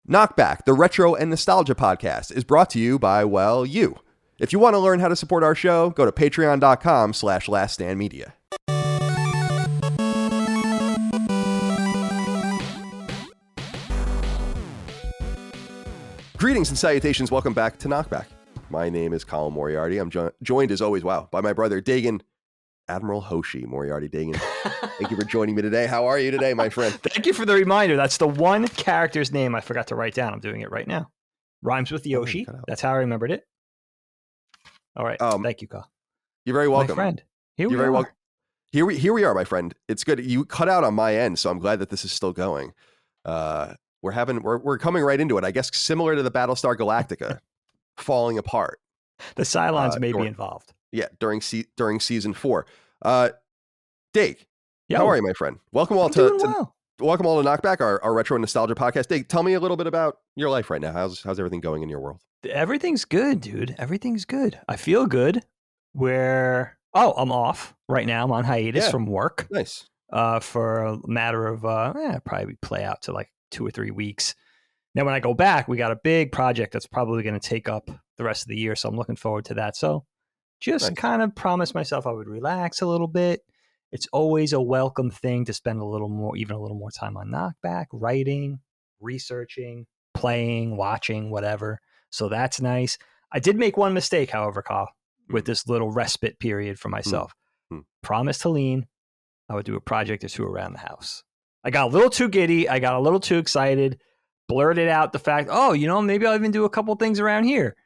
KnockBack, the retro and nostalgia podcast, is brought to you by, well, you. If you want to learn how to support our show, go to patreon.com/laststandmedia. Greetings and salutations. Welcome back to KnockBack. My name is Colin Moriarty. I'm joined as always, by my brother Dagan, Admiral Hoshi Moriarty. Dagan, thank you for joining me today. How are you today, my friend? Thank you for the reminder. That's the one character's name I forgot to write down. I'm doing it right now. Rhymes with Yoshi. That's how I remembered it. All right. Thank you, Kyle. You're very welcome. My friend. You're very welcome. Here we are, my friend. It's good. You cut out on my end, so I'm glad that this is still going. We're coming right into it. I guess similar to the Battlestar Galactica falling apart. The Cylons may be involved. Yeah, during season 4. Dave, Yo. How are you, my friend? Welcome all to KnockBack, our retro nostalgia podcast. Dave, tell me a little bit about your life right now. How's everything going in your world? Everything's good, dude. Everything's good. I feel good. I'm off right now. I'm on hiatus from work. Nice. For a matter of probably play out to like 2 or 3 weeks. Now, when I go back, we got a big project that's probably going to take up the rest of the year. So I'm looking forward to that. So just kind of promised myself I would relax a little bit. It's always a welcome thing to spend a little more time on KnockBack, writing, researching, playing, watching, whatever. So that's nice. I did make one mistake, however, Kyle, with this little respite period for myself. Promised Helene I would do a project or two around the house. I got a little too giddy. I got a little too excited. Blurted out the fact, maybe I'll even do a couple things around here.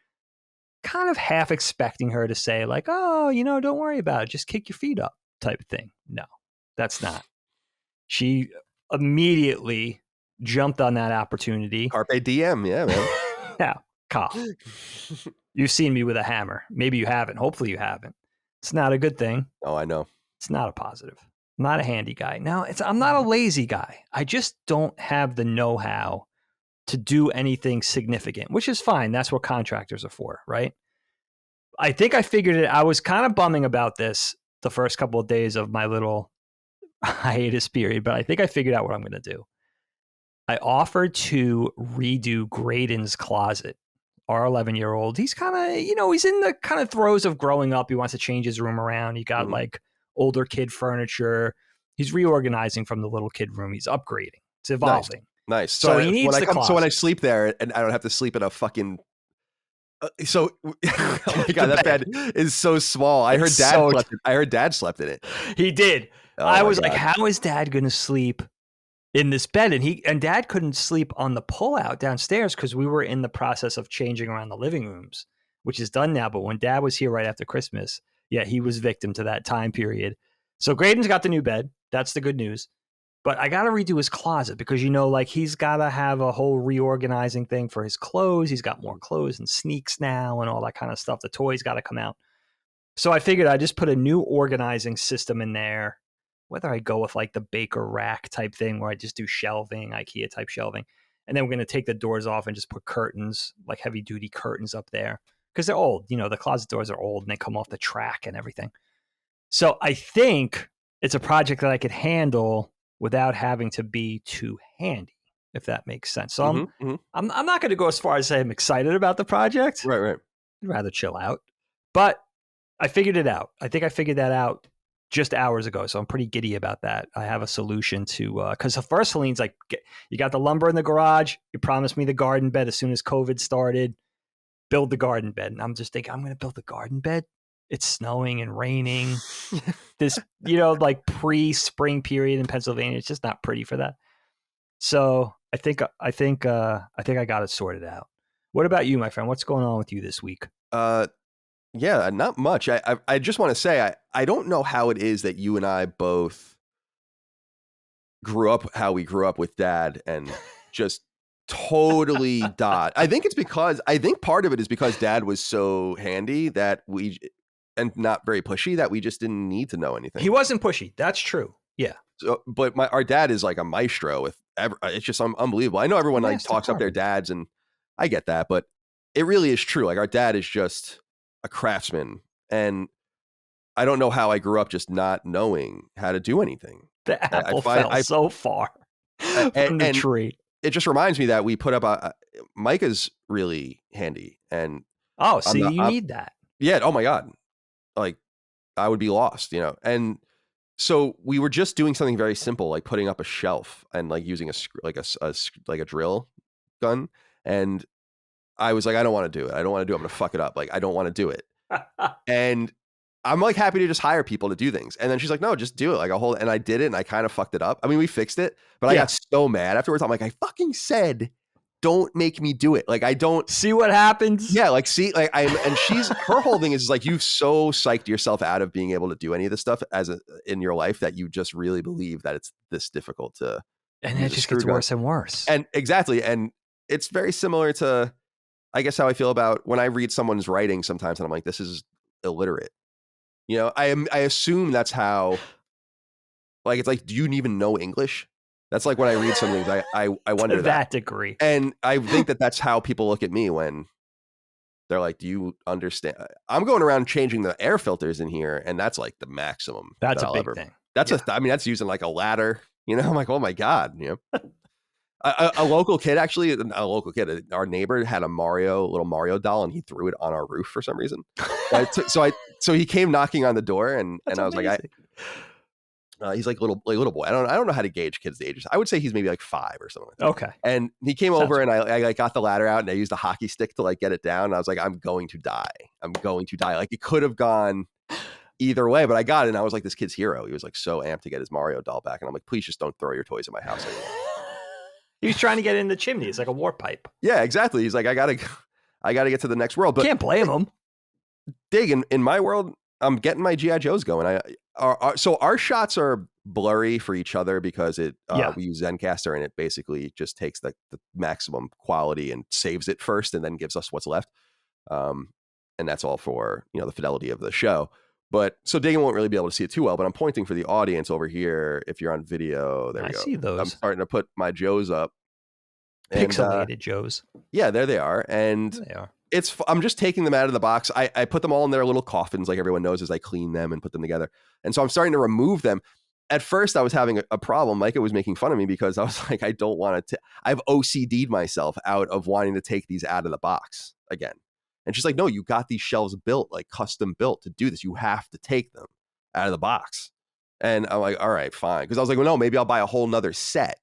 Kind of half expecting her to say like, don't worry about it. Just kick your feet up type of thing. No, that's not. She immediately jumped on that opportunity. Carpe diem. Yeah, man. Now, Kyle, you've seen me with a hammer. Maybe you haven't. Hopefully you haven't. It's not a good thing. Oh, I know. It's not a positive. I'm not a handy guy. Now, I'm not a lazy guy. I just don't have the know-how to do anything significant, which is fine. That's what contractors are for, right? I think I figured it. I was kind of bumming about this the first couple of days of my little hiatus period, but I think I figured out what I'm going to do. I offered to redo Graydon's closet, our 11-year-old. He's kind of, he's in the kind of throes of growing up. He wants to change his room around. He got like older kid furniture. He's reorganizing from the little kid room. He's upgrading. It's evolving. Nice. So he needs the closet. So when I sleep there and I don't have to sleep in a fucking... oh my God, that bed is so small. I heard Dad slept in it. He did. I was like, how is Dad going to sleep in this bed? And Dad couldn't sleep on the pullout downstairs because we were in the process of changing around the living rooms, which is done now. But when Dad was here right after Christmas, he was victim to that time period. So Graydon's got the new bed. That's the good news. But I got to redo his closet because, he's got to have a whole reorganizing thing for his clothes. He's got more clothes and sneaks now and all that kind of stuff. The toys got to come out. So I figured I'd just put a new organizing system in there, whether I go with like the Baker rack type thing where I just do shelving, IKEA type shelving. And then we're going to take the doors off and just put curtains, like heavy duty curtains up there because they're old. The closet doors are old and they come off the track and everything. So I think it's a project that I could handle without having to be too handy, if that makes sense. So I'm not going to go as far as say I'm excited about the project. Right. I'd rather chill out. But I figured it out. I think I figured that out just hours ago. So I'm pretty giddy about that. I have a solution to, because the first Helene's like, you got the lumber in the garage. You promised me the garden bed as soon as COVID started. Build the garden bed. And I'm just thinking, I'm going to build the garden bed. It's snowing and raining. This, like pre-spring period in Pennsylvania. It's just not pretty for that. So I think I got it sorted out. What about you, my friend? What's going on with you this week? Yeah, not much. I just want to say I don't know how it is that you and I both grew up how we grew up with Dad and just totally I think part of it is because Dad was so handy that and not very pushy that we just didn't need to know anything. He wasn't pushy. That's true. Yeah. So, but our dad is like a maestro it's just unbelievable. I know everyone talks up their dads and I get that, but it really is true. Like our dad is just a craftsman and I don't know how I grew up just not knowing how to do anything. The apple fell so far from the tree. it just reminds me that we put up Micah's really handy, and see, you need that. Yeah. Oh my God. Like I would be lost, and so we were just doing something very simple, like putting up a shelf and like using a drill gun. And I was like, I don't want to do it. I don't want to do it. I'm going to fuck it up. Like, I don't want to do it. And I'm like happy to just hire people to do things. And then she's like, no, just do it. Like and I did it and I kind of fucked it up. I mean, we fixed it, but I got so mad afterwards. I'm like, I fucking said, don't make me do it. Like, I don't see what happens. Yeah. Like, see, like and her whole thing is like, you've so psyched yourself out of being able to do any of this stuff in your life that you just really believe that it's this difficult to. And it just gets worse and worse. And exactly. And it's very similar to, I guess, how I feel about when I read someone's writing sometimes and I'm like, this is illiterate. I assume that's how, like, it's like, do you even know English? That's like when I read something, I wonder to that degree. And I think that's how people look at me when they're like, do you understand? I'm going around changing the air filters in here. And that's like the maximum. That's a big thing. That's that's using like a ladder, I'm like, oh my God, a local kid, actually, our neighbor had a little Mario doll, and he threw it on our roof for some reason. So he came knocking on the door, and I was like, he's like little boy. I don't know how to gauge kids' ages. I would say he's maybe like 5 or something like that. Okay. And he came over, and I like got the ladder out, and I used a hockey stick to like get it down. And I was like, I'm going to die. Like, it could have gone either way, but I got it, and I was like this kid's hero. He was like so amped to get his Mario doll back, and I'm like, please just don't throw your toys in my house anymore. He was trying to get in the chimney. It's like a warp pipe. Yeah, exactly. He's like, I gotta get to the next world. But can't blame him. Dig, in my world, I'm getting my GI Joes going. So our shots are blurry for each other because we use Zencaster, and it basically just takes the maximum quality and saves it first, and then gives us what's left. And that's all for the fidelity of the show. But so Dagan won't really be able to see it too well, but I'm pointing for the audience over here. If you're on video, there we go. I see those. I'm starting to put my Joes up. Pixelated Joes. Yeah, there they are. And they are. I'm just taking them out of the box. I put them all in their little coffins, like everyone knows, as I clean them and put them together. And so I'm starting to remove them. At first, I was having a problem. Micah was making fun of me because I was like, I don't want to. I've OCD'd myself out of wanting to take these out of the box again. And she's like, no, you got these shelves built, like custom built to do this. You have to take them out of the box. And I'm like, all right, fine. Because I was like, well, no, maybe I'll buy a whole nother set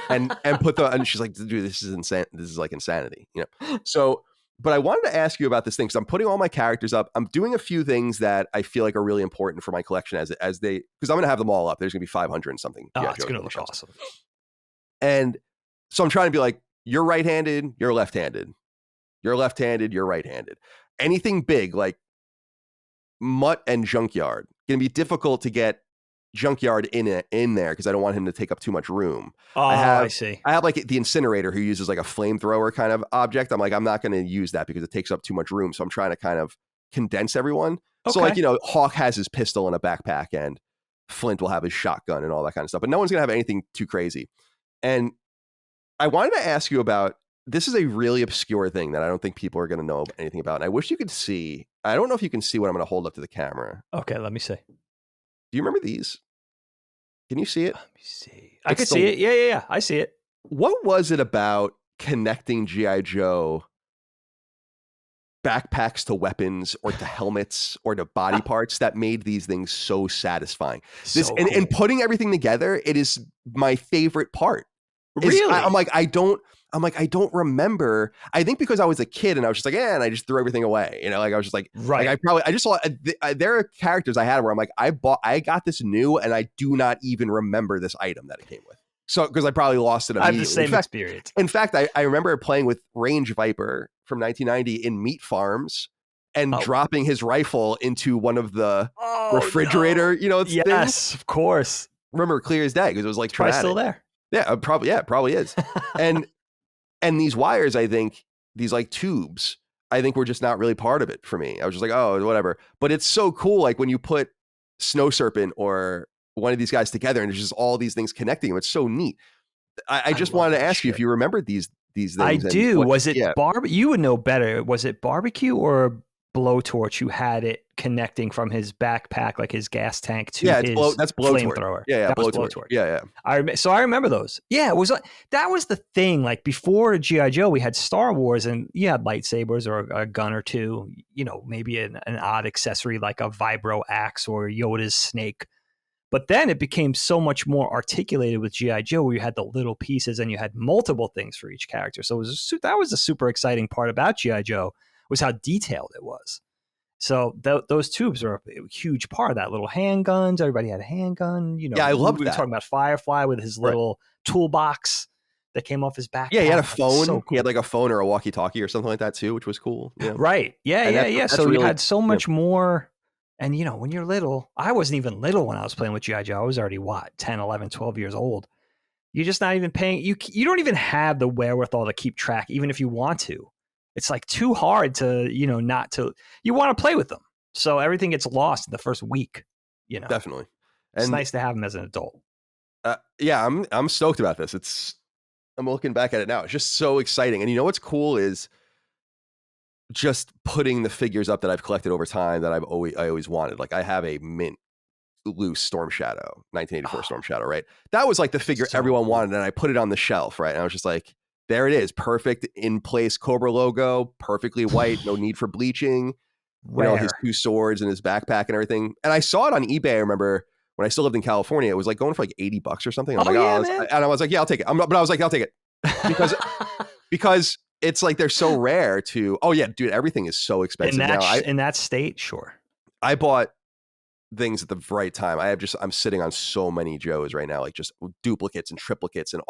and put them. And she's like, dude, this is insane. This is like insanity, So, but I wanted to ask you about this thing because I'm putting all my characters up. I'm doing a few things that I feel like are really important for my collection because I'm going to have them all up. There's going to be 500 and something. Oh, it's going to look awesome. And so I'm trying to be like, you're right-handed, you're left-handed. You're left-handed, you're right-handed. Anything big like Mutt and Junkyard, going to be difficult to get Junkyard in there because I don't want him to take up too much room. Oh, I see. I have like the incinerator who uses like a flamethrower kind of object. I'm like, I'm not going to use that because it takes up too much room. So I'm trying to kind of condense everyone. Okay. So like, Hawk has his pistol in a backpack and Flint will have his shotgun and all that kind of stuff. But no one's going to have anything too crazy. And I wanted to ask you about, this is a really obscure thing that I don't think people are going to know anything about. And I wish you could see. I don't know if you can see what I'm going to hold up to the camera. Okay, let me see. Do you remember these? Can you see it? Let me see. I can see it. Yeah. I see it. What was it about connecting G.I. Joe backpacks to weapons or to helmets or to body parts that made these things so satisfying? Cool. And putting everything together, it is my favorite part. Really? I don't remember. I think because I was a kid and I was just like, and I just threw everything away. Like I was just like, right. Like I just saw, there are characters I had where I'm like, I got this new and I do not even remember this item that it came with. So, because I probably lost it immediately. I have the same experience. In fact, I remember playing with Range Viper from 1990 in Meat Farms and dropping his rifle into one of the refrigerator, things. Yes, of course. Remember clear as day because it was like probably still there. Yeah, it probably is. And these wires, I think, these like tubes, I think were just not really part of it for me. I was just like, oh, whatever. But it's so cool, like when you put Snow Serpent or one of these guys together and there's just all these things connecting them. It's so neat. I just wanted to ask you if you remembered these things. I do. Was it barbecue? You would know better. Was it barbecue or blowtorch who had it connecting from his backpack, like his gas tank, to Yeah, his that's blowtorch. flamethrower. Yeah, That was blowtorch. blowtorch. Yeah. I remember those. Yeah, it was like, that was the thing. Like before G.I. Joe, we had Star Wars, and you had lightsabers or a gun or two, maybe an odd accessory like a vibro axe or Yoda's snake. But then it became so much more articulated with G.I. Joe, where you had the little pieces and you had multiple things for each character. So that was the super exciting part about G.I. Joe, was how detailed it was. So those tubes are a huge part of that. Little handguns. Everybody had a handgun. Yeah, I loved we were that. talking about Firefly with his little toolbox that came off his backpack. Yeah, he had a phone. So cool. He had like a phone or a walkie-talkie or something like that too, which was cool. Right. Yeah. That's so really, you had so much more. And, when you're little, I wasn't even little when I was playing with G.I. Joe. I was already, 10, 11, 12 years old. You're just not even paying. You don't even have the wherewithal to keep track, even if you want to. It's like too hard to, not to. You want to play with them. So everything gets lost in the first week. Definitely. And it's nice to have them as an adult. Yeah, I'm stoked about this. I'm looking back at it now. It's just so exciting. And what's cool is just putting the figures up that I've collected over time that I always wanted. Like I have a mint loose Storm Shadow, 1984 Storm Shadow, right? That was like the figure everyone wanted, and I put it on the shelf, right? And I was just like, there it is, perfect in place Cobra logo, perfectly white, no need for bleaching. His two swords and his backpack and everything. And I saw it on eBay. I remember when I still lived in California, it was like going for like $80 or something. And I was like, yeah, I'll take it. But I was like, I'll take it because it's like they're so rare to. Oh yeah, dude, everything is so expensive in that state. Sure, I bought things at the right time. I'm sitting on so many Joes right now, like just duplicates and triplicates, and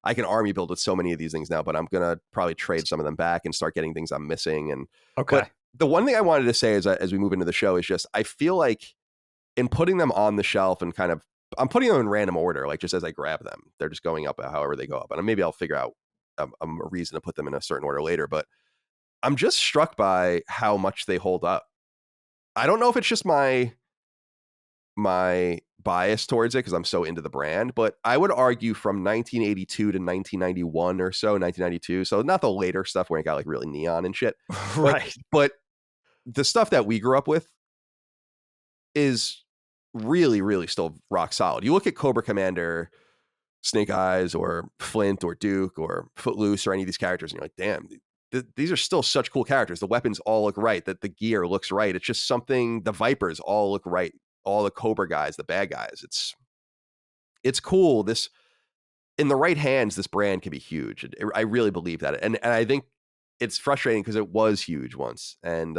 I can army build with so many of these things now. But I'm gonna probably trade some of them back and start getting things I'm missing. And okay. The one thing I wanted to say is as we move into the show is just I feel like in putting them on the shelf and kind of I'm putting them in random order, like just as I grab them, they're just going up however they go up, and maybe I'll figure out a reason to put them in a certain order later. But I'm just struck by how much they hold up. I don't know if it's just my bias towards it because I'm so into the brand, but I would argue from 1982 to 1991 or so, 1992. So not the later stuff where it got like really neon and shit, right? But the stuff that we grew up with is really, really still rock solid. You look at Cobra Commander, Snake Eyes, or Flint, or Duke, or Footloose, or any of these characters, and you're like, damn, these are still such cool characters. The weapons all look right. That the gear looks right. It's just something. The Vipers all look right. All the Cobra guys, the bad guys. It's cool. This in the right hands, this brand can be huge. I really believe that, and I think it's frustrating because it was huge once, and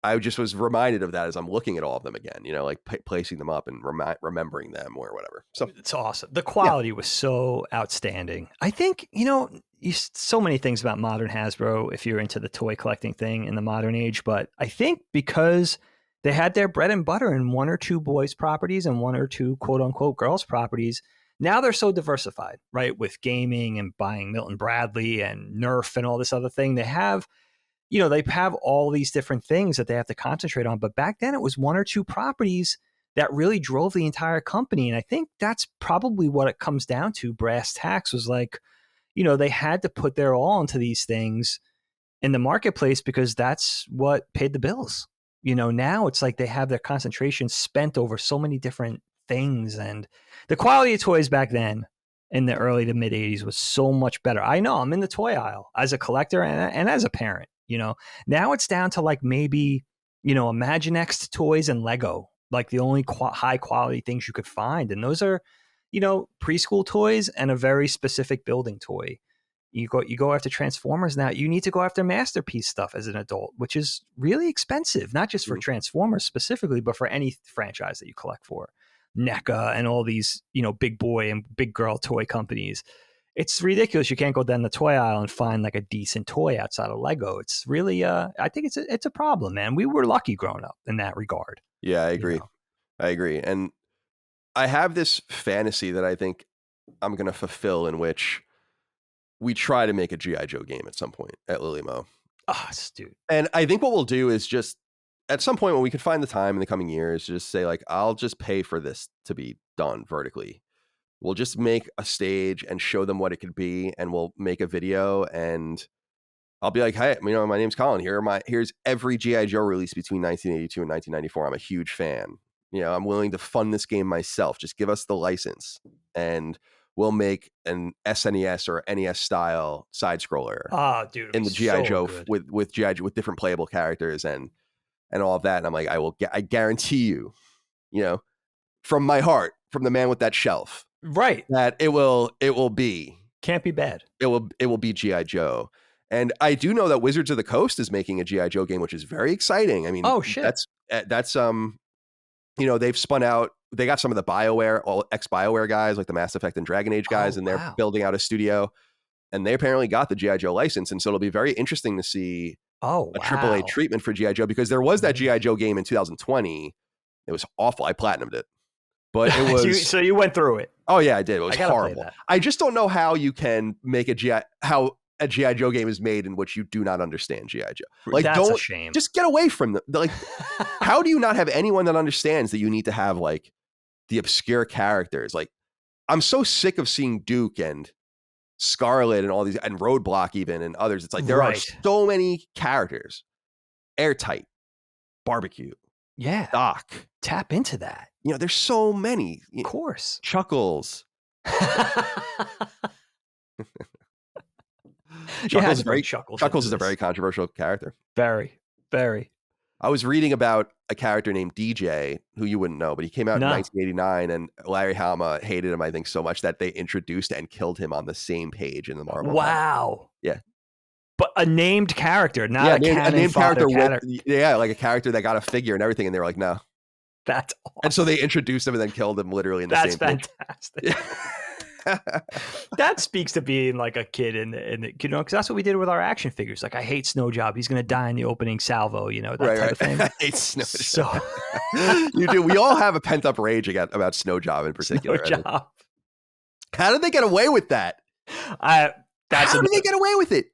I just was reminded of that as I'm looking at all of them again, like placing them up and remembering them or whatever. So it's awesome. The quality was so outstanding. I think, so many things about modern Hasbro if you're into the toy collecting thing in the modern age. But I think because they had their bread and butter in one or two boys properties and one or two quote unquote girls properties. Now they're so diversified, right? With gaming and buying Milton Bradley and Nerf and all this other thing. They have all these different things that they have to concentrate on. But back then it was one or two properties that really drove the entire company. And I think that's probably what it comes down to. Brass tacks was like, they had to put their all into these things in the marketplace because that's what paid the bills. Now it's like they have their concentration spent over so many different things. And the quality of toys back then in the early to mid 80s was so much better. I know I'm in the toy aisle as a collector and as a parent. Now it's down to like maybe, Imaginext toys and Lego, like the only high quality things you could find. And those are, preschool toys and a very specific building toy. You go after Transformers now. You need to go after Masterpiece stuff as an adult, which is really expensive, not just for Transformers specifically, but for any franchise that you collect for. NECA and all these, big boy and big girl toy companies. It's ridiculous. You can't go down the toy aisle and find like a decent toy outside of Lego. It's really, I think it's a problem, man. We were lucky growing up in that regard. Yeah, I agree. I agree. And I have this fantasy that I think I'm going to fulfill in which we try to make a G.I. Joe game at some point at Lily Mo. Oh, dude. And I think what we'll do is just at some point when we can find the time in the coming years, just say like, I'll just pay for this to be done vertically. We'll just make a stage and show them what it could be, and we'll make a video, and I'll be like, hey, my name's Colin. Here's every G.I. Joe release between 1982 and 1994. I'm a huge fan. I'm willing to fund this game myself. Just give us the license, and we'll make an SNES or NES style side scroller. Oh, dude, in the G.I. Joe good. with G.I. Joe with different playable characters and all of that. And I'm like, I guarantee you, from my heart, from the man with that shelf, right, that it will be. Can't be bad. It will be G.I. Joe. And I do know that Wizards of the Coast is making a G.I. Joe game, which is very exciting. I mean, oh shit, that's they've spun out. They got some of the BioWare, all ex-BioWare guys, like the Mass Effect and Dragon Age guys, and they're building out a studio. And they apparently got the G.I. Joe license, and so it'll be very interesting to see a AAA treatment for G.I. Joe, because there was that G.I. Joe game in 2020. It was awful. I platinumed it, but it was. So you went through it. Oh yeah, I did. It was horrible. I just don't know how you can make a G.I. Joe game is made in which you do not understand G.I. Joe. Like, that's a shame. Just get away from them. Like, how do you not have anyone that understands that you need to have like the obscure characters? Like, I'm so sick of seeing Duke and Scarlet and all these, and Roadblock even, and others. It's like there are so many characters. Airtight, Barbecue, Doc. Tap into that. There's so many. Of course. Chuckles. Chuckles is a very controversial character. Very, very. I was reading about a character named DJ, who you wouldn't know, but he came out in 1989, and Larry Hama hated him, I think, so much that they introduced and killed him on the same page in the Marvel. Wow. Yeah. But a named character, not a named character. Like a character that got a figure and everything, and they were like, no. That's awesome. And so they introduced him and then killed him literally in the same page. That's fantastic. That speaks to being like a kid because that's what we did with our action figures. Like, I hate Snow Job. He's going to die in the opening salvo, that type of thing. I hate Snow Job. You do. We all have a pent up rage about Snow Job in particular. Snow Job. How did they get away with that? How did they get away with it?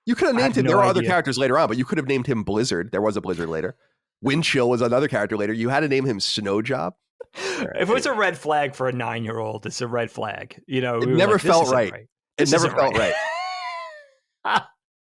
You could have named him. There were other characters later on, but you could have named him Blizzard. There was a Blizzard later. Windchill was another character later. You had to name him Snow Job. If it was a red flag for a 9-year-old, it's a red flag. It never felt right. It never felt right.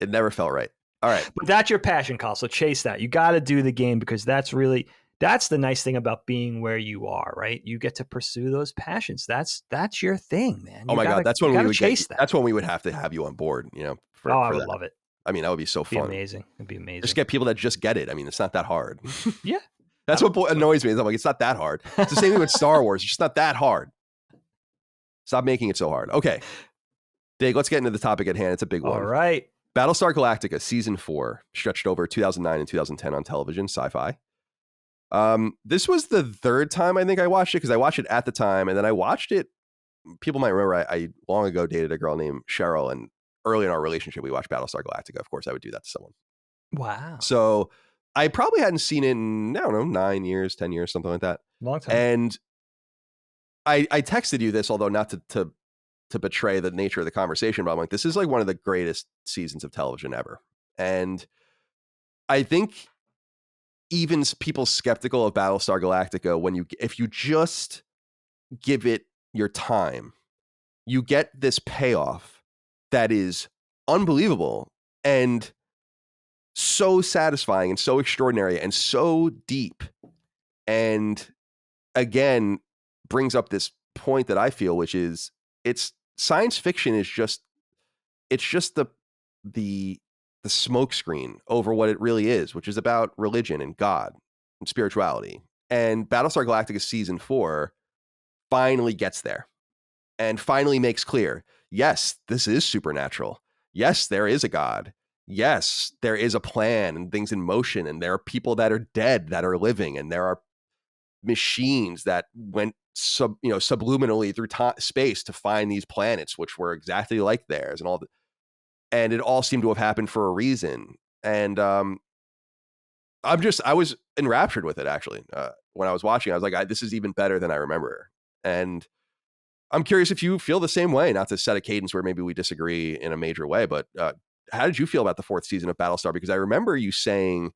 It never felt right. All right. But that's your passion, Kyle. So chase that. You got to do the game, because that's the nice thing about being where you are, right? You get to pursue those passions. That's your thing, man. Oh my God. That's when we would chase that. That's when we would have to have you on board, I would love it. I mean, that would be so fun. It'd be amazing. Just get people that just get it. I mean, it's not that hard. Yeah. That's what annoys me. I'm like, it's not that hard. It's the same thing with Star Wars. It's just not that hard. Stop making it so hard. Okay. Dig, let's get into the topic at hand. It's a big one. All right. Battlestar Galactica Season 4, stretched over 2009 and 2010 on television, Sci-Fi. This was the third time I think I watched it, because I watched it at the time, and then I watched it. People might remember I long ago dated a girl named Cheryl, and early in our relationship, we watched Battlestar Galactica. Of course, I would do that to someone. Wow. So I probably hadn't seen it in, I don't know, 9 years, 10 years, something like that. Long time. And I texted you this, although not to betray the nature of the conversation, but I'm like, this is like one of the greatest seasons of television ever. And I think even people skeptical of Battlestar Galactica, if you just give it your time, you get this payoff that is unbelievable and so satisfying and so extraordinary and so deep. And again, brings up this point that I feel, which is it's science fiction is just the smokescreen over what it really is, which is about religion and God and spirituality. And Battlestar Galactica Season 4 finally gets there and finally makes clear, yes, this is supernatural. Yes, there is a God. Yes, there is a plan and things in motion, and there are people that are dead that are living, and there are machines that went subliminally through space to find these planets, which were exactly like theirs, and and it all seemed to have happened for a reason. And I was enraptured with it, actually. When I was watching, I was like, this is even better than I remember. And I'm curious if you feel the same way, not to set a cadence where maybe we disagree in a major way, but how did you feel about the fourth season of Battlestar? Because I remember you saying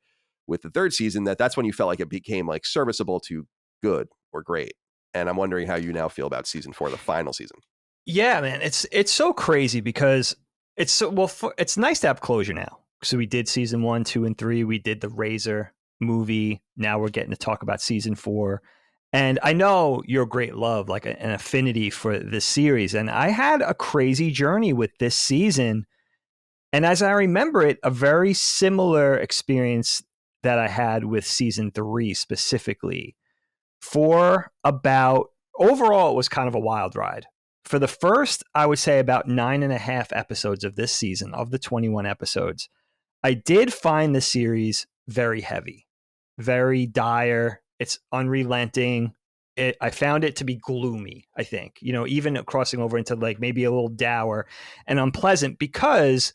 with the third season that's when you felt like it became like serviceable to good or great. And I'm wondering how you now feel about season 4, the final season. Yeah, man, it's so crazy because It's so well. It's nice to have closure now. So we did season 1, 2, and 3. We did the Razor movie. Now we're getting to talk about season 4. And I know you're a great love, like an affinity for this series. And I had a crazy journey with this season. And as I remember it, a very similar experience that I had with season 3 specifically. For about, overall, it was kind of a wild ride. For the first, I would say about 9.5 episodes of this season, of the 21 episodes, I did find the series very heavy, very dire. It's unrelenting. I found it to be gloomy, I think, even crossing over into like maybe a little dour and unpleasant because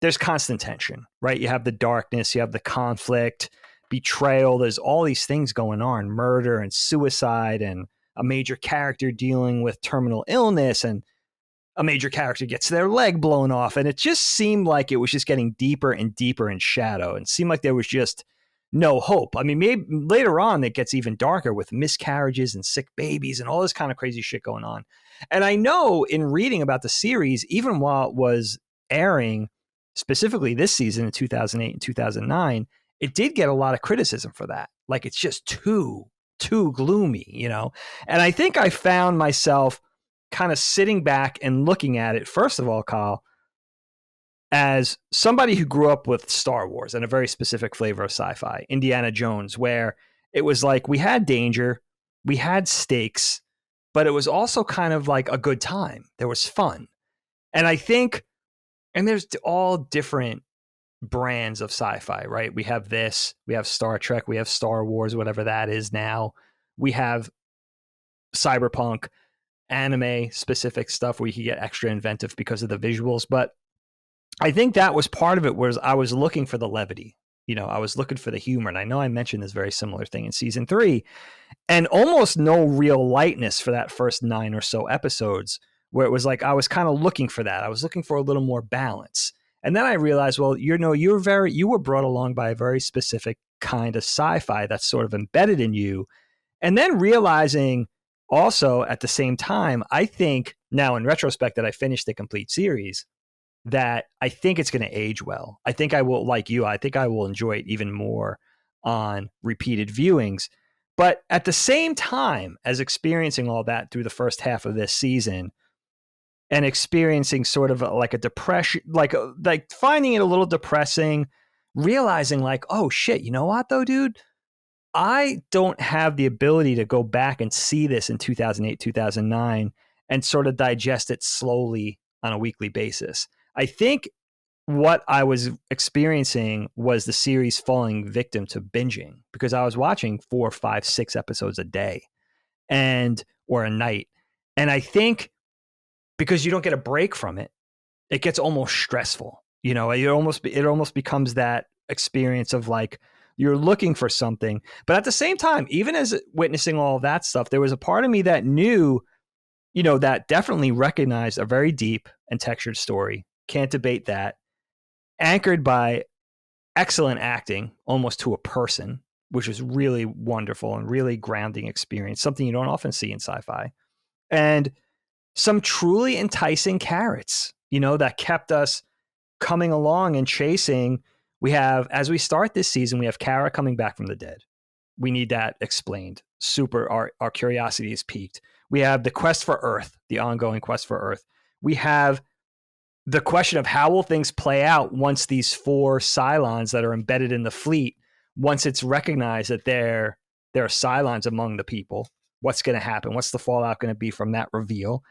there's constant tension, right? You have the darkness, you have the conflict, betrayal. There's all these things going on, murder and suicide, and a major character dealing with terminal illness, and a major character gets their leg blown off. And it just seemed like it was just getting deeper and deeper in shadow, and seemed like there was just no hope. I mean, maybe later on it gets even darker with miscarriages and sick babies and all this kind of crazy shit going on. And I know in reading about the series, even while it was airing, specifically this season in 2008 and 2009, it did get a lot of criticism for that. Like, it's just too gloomy, And I think I found myself kind of sitting back and looking at it, first of all, Kyle, as somebody who grew up with Star Wars and a very specific flavor of sci-fi, Indiana Jones, where it was like we had danger, we had stakes, but it was also kind of like a good time. There was fun. And I think, and there's all different brands of sci-fi, right? We have this, we have Star Trek, we have Star Wars, whatever that is now. We have cyberpunk, anime specific stuff where you can get extra inventive because of the visuals. But I think that was part of it, was I was looking for the levity. I was looking for the humor. And I know I mentioned this very similar thing in season 3, and almost no real lightness for that first 9 or so episodes, where it was like I was kind of looking for that. I was looking for a little more balance. And then I realized, well, you were brought along by a very specific kind of sci-fi that's sort of embedded in you. And then realizing also at the same time, I think now in retrospect that I finished the complete series, that I think it's going to age well. I think I will, like you, I think I will enjoy it even more on repeated viewings. But at the same time as experiencing all that through the first half of this season, and experiencing sort of like a depression, like finding it a little depressing, realizing like, oh shit, you know what though, dude? I don't have the ability to go back and see this in 2008, 2009 and sort of digest it slowly on a weekly basis. I think what I was experiencing was the series falling victim to binging, because I was watching 4, 5, 6 episodes a day or a night. And I think because you don't get a break from it, it gets almost stressful. It almost becomes that experience of like, you're looking for something. But at the same time, even as witnessing all of that stuff, there was a part of me that knew, that definitely recognized a very deep and textured story. Can't debate that. Anchored by excellent acting, almost to a person, which is really wonderful and really grounding experience, something you don't often see in sci-fi. And some truly enticing carrots, that kept us coming along and chasing. We have, as we start this season, we have Kara coming back from the dead. We need that explained. Our curiosity is piqued. We have the quest for Earth, the ongoing quest for Earth. We have the question of how will things play out once these 4 Cylons that are embedded in the fleet, once it's recognized that there are Cylons among the people, what's going to happen? What's the fallout going to be from that reveal?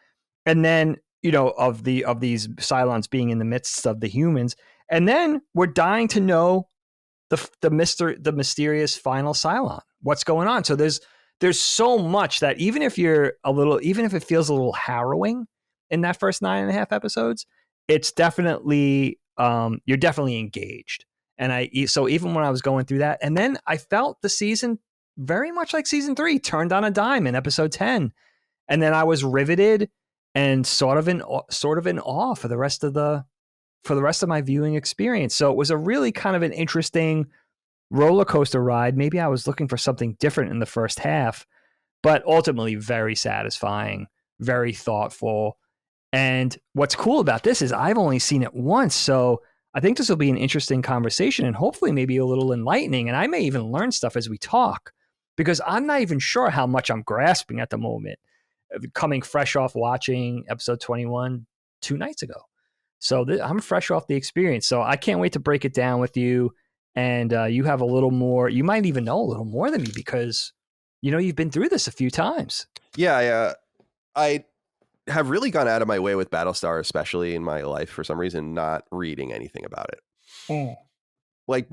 And then, of these Cylons being in the midst of the humans. And then we're dying to know the mysterious final Cylon. What's going on? So there's so much that even if it feels a little harrowing in that first 9.5 episodes, it's definitely, you're definitely engaged. And so even when I was going through that, and then I felt the season very much like season 3 turned on a dime in episode 10. And then I was riveted and sort of in awe for the rest of my viewing experience. So it was a really kind of an interesting roller coaster ride. Maybe I was looking for something different in the first half, but ultimately very satisfying, very thoughtful. And what's cool about this is I've only seen it once. So I think this will be an interesting conversation and hopefully maybe a little enlightening. And I may even learn stuff as we talk because I'm not even sure how much I'm grasping at the moment, coming fresh off watching episode 21 2 nights ago. So I'm fresh off the experience. So I can't wait to break it down with you. And you have a little more, you might even know a little more than me because, you've been through this a few times. Yeah, I have really gone out of my way with Battlestar, especially in my life, for some reason, not reading anything about it. Like,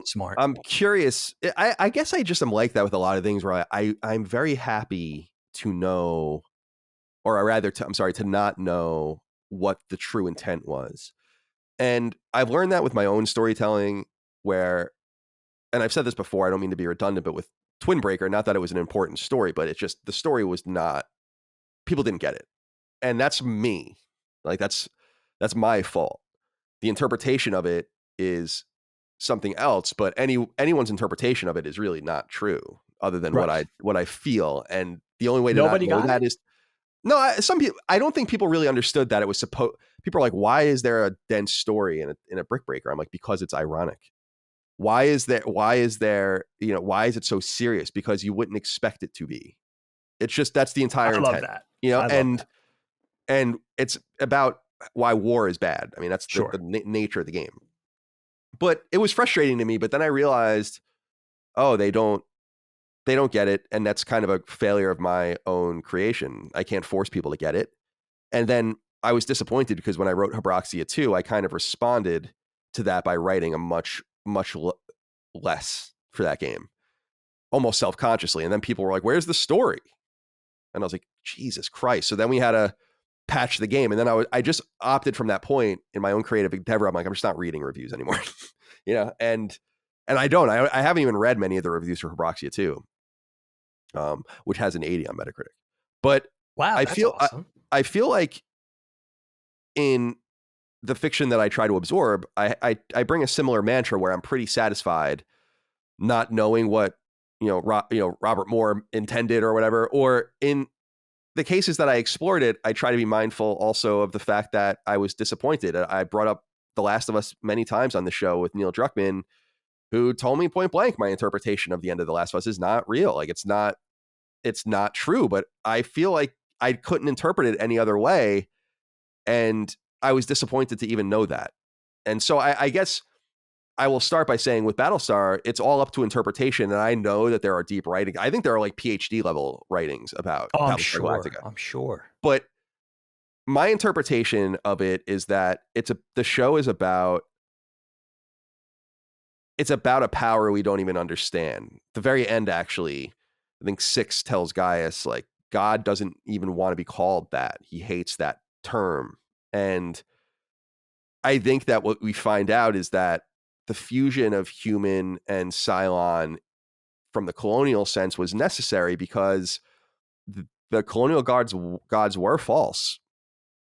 Smart. I'm curious. I guess I just am like that with a lot of things where I'm very happy to know, or rather, to not know what the true intent was. And I've learned that with my own storytelling where, and I've said this before, I don't mean to be redundant, but with Twin Breaker, not that it was an important story, but it's just the story was not, people didn't get it. And that's me. Like that's my fault. The interpretation of it is something else, but anyone's interpretation of it is really not true other than Right. what I feel. And the only way to Nobody not know got that it? is no, some people, I don't think people really understood that it was people are like, why is there a dense story in a Brick Breaker? I'm like, because it's ironic. Why is there, why is it so serious? Because you wouldn't expect it to be. It's just, that's the entire I love intent, that. I love that. and it's about why war is bad. I mean, that's Sure. the nature of the game. But it was frustrating to me, but then I realized, oh, they don't get it. And that's kind of a failure of my own creation. I can't force people to get it. And then I was disappointed because when I wrote Habroxia 2, I kind of responded to that by writing a much less for that game, almost self-consciously. And then people were like, where's the story? And I was like, Jesus Christ. So then we had to patch the game. And then I just opted from that point in my own creative endeavor. I'm like, I'm just not reading reviews anymore, and I haven't even read many of the reviews for Habroxia 2, which has an 80 on Metacritic. But wow, I that's feel, awesome. I feel like in the fiction that I try to absorb, I bring a similar mantra where I'm pretty satisfied not knowing what, Robert Moore intended or whatever, or in the cases that I explored it, I try to be mindful also of the fact that I was disappointed. I brought up The Last of Us many times on the show with Neil Druckmann, who told me point blank, my interpretation of the end of The Last of Us is not real. Like it's not true, but I feel like I couldn't interpret it any other way. And I was disappointed to even know that. And so I guess I will start by saying with Battlestar, it's all up to interpretation. And I know that there are deep writing. I think there are like PhD level writings about Battlestar Galactica. I'm sure. But my interpretation of it is that the show is about a power we don't even understand. The very end, actually, I think Six tells Gaius, like, God doesn't even want to be called that. He hates that term. And I think that what we find out is that the fusion of human and Cylon from the colonial sense was necessary because the colonial gods were false.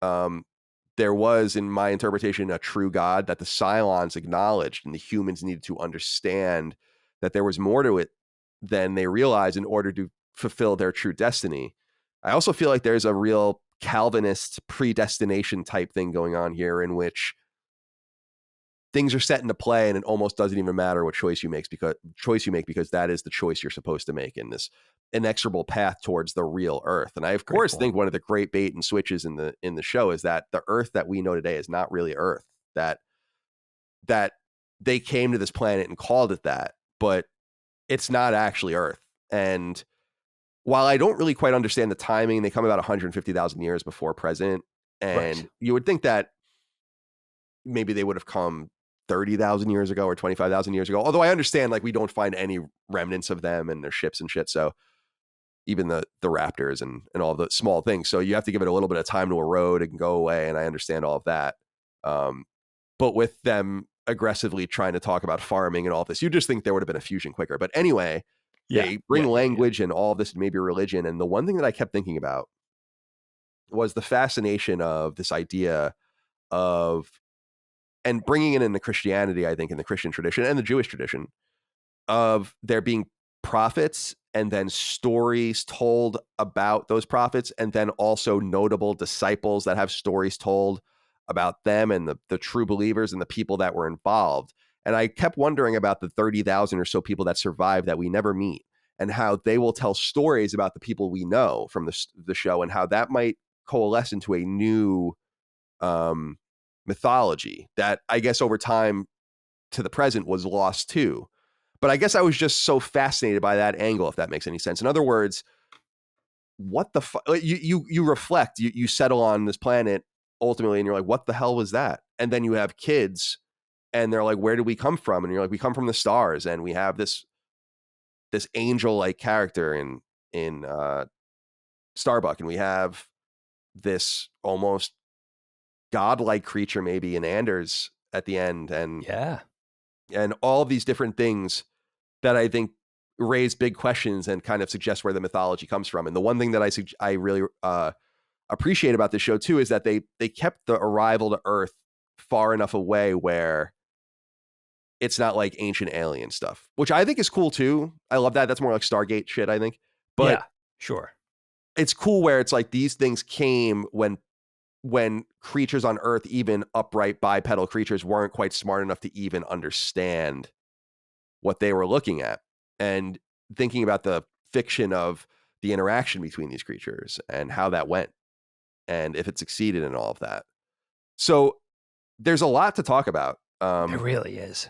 There was, in my interpretation, a true God that the Cylons acknowledged, and the humans needed to understand that there was more to it than they realized in order to fulfill their true destiny. I also feel like there's a real Calvinist predestination type thing going on here in which things are set into play and it almost doesn't even matter what choice you make because that is the choice you're supposed to make in this inexorable path towards the real Earth. And I of course think one of the great bait and switches in the show is that the Earth that we know today is not really Earth, that they came to this planet and called it that, but it's not actually Earth. And while I don't really quite understand the timing, they come about 150,000 years before present, and you would think that maybe they would have come 30,000 years ago or 25,000 years ago. Although I understand, like, we don't find any remnants of them and their ships and shit. So even the raptors and all the small things. So you have to give it a little bit of time to erode and go away. And I understand all of that. But with them aggressively trying to talk about farming and all this, you just think there would have been a fusion quicker. But anyway, they bring language and all this, maybe religion. And the one thing that I kept thinking about was the fascination of this idea of, and bringing it into Christianity, I think, in the Christian tradition and the Jewish tradition, of there being prophets and then stories told about those prophets, and then also notable disciples that have stories told about them and the true believers and the people that were involved. And I kept wondering about the 30,000 or so people that survive that we never meet, and how they will tell stories about the people we know from the show, and how that might coalesce into a new mythology that I guess over time to the present was lost too. But I guess I was just so fascinated by that angle, if that makes any sense. In other words, what the fuck? You reflect, you settle on this planet ultimately, and you're like, what the hell was that? And then you have kids, and they're like, where did we come from? And you're like, we come from the stars, and we have this angel-like character in Starbuck, and we have this almost godlike creature maybe in Anders at the end, and all of these different things that I think raise big questions and kind of suggest where the mythology comes from. And the one thing that I really appreciate about this show too is that they kept the arrival to Earth far enough away where it's not like ancient alien stuff, which I think is cool too. I love that. That's more like Stargate shit, I think. But yeah, sure. It's cool where it's like these things came when creatures on Earth, even upright bipedal creatures, weren't quite smart enough to even understand what they were looking at, and thinking about the fiction of the interaction between these creatures and how that went, and if it succeeded in all of that. So there's a lot to talk about. There really is.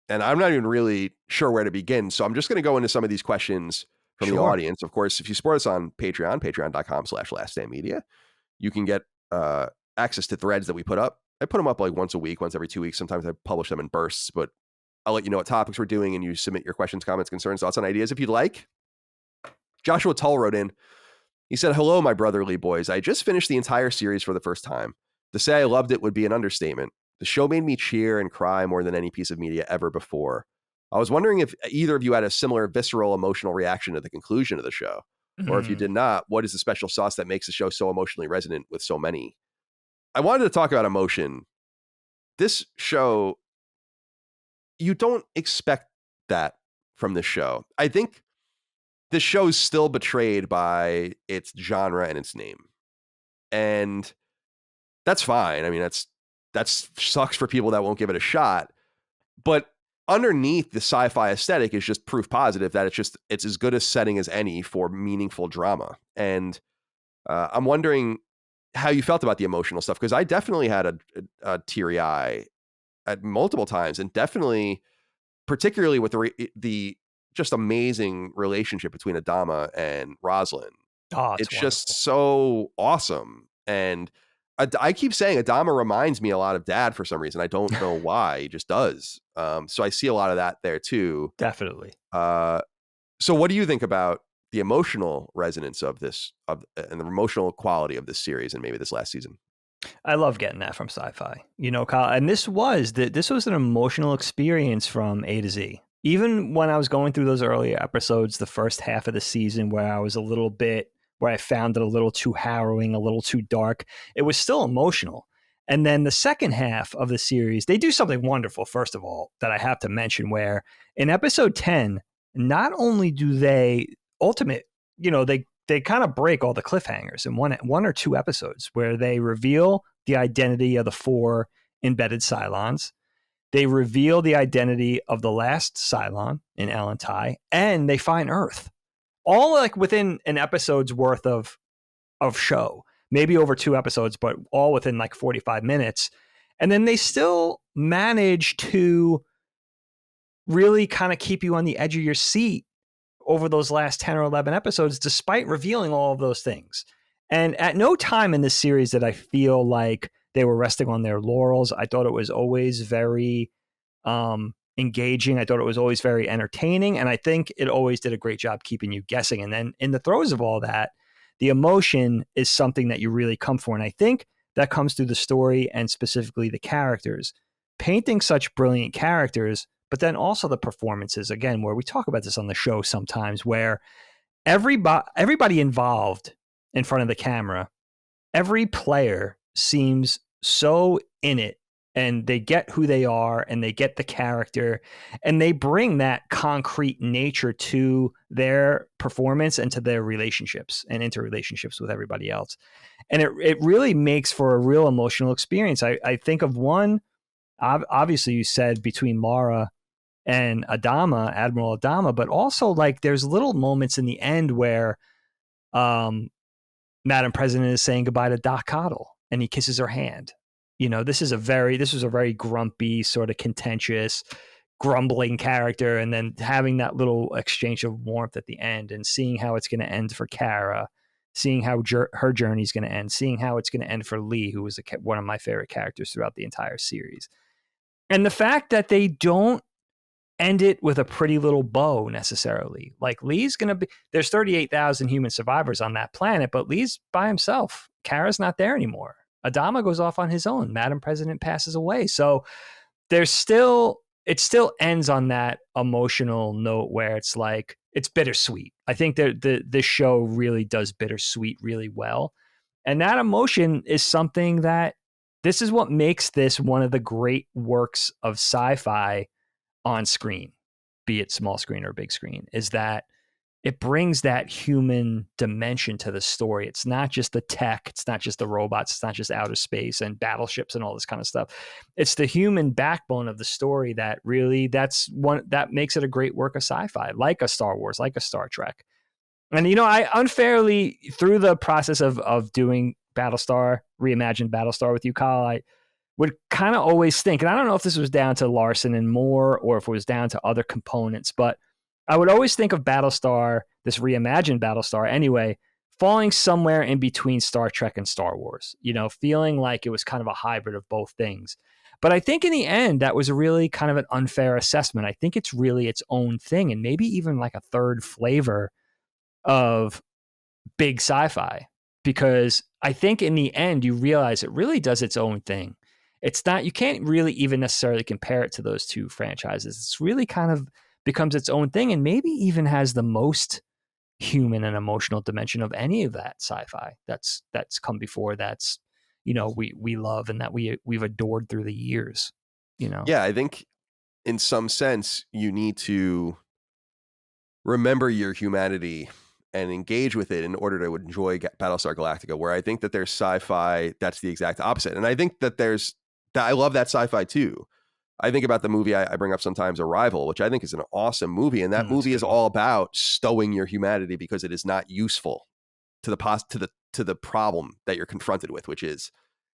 And I'm not even really sure where to begin. So I'm just going to go into some of these questions from the audience. Of course, if you support us on Patreon, patreon.com/laststandmedia, you can get access to threads that we put up. I put them up like once a week, once every 2 weeks. Sometimes I publish them in bursts, but I'll let you know what topics we're doing, and you submit your questions, comments, concerns, thoughts, and ideas if you'd like. Joshua Tull wrote in. He said, "Hello, my brotherly boys. I just finished the entire series for the first time. To say I loved it would be an understatement. The show made me cheer and cry more than any piece of media ever before. I was wondering if either of you had a similar visceral emotional reaction to the conclusion of the show, or if you did not, what is the special sauce that makes the show so emotionally resonant with so many?" I wanted to talk about emotion. This show, you don't expect that from this show. I think this show is still betrayed by its genre and its name. And that's fine. I mean, that sucks for people that won't give it a shot. But underneath the sci-fi aesthetic is just proof positive that it's as good a setting as any for meaningful drama. And I'm wondering how you felt about the emotional stuff, because I definitely had a teary eye at multiple times, and definitely, particularly with the just amazing relationship between Adama and Roslyn. Oh, it's just so awesome. And I keep saying Adama reminds me a lot of Dad for some reason. I don't know why. He just does. So I see a lot of that there too. Definitely. So what do you think about the emotional resonance of this, and the emotional quality of this series, and maybe this last season? I love getting that from Sci-Fi, Kyle. And this was an emotional experience from A to Z. Even when I was going through those earlier episodes, the first half of the season, where I found it a little too harrowing, a little too dark, it was still emotional. And then the second half of the series, they do something wonderful, first of all, that I have to mention, where in episode 10, not only do they they kind of break all the cliffhangers in one or two episodes, where they reveal the identity of the 4 embedded Cylons. They reveal the identity of the last Cylon in Elantai, and they find Earth. All like within an episode's worth of show, maybe over 2 episodes, but all within like 45 minutes. And then they still manage to really kind of keep you on the edge of your seat over those last 10 or 11 episodes, despite revealing all of those things. And at no time in this series did I feel like they were resting on their laurels. I thought it was always very engaging. I thought it was always very entertaining. And I think it always did a great job keeping you guessing. And then in the throes of all that, the emotion is something that you really come for. And I think that comes through the story, and specifically the characters. Painting such brilliant characters, but then also the performances, again, where we talk about this on the show sometimes, where everybody involved in front of the camera, every player seems so in it and they get who they are and they get the character and they bring that concrete nature to their performance and to their relationships and interrelationships with everybody else. And it really makes for a real emotional experience. I think of one, obviously you said between Mara and Adama, Admiral Adama, but also like there's little moments in the end where Madam President is saying goodbye to Doc Cottle and he kisses her hand. You know, this was a very grumpy, sort of contentious, grumbling character, and then having that little exchange of warmth at the end and seeing how it's going to end for Kara, seeing how her journey is going to end, seeing how it's going to end for Lee, who was one of my favorite characters throughout the entire series. And the fact that they don't end it with a pretty little bow necessarily. Like Lee's going to be, there's 38,000 human survivors on that planet, but Lee's by himself. Kara's not there anymore. Adama goes off on his own. Madam President passes away. So it still ends on that emotional note where it's like, it's bittersweet. I think that this show really does bittersweet really well. And that emotion is something that this is what makes this one of the great works of sci-fi on screen, be it small screen or big screen, is that it brings that human dimension to the story. It's not just the tech, it's not just the robots, it's not just outer space and battleships and all this kind of stuff. It's the human backbone of the story that really, that makes it a great work of sci-fi, like a Star Wars, like a Star Trek. And, you know, I unfairly, through the process of doing reimagined Battlestar with you, Kyle, I would kind of always think, and I don't know if this was down to Larson and Moore or if it was down to other components, but I would always think of Battlestar, this reimagined Battlestar anyway, falling somewhere in between Star Trek and Star Wars, you know, feeling like it was kind of a hybrid of both things. But I think in the end, that was really kind of an unfair assessment. I think it's really its own thing and maybe even like a third flavor of big sci-fi, because I think in the end, you realize it really does its own thing. It's not, you can't really even necessarily compare it to those two franchises. It's really kind of becomes its own thing and maybe even has the most human and emotional dimension of any of that sci-fi that's come before, that's, you know, we love and that we've adored through the years, you know. Yeah, I think in some sense you need to remember your humanity and engage with it in order to enjoy Battlestar Galactica, where I think that there's sci-fi that's the exact opposite. And I think that I love that sci-fi too. I think about the movie I bring up sometimes, Arrival, which I think is an awesome movie. And that movie is all about stowing your humanity because it is not useful to the problem that you're confronted with, which is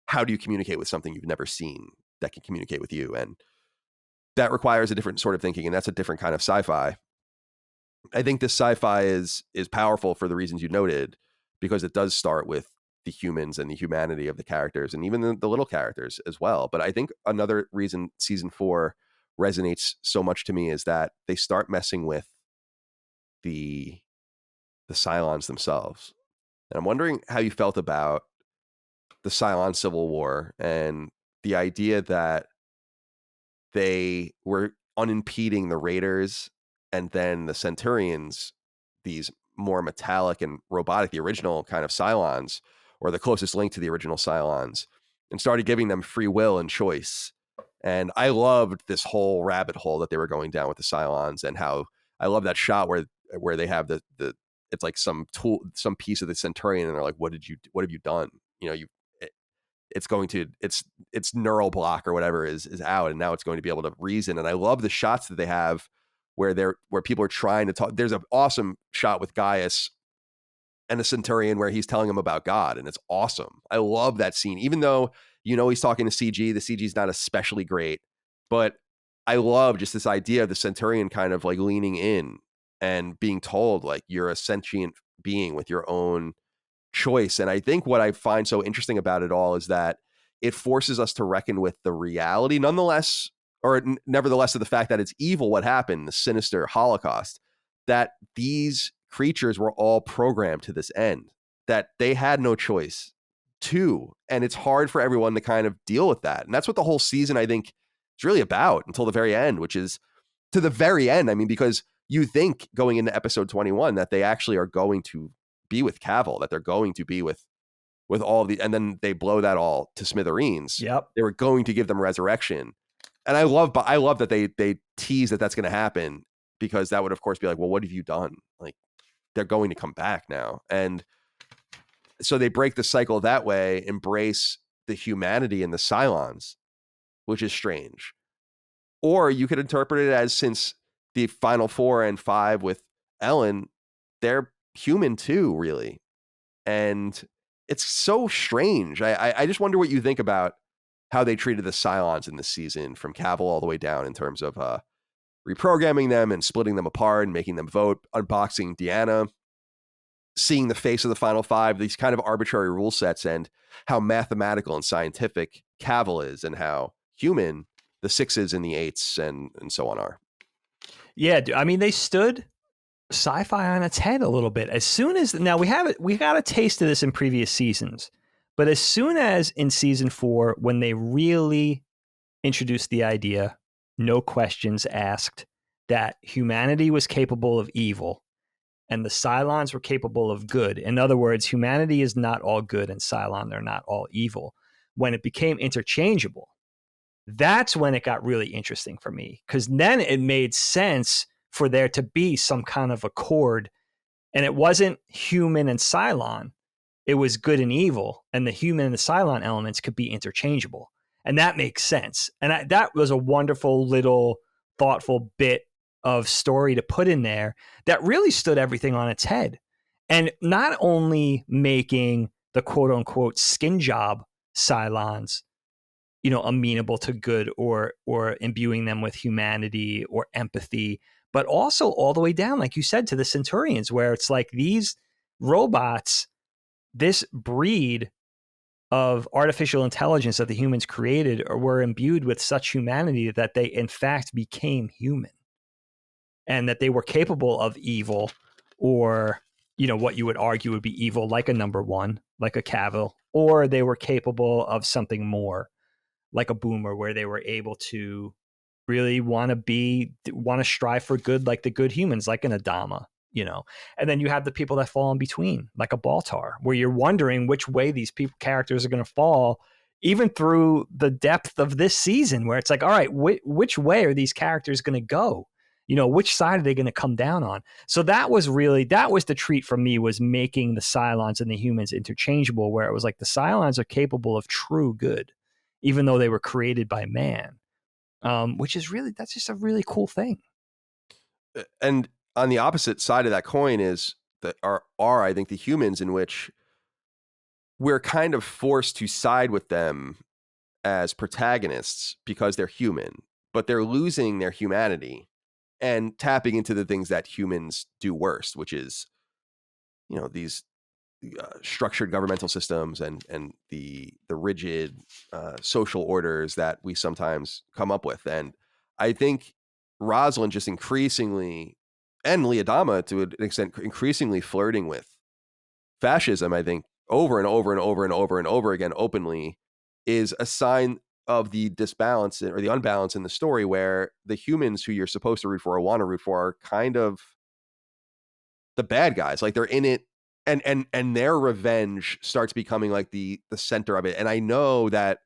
how do you communicate with something you've never seen that can communicate with you? And that requires a different sort of thinking. And that's a different kind of sci-fi. I think this sci-fi is powerful for the reasons you noted, because it does start with the humans and the humanity of the characters and even the little characters as well. But I think another reason season 4 resonates so much to me is that they start messing with the Cylons themselves. And I'm wondering how you felt about the Cylon Civil War and the idea that they were unimpeding the Raiders and then the Centurions, these more metallic and robotic, the original kind of Cylons, or the closest link to the original Cylons, and started giving them free will and choice. And I loved this whole rabbit hole that they were going down with the Cylons, and how I love that shot where they have the it's like some piece of the Centurion, and they're like, what have you done? You know, its neural block or whatever is out, and now it's going to be able to reason. And I love the shots that they have where people are trying to talk. There's an awesome shot with Gaius and a Centurion where he's telling him about God, and it's awesome. I love that scene, even though, you know, he's talking to CG. The CG is not especially great, but I love just this idea of the Centurion kind of like leaning in and being told, like, you're a sentient being with your own choice. And I think what I find so interesting about it all is that it forces us to reckon with the reality, nevertheless, of the fact that it's evil what happened, the sinister Holocaust, that these creatures were all programmed to this end, that they had no choice to. And it's hard for everyone to kind of deal with that. And that's what the whole season, I think, is really about until the very end, which is to the very end. I mean, because you think going into episode 21 that they actually are going to be with Cavill, that they're going to be with with all the, and then they blow that all to smithereens. Yep. They were going to give them resurrection. And I love that they tease that that's going to happen, because that would of course be like, well, what have you done? Like, they're going to come back now. And so they break the cycle that way, embrace the humanity in the Cylons, which is strange. Or you could interpret it as, since the final 4 and 5 with Ellen, they're human too, really. And it's so strange. I just wonder what you think about how they treated the Cylons in this season, from Cavill all the way down, in terms of reprogramming them and splitting them apart and making them vote, unboxing Deanna, seeing the face of the final 5, these kind of arbitrary rule sets, and how mathematical and scientific Cavill is, and how human the 6s and the 8s and so on are. Yeah, I mean, they stood Sci-Fi on its head a little bit. As soon as, now we got a taste of this in previous seasons, but as soon as in season 4, when they really introduced the idea, no questions asked, that humanity was capable of evil and the Cylons were capable of good. In other words, humanity is not all good and Cylon, they're not all evil. When it became interchangeable, that's when it got really interesting for me, because then it made sense for there to be some kind of accord. And it wasn't human and Cylon, it was good and evil. And the human and the Cylon elements could be interchangeable. And that makes sense. And that was a wonderful little thoughtful bit of story to put in there that really stood everything on its head. And not only making the quote unquote skin job Cylons, amenable to good, or imbuing them with humanity or empathy, but also all the way down, like you said, to the Centurions, where it's like these robots, this breed of artificial intelligence that the humans created, were imbued with such humanity that they in fact became human, and that they were capable of evil, or what you would argue would be evil, like a number 1, like a Cavill, or they were capable of something more, like a Boomer, where they were able to really want to strive for good, like the good humans, like an Adama, and then you have the people that fall in between, like a Baltar, where you're wondering which way these characters are going to fall, even through the depth of this season, where it's like, all right, which way are these characters going to go? Which side are they going to come down on? So that was the treat for me, was making the Cylons and the humans interchangeable, where it was like the Cylons are capable of true good, even though they were created by man, that's just a really cool thing. And on the opposite side of that coin is that are I think the humans, in which we're kind of forced to side with them as protagonists because they're human, but they're losing their humanity and tapping into the things that humans do worst, which is, these structured governmental systems and the rigid social orders that we sometimes come up with. And I think Rosalind just increasingly, and Lee Adama to an extent, increasingly flirting with fascism, I think, over and over and over and over and over again openly, is a sign of the disbalance or the unbalance in the story, where the humans who you're supposed to root for or want to root for are kind of the bad guys. Like, they're in it, and their revenge starts becoming like the center of it. And I know that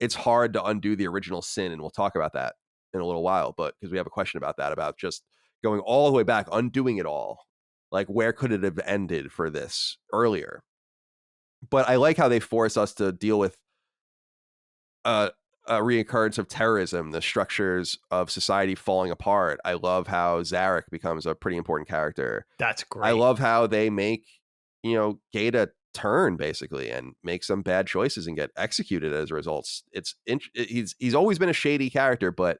it's hard to undo the original sin, and we'll talk about that in a little while, but because we have a question about that, about just going all the way back, undoing it all. Like, where could it have ended for this earlier? But I like how they force us to deal with a reoccurrence of terrorism, the structures of society falling apart. I love how Zarrick becomes a pretty important character. That's great. I love how they make, Gaeta turn, basically, and make some bad choices and get executed as a result. He's always been a shady character, but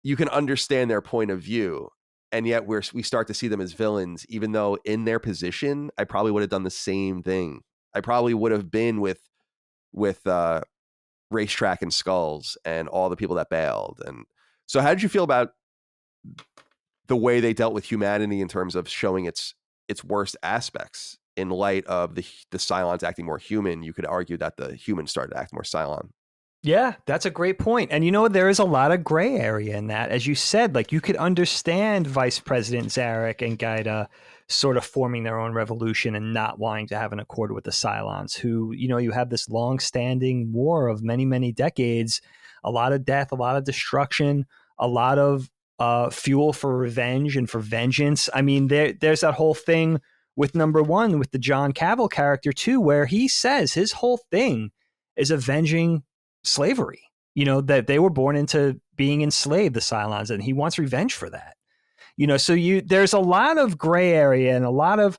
you can understand their point of view. And yet we start to see them as villains, even though in their position, I probably would have done the same thing. I probably would have been with Racetrack and Skulls and all the people that bailed. And so how did you feel about the way they dealt with humanity in terms of showing its worst aspects in light of the Cylons acting more human? You could argue that the humans started to act more Cylon. Yeah, that's a great point. And there is a lot of gray area in that. As you said, like you could understand Vice President Zarrick and Gaida sort of forming their own revolution and not wanting to have an accord with the Cylons, who, you have this long-standing war of many, many decades, a lot of death, a lot of destruction, a lot of fuel for revenge and for vengeance. I mean, there's that whole thing with number one, with the John Cavill character too, where he says his whole thing is avenging slavery, that they were born into being enslaved, the Cylons, and he wants revenge for that. So there's a lot of gray area and a lot of,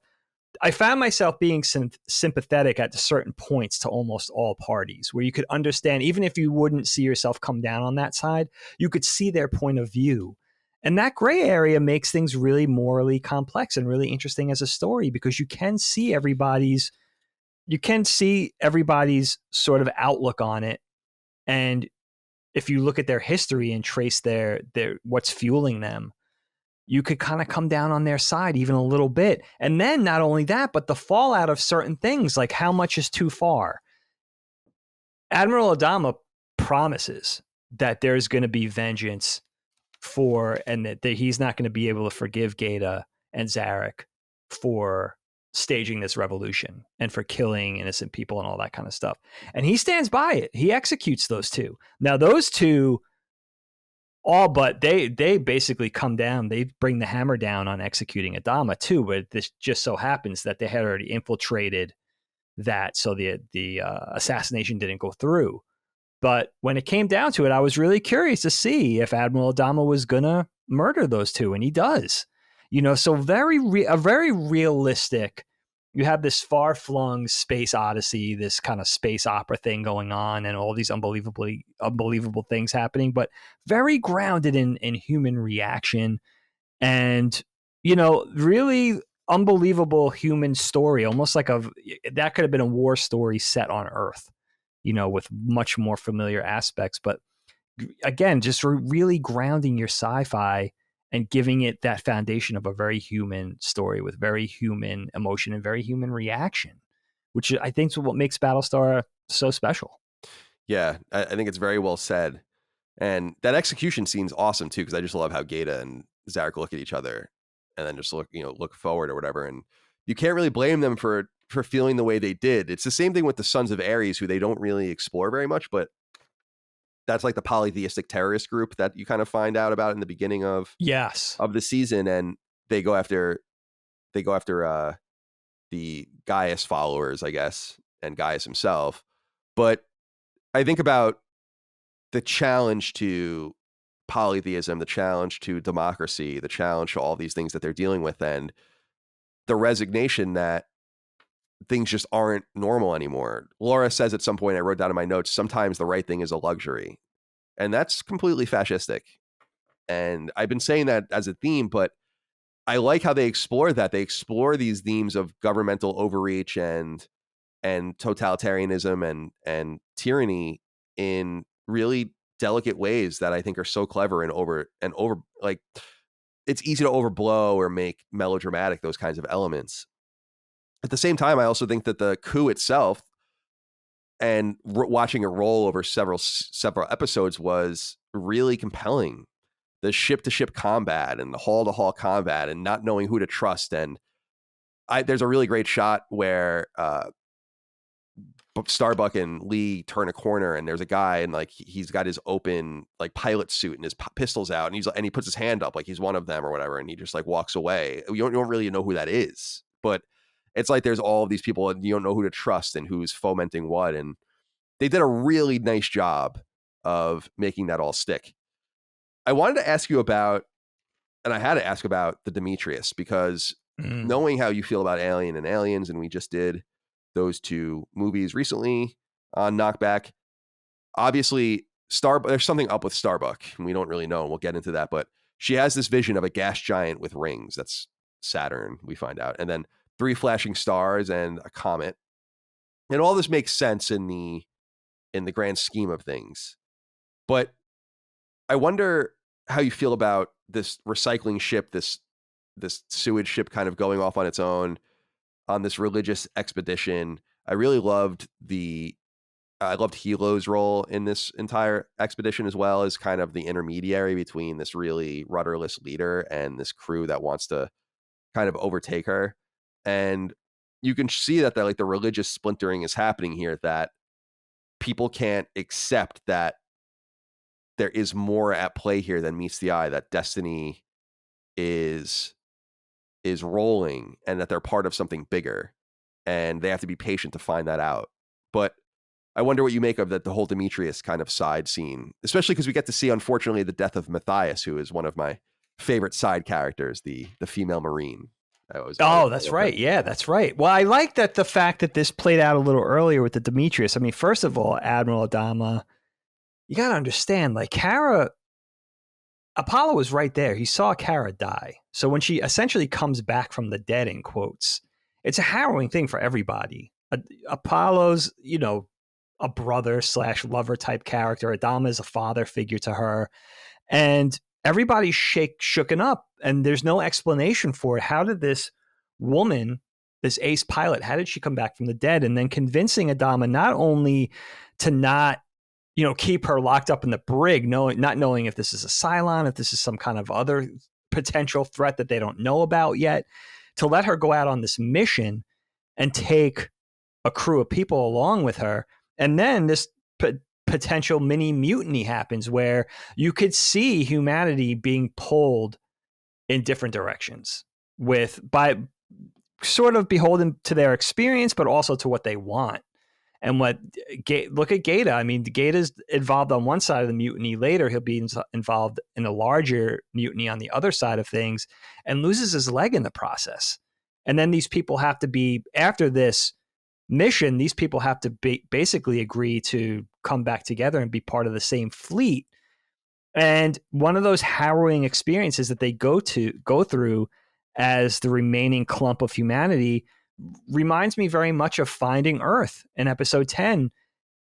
I found myself being sympathetic at certain points to almost all parties, where you could understand, even if you wouldn't see yourself come down on that side, you could see their point of view. And that gray area makes things really morally complex and really interesting as a story, because you can see everybody's sort of outlook on it. And if you look at their history and trace their what's fueling them, you could kind of come down on their side even a little bit. And then not only that, but the fallout of certain things, like how much is too far. Admiral Adama promises that there's going to be vengeance and that he's not going to be able to forgive Gaeta and Zarrick for staging this revolution and for killing innocent people and all that kind of stuff. And he stands by it. He executes those two. Now, those two, all but they basically come down. They bring the hammer down on executing Adama too. But this just so happens that they had already infiltrated that, so the assassination didn't go through. But when it came down to it, I was really curious to see if Admiral Adama was gonna murder those two, and he does. So a very realistic. You have this far-flung space odyssey, this kind of space opera thing going on, and all these unbelievable things happening, but very grounded in human reaction, and really unbelievable human story, almost like that could have been a war story set on Earth, with much more familiar aspects. But again, just really grounding your sci-fi and giving it that foundation of a very human story with very human emotion and very human reaction, which I think is what makes Battlestar so special. Yeah, I think it's very well said. And that execution scene's awesome too, because I just love how Gaeta and Zarrick look at each other and then just look forward or whatever. And you can't really blame them for feeling the way they did. It's the same thing with the Sons of Ares, who they don't really explore very much, but that's like the polytheistic terrorist group that you kind of find out about in the beginning of the season, and they go after the Gaius followers, I guess, and Gaius himself. But I think about the challenge to polytheism, the challenge to democracy, the challenge to all these things that they're dealing with, and the resignation that things just aren't normal anymore. Laura says at some point, I wrote down in my notes, sometimes the right thing is a luxury. And that's completely fascistic. And I've been saying that as a theme, but I like how they explore that. They explore these themes of governmental overreach and totalitarianism and tyranny in really delicate ways that I think are so clever and over like it's easy to overblow or make melodramatic those kinds of elements. At the same time, I also think that the coup itself and watching it roll over several episodes was really compelling. The ship-to-ship combat and the hull-to-hull combat and not knowing who to trust. And there's a really great shot where Starbuck and Lee turn a corner and there's a guy and like he's got his open like pilot suit and his pistols out and he puts his hand up like he's one of them or whatever, and he just like walks away. You don't really know who that is, but it's like there's all of these people and you don't know who to trust and who's fomenting what. And they did a really nice job of making that all stick. I wanted to ask you about, and I had to ask about the Demetrius, because knowing how you feel about Alien and Aliens, and we just did those two movies recently on KnockBack. Obviously, there's something up with Starbuck, and we don't really know, and we'll get into that, but she has this vision of a gas giant with rings. That's Saturn, we find out. And then 3 flashing stars and a comet. And all this makes sense in the grand scheme of things. But I wonder how you feel about this recycling ship, this sewage ship kind of going off on its own on this religious expedition. I really loved the I loved Hilo's role in this entire expedition, as well as kind of the intermediary between this really rudderless leader and this crew that wants to kind of overtake her. And you can see that like the religious splintering is happening here, that people can't accept that there is more at play here than meets the eye, that destiny is rolling and that they're part of something bigger, and they have to be patient to find that out. But I wonder what you make of that, the whole Demetrius kind of side scene, especially because we get to see, unfortunately, the death of Matthias, who is one of my favorite side characters, the female Marine. Oh, that's right. Yeah, that's right. Well, I like that the fact that this played out a little earlier with the Demetrius. I mean, first of all, Admiral Adama, you got to understand, like Kara, Apollo was right there. He saw Kara die. So when she essentially comes back from the dead, in quotes, it's a harrowing thing for everybody. Apollo's, a brother / lover type character. Adama is a father figure to her. And everybody's shooken up, and there's no explanation for it. How did this woman, this ace pilot, how did she come back from the dead? And then convincing Adama not only to not, keep her locked up in the brig, not knowing if this is a Cylon, if this is some kind of other potential threat that they don't know about yet, to let her go out on this mission and take a crew of people along with her. And then this potential mini mutiny happens where you could see humanity being pulled in different directions by sort of beholden to their experience, but also to what they want. And look at Gaeta. I mean, Gaeta's involved on one side of the mutiny. Later, he'll be involved in a larger mutiny on the other side of things and loses his leg in the process. And then these people have to be, after this mission, these people have to basically agree to come back together and be part of the same fleet. And one of those harrowing experiences that they go through as the remaining clump of humanity reminds me very much of Finding Earth in episode 10.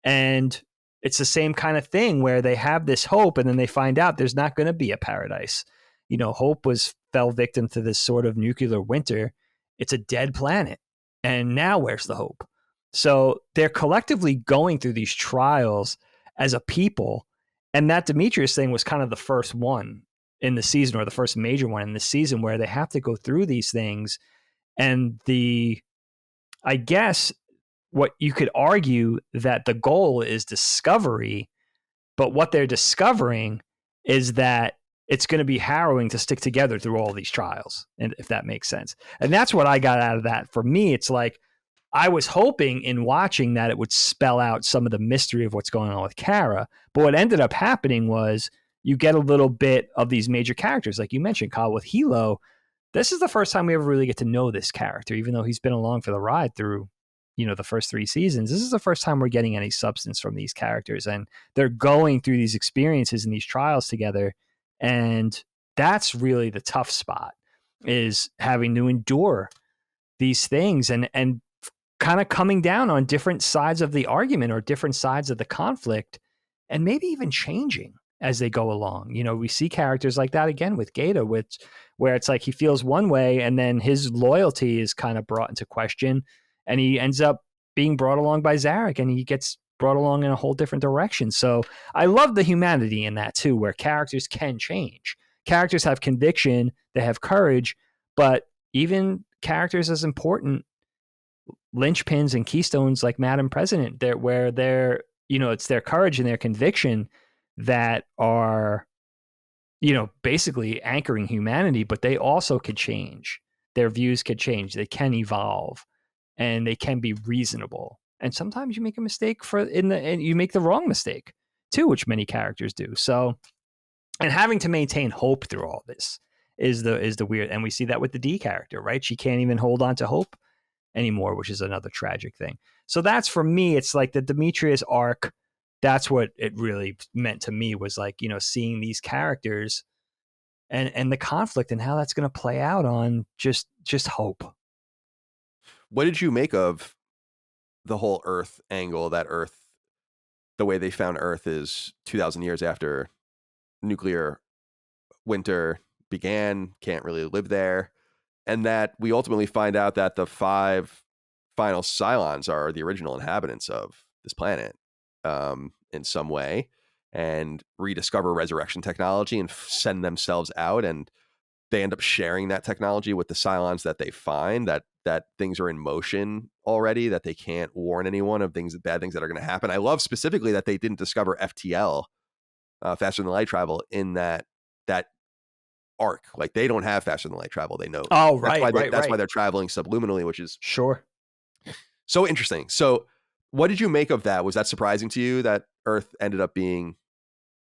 And it's the same kind of thing where they have this hope and then they find out there's not going to be a paradise. Hope fell victim to this sort of nuclear winter. It's a dead planet. And now where's the hope? So they're collectively going through these trials as a people. And that Demetrius thing was kind of the first one in the season, or the first major one in the season, where they have to go through these things. And I guess what you could argue that the goal is discovery, but what they're discovering is that it's going to be harrowing to stick together through all these trials, and if that makes sense. And that's what I got out of that. For me, it's like I was hoping in watching that it would spell out some of the mystery of what's going on with Kara, but what ended up happening was you get a little bit of these major characters, like you mentioned, Kyle, with Hilo. This is the first time we ever really get to know this character, even though he's been along for the ride through, the first 3 seasons. This is the first time we're getting any substance from these characters, and they're going through these experiences and these trials together. And that's really the tough spot, is having to endure these things and kind of coming down on different sides of the argument or different sides of the conflict, and maybe even changing as they go along. We see characters like that again with Gaeta, where it's like he feels one way and then his loyalty is kind of brought into question, and he ends up being brought along by Zarrick, and he gets brought along in a whole different direction. So I love the humanity in that too, where characters can change. Characters have conviction, they have courage, but even characters as important, linchpins and keystones like Madam President, it's their courage and their conviction that are, basically anchoring humanity, but they also could change. Their views could change. They can evolve, and they can be reasonable. And sometimes you make a mistake and you make the wrong mistake too, which many characters do. So, and having to maintain hope through all this is the weird. And we see that with the D character, right? She can't even hold on to hope anymore, which is another tragic thing. So that's, for me, it's like the Demetrius arc. That's what it really meant to me, was like, seeing these characters and the conflict and how that's going to play out on just hope. What did you make of the whole Earth angle? That Earth, the way they found Earth is 2,000 years after nuclear winter began, can't really live there. And that we ultimately find out that the 5 final Cylons are the original inhabitants of this planet. in some way and rediscover resurrection technology and send themselves out, and they end up sharing that technology with the Cylons that they find, that things are in motion already, that they can't warn anyone of bad things that are going to happen. I love specifically that they didn't discover FTL, faster than light travel, in that arc. Like, they don't have faster than light travel. They know. Oh, That's why they're traveling subliminally, which is sure. So interesting. So what did you make of that? Was that surprising to you that Earth ended up being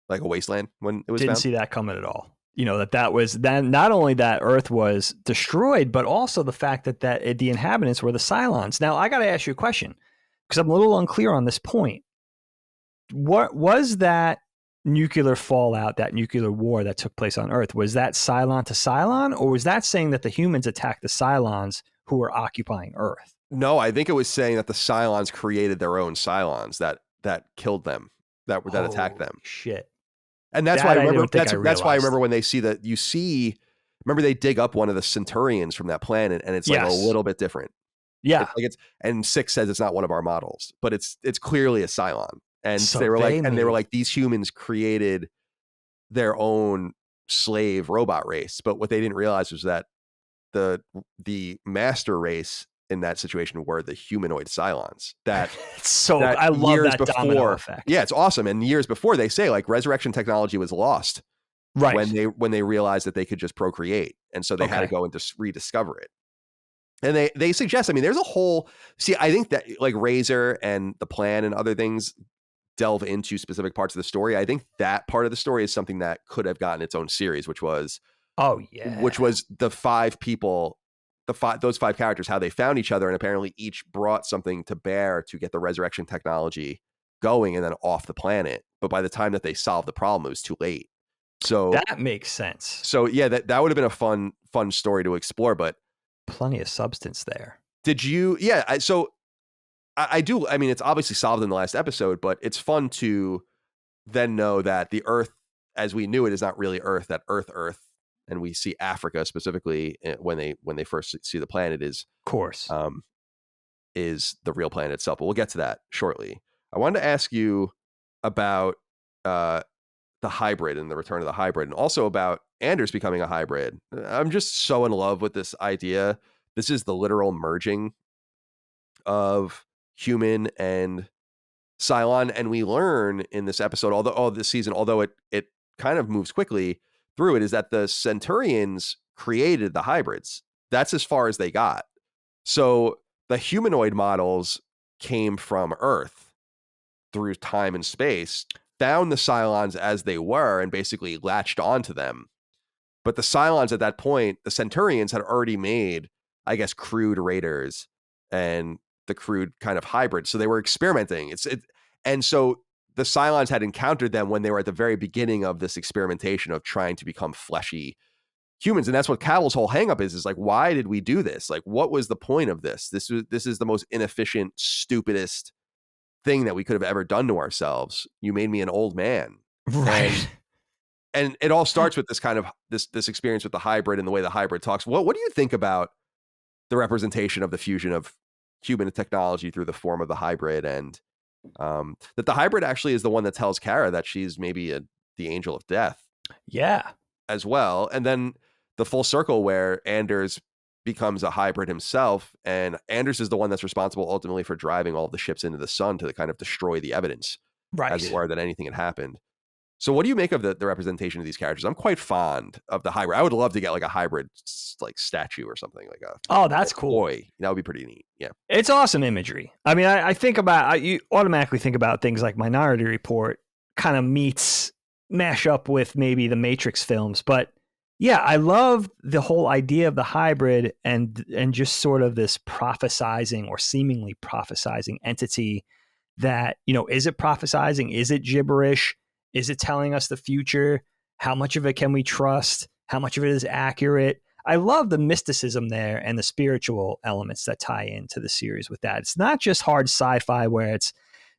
like a wasteland when it was Didn't found? see that coming at all. That was then not only that Earth was destroyed, but also the fact that the inhabitants were the Cylons. Now, I got to ask you a question because I'm a little unclear on this point. What was that nuclear fallout, that nuclear war that took place on Earth? Was that Cylon to Cylon, or was that saying that the humans attacked the Cylons who were occupying Earth? No, I think it was saying that the Cylons created their own Cylons that killed them, that attacked them. Shit. And that's why I remember. That's why I remember when they remember they dig up one of the Centurions from that planet, and it's like a little bit different. Yeah. And Six says it's not one of our models, but it's clearly a Cylon. And So they were like, these humans created their own slave robot race. But what they didn't realize was that the master race in that situation were the humanoid Cylons. I love that domino effect. Yeah, it's awesome. And years before, they say like resurrection technology was lost, right, when they realized that they could just procreate, and so they had to go and just rediscover it. And they suggest, I mean, there's a whole. See, I think that like Razor and the plan and other things delve into specific parts of the story. I think that part of the story is something that could have gotten its own series, which was the five people. Those five characters, how they found each other, and apparently each brought something to bear to get the resurrection technology going and then off the planet. But by the time that they solved the problem, it was too late. So that makes sense. So yeah, that would have been a fun story to explore, but plenty of substance there. Did you? Yeah. I do. I mean, it's obviously solved in the last episode, but it's fun to then know that the Earth, as we knew it, is not really Earth. That Earth. And we see Africa specifically when they first see the planet is the real planet itself. But we'll get to that shortly. I wanted to ask you about the hybrid and the return of the hybrid, and also about Anders becoming a hybrid. I'm just so in love with this idea. This is the literal merging of human and Cylon, and we learn in this episode, although it kind of moves quickly through it, is that the Centurions created the hybrids. That's as far as they got. So the humanoid models came from Earth through time and space, found the Cylons as they were, and basically latched onto them. But the Cylons at that point, the Centurions had already made, I guess, crude raiders and the crude kind of hybrid. So they were experimenting. And so the Cylons had encountered them when they were at the very beginning of this experimentation of trying to become fleshy humans. And that's what Cavill's whole hangup is like, why did we do this? Like, what was the point of this? This is the most inefficient, stupidest thing that we could have ever done to ourselves. You made me an old man. Right. And it all starts with this kind of this experience with the hybrid and the way the hybrid talks. What do you think about the representation of the fusion of human and technology through the form of the hybrid, and that the hybrid actually is the one that tells Kara that she's maybe the angel of death. Yeah. As well. And then the full circle where Anders becomes a hybrid himself, and Anders is the one that's responsible ultimately for driving all the ships into the sun to kind of destroy the evidence, as it were, that anything had happened. So what do you make of the representation of these characters? I'm quite fond of the hybrid. I would love to get like a hybrid like statue or something like a. Oh, that's cool. Boy, that would be pretty neat. Yeah. It's awesome imagery. I mean, I think about, you automatically think about things like Minority Report kind of mash up with maybe the Matrix films. But yeah, I love the whole idea of the hybrid and just sort of this prophesizing or seemingly prophesizing entity that, is it prophesizing? Is it gibberish? Is it telling us the future? How much of it can we trust? How much of it is accurate? I love the mysticism there and the spiritual elements that tie into the series with that. It's not just hard sci-fi where it's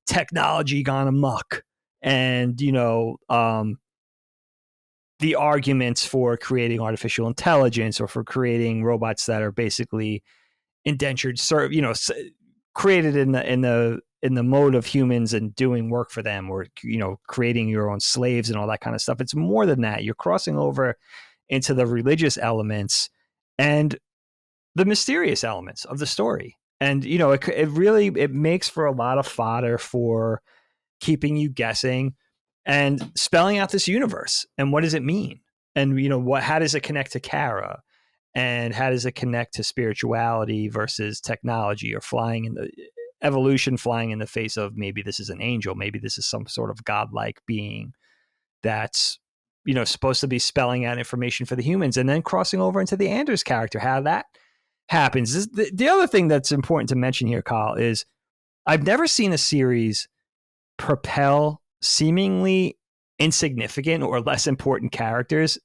technology gone amok and, the arguments for creating artificial intelligence or for creating robots that are basically indentured, created in the in the mode of humans and doing work for them, or, you know, creating your own slaves and all that kind of stuff. It's more than that. You're crossing over into the religious elements and the mysterious elements of the story. And, you know, it really, it makes for a lot of fodder for keeping you guessing and spelling out this universe. And what does it mean? And, you know, how does it connect to Kara? And how does it connect to spirituality versus technology, or flying in the evolution, flying in the face of, maybe this is an angel, maybe this is some sort of godlike being that's, you know, supposed to be spelling out information for the humans. And then crossing over into the Anders character, how that happens. The other thing that's important to mention here, Kyle, is I've never seen a series propel seemingly insignificant or less important characters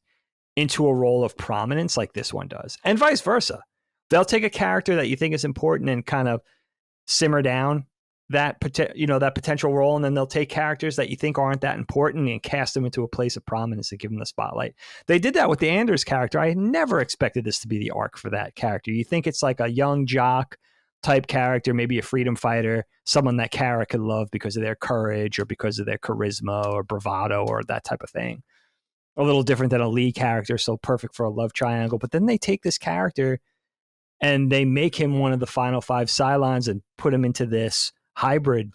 into a role of prominence like this one does, and vice versa. They'll take a character that you think is important and kind of simmer down that potential role, and then they'll take characters that you think aren't that important and cast them into a place of prominence and give them the spotlight. They did that with the Anders character. I never expected this to be the arc for that character. You think it's like a young jock type character, maybe a freedom fighter, someone that Kara could love because of their courage or because of their charisma or bravado or that type of thing. A little different than a Lee character, so perfect for a love triangle. But then they take this character and they make him one of the final 5 Cylons and put him into this hybrid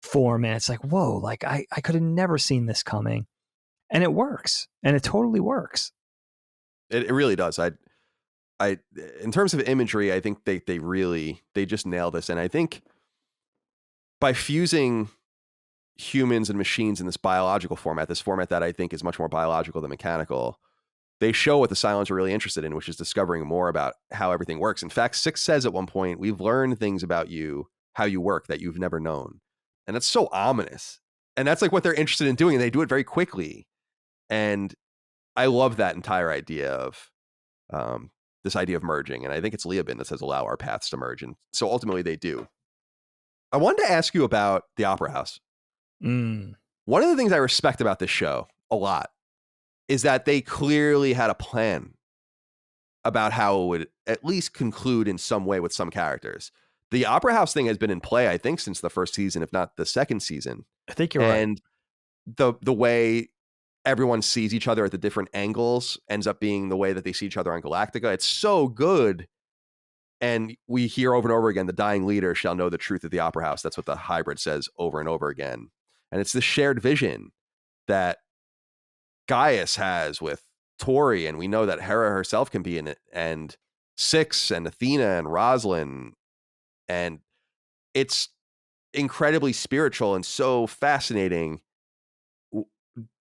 form. And it's like, whoa, like I could have never seen this coming. And it works. And it totally works. It really does. I in terms of imagery, I think they just nail this. And I think by fusing humans and machines in this biological format, this format that I think is much more biological than mechanical, they show what the Cylons are really interested in, which is discovering more about how everything works. In fact, Six says at one point, we've learned things about you, how you work, that you've never known. And that's so ominous. And that's like what they're interested in doing. And they do it very quickly. And I love that entire idea of this idea of merging. And I think it's Leoben that says, allow our paths to merge. And so ultimately they do. I wanted to ask you about the Opera House. One of the things I respect about this show a lot is that they clearly had a plan about how it would at least conclude in some way with some characters. The Opera House thing has been in play, I think, since the first season, if not the second season. I think you're right. And the way everyone sees each other at the different angles ends up being the way that they see each other on Galactica. It's so good. And we hear over and over again, the dying leader shall know the truth of the Opera House. That's what the hybrid says over and over again. And it's this shared vision that Gaius has with Tori, and we know that Hera herself can be in it, and Six and Athena and Rosalind. And it's incredibly spiritual and so fascinating.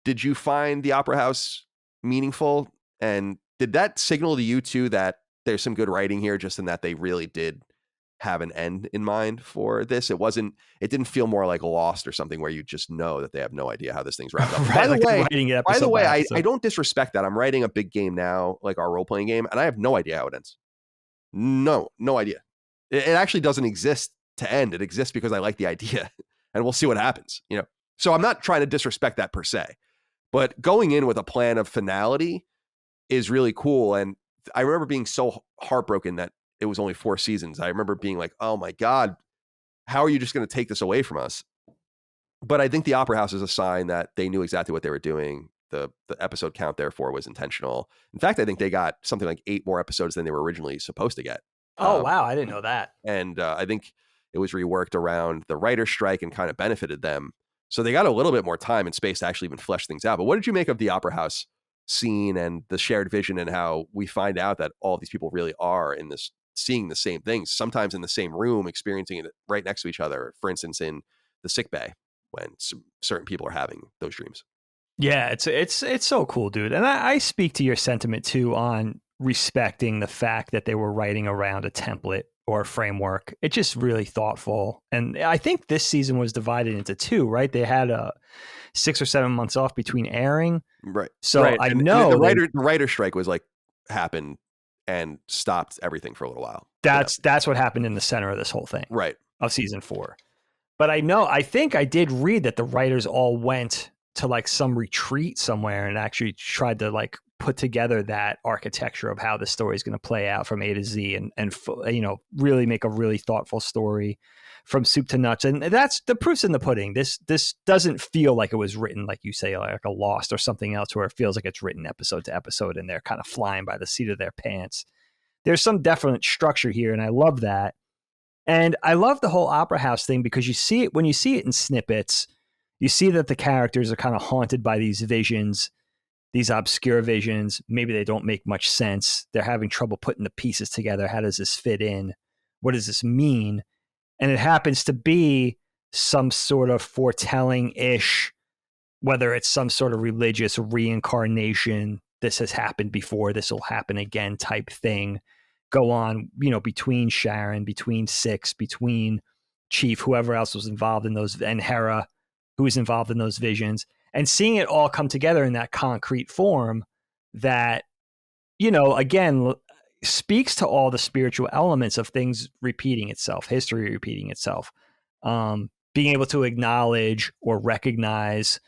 Did you find the Opera House meaningful? And did that signal to you too that there's some good writing here, just in that they really did have an end in mind for this? It didn't feel more like Lost or something where you just know that they have no idea how this thing's wrapped up. Right, By the way, I don't disrespect that. I'm writing a big game now, like our role-playing game, and I have no idea how it ends. No idea. It actually doesn't exist to end. It exists because I like the idea, and we'll see what happens, you know? So I'm not trying to disrespect that per se, but going in with a plan of finality is really cool. And I remember being so heartbroken that it was only 4 seasons. I remember being like, oh my God, how are you just going to take this away from us? But I think the Opera House is a sign that they knew exactly what they were doing. The episode count, therefore, was intentional. In fact, I think they got something like 8 more episodes than they were originally supposed to get. Oh, wow. I didn't know that. And I think it was reworked around the writer's strike and kind of benefited them. So they got a little bit more time and space to actually even flesh things out. But what did you make of the Opera House scene and the shared vision, and how we find out that all these people really are in this, seeing the same things, sometimes in the same room, experiencing it right next to each other? For instance, in the sick bay, when certain people are having those dreams. Yeah, it's so cool, dude. And I speak to your sentiment too on respecting the fact that they were writing around a template or a framework. It's just really thoughtful. And I think this season was divided into 2, right? They had 6 or 7 months off between airing. Right. So right. I and know the writer strike was like happened and stopped everything for a little while. That's what happened in the center of this whole thing. Right. Of season 4. But I think I did read that the writers all went to like some retreat somewhere and actually tried to like put together that architecture of how the story is going to play out from A to Z, and really make a really thoughtful story from soup to nuts. And that's the proof's in the pudding. This doesn't feel like it was written, like you say, like a Lost or something else, where it feels like it's written episode to episode and they're kind of flying by the seat of their pants. There's some definite structure here, and I love that. And I love the whole Opera House thing, because when you see it in snippets, you see that the characters are kind of haunted by these visions, these obscure visions. Maybe they don't make much sense. They're having trouble putting the pieces together. How does this fit in? What does this mean? And it happens to be some sort of foretelling-ish, whether it's some sort of religious reincarnation, this has happened before, this will happen again type thing, go on, between Sharon, between Six, between Chief, whoever else was involved in those, and Hera, who was involved in those visions, and seeing it all come together in that concrete form that, again, speaks to all the spiritual elements of things repeating itself, history repeating itself, being able to acknowledge or recognize,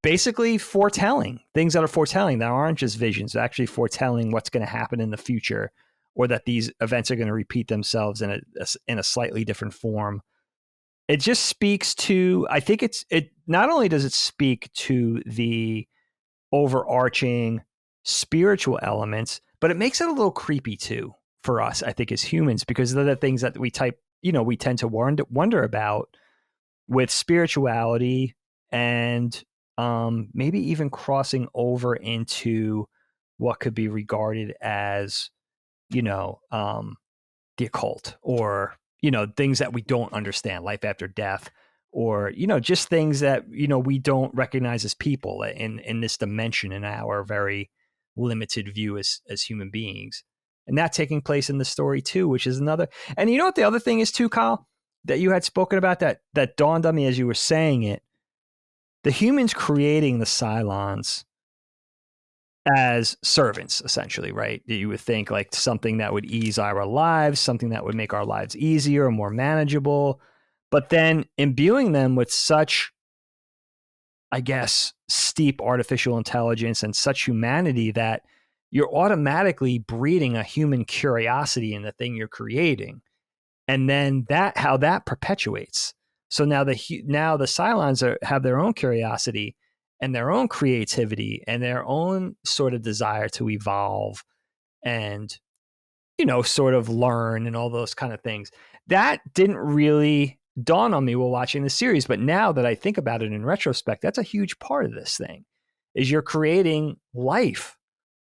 basically foretelling, things that are foretelling, that aren't just visions, actually foretelling what's going to happen in the future, or that these events are going to repeat themselves in a slightly different form. It just speaks to, I think it not only does it speak to the overarching spiritual elements, but it makes it a little creepy too for us, I think, as humans, because they're the things that we tend to wonder about with spirituality, and maybe even crossing over into what could be regarded as, the occult, or, things that we don't understand, life after death, or, just things that, we don't recognize as people in this dimension, in our very limited view as human beings. And that taking place in the story too, which is another. And you know what the other thing is too, Kyle, that you had spoken about that dawned on me as you were saying it? The humans creating the Cylons as servants, essentially, right? You would think like something that would ease our lives, something that would make our lives easier, more manageable. But then imbuing them with such, I guess, steep artificial intelligence and such humanity that you're automatically breeding a human curiosity in the thing you're creating. And then how that perpetuates. So now the Cylons have their own curiosity and their own creativity and their own sort of desire to evolve and, sort of learn and all those kind of things. That didn't really dawn on me while watching the series. But now that I think about it in retrospect, that's a huge part of this thing, is you're creating life,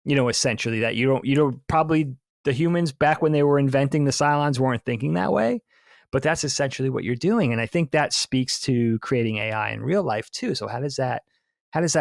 essentially, that you don't probably, the humans back when they were inventing the Cylons weren't thinking that way, but that's essentially what you're doing. And I think that speaks to creating AI in real life too. So how does that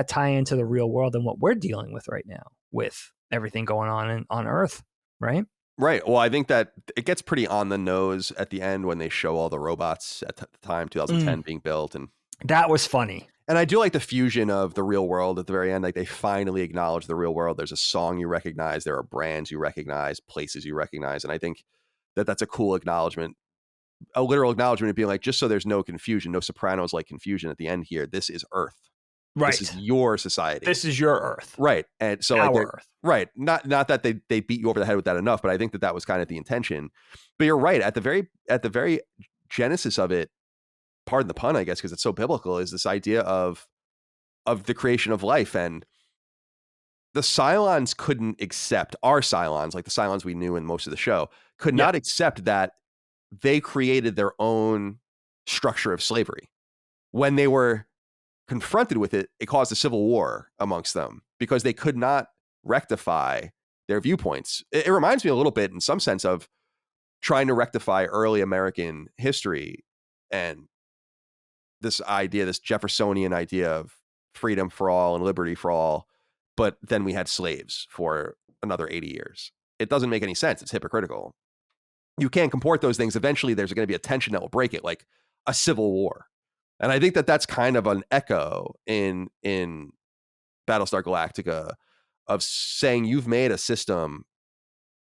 tie into the real world and what we're dealing with right now with everything going on on Earth, right? Right. Well, I think that it gets pretty on the nose at the end when they show all the robots at the time, 2010, being built. And that was funny. And I do like the fusion of the real world at the very end. Like, they finally acknowledge the real world. There's a song you recognize. There are brands you recognize, places you recognize. And I think that that's a cool acknowledgement, a literal acknowledgement of being like, just so there's no confusion, no Sopranos like confusion at the end here. This is Earth. Right. This is your society. This is your Earth. Right. And so our Earth. Right. Not that they beat you over the head with that enough, but I think that was kind of the intention. But you're right. At the very genesis of it, pardon the pun, I guess, because it's so biblical, is this idea of the creation of life. And the Cylons couldn't accept, our Cylons, like the Cylons we knew in most of the show, could not accept that they created their own structure of slavery. When they were confronted with it, it caused a civil war amongst them because they could not rectify their viewpoints. It reminds me a little bit, in some sense, of trying to rectify early American history and this Jeffersonian idea of freedom for all and liberty for all. But then we had slaves for another 80 years. It doesn't make any sense. It's hypocritical. You can't comport those things. Eventually, there's going to be a tension that will break it, like a civil war. And I think that that's kind of an echo in Battlestar Galactica of saying you've made a system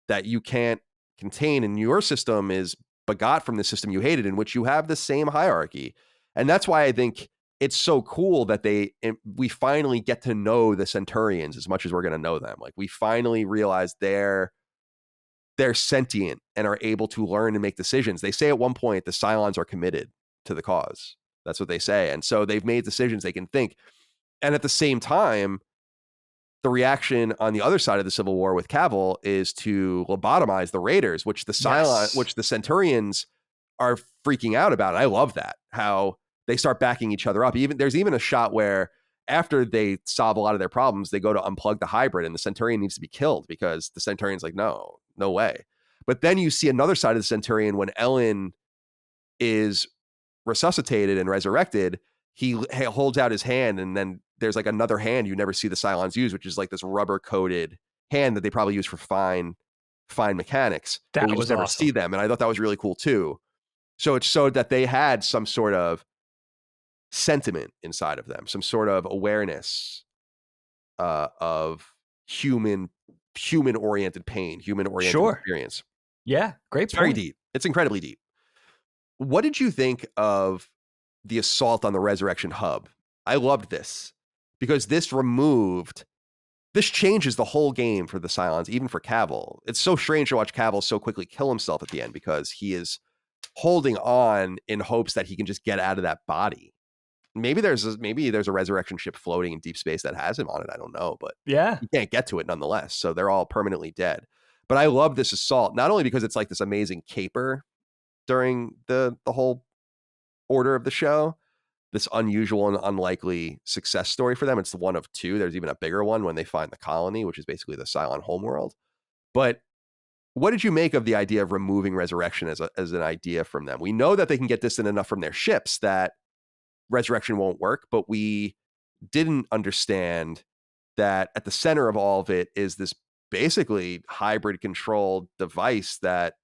that you can't contain, and your system is begot from the system you hated, in which you have the same hierarchy. And that's why I think it's so cool that we finally get to know the Centurions as much as we're going to know them. Like, we finally realize they're sentient and are able to learn and make decisions. They say at one point the Cylons are committed to the cause. That's what they say. And so they've made decisions, they can think. And at the same time, the reaction on the other side of the Civil War with Cavill is to lobotomize the Raiders, which the Cylon, which the Centurions are freaking out about. And I love that, how they start backing each other up. There's even a shot where after they solve a lot of their problems, they go to unplug the hybrid and the Centurion needs to be killed because the Centurion's like, no way. But then you see another side of the Centurion when Ellen is resuscitated and resurrected. He holds out his hand, and then there's like another hand you never see the Cylons use, which is like this rubber coated hand that they probably use for fine mechanics. That we was just never awesome. see them. And I thought that was really cool too. So it showed that they had some sort of sentiment inside of them, some sort of awareness of human oriented pain, human oriented experience. Yeah, great It's very deep. It's incredibly deep. What did you think of the assault on the Resurrection hub? I loved this because this changes the whole game for the Cylons, even for Cavill. It's so strange to watch Cavill so quickly kill himself at the end because he is holding on in hopes that he can just get out of that body. Maybe there's a resurrection ship floating in deep space that has him on it. I don't know, but yeah, you can't get to it nonetheless. So they're all permanently dead. But I love this assault, not only because it's like this amazing caper during the whole order of the show, this unusual and unlikely success story for them. It's one of two. There's even a bigger one when they find the colony, which is basically the Cylon homeworld. But what did you make of the idea of removing resurrection as an idea from them? We know that they can get distant enough from their ships that resurrection won't work, but we didn't understand that at the center of all of it is this basically hybrid controlled device that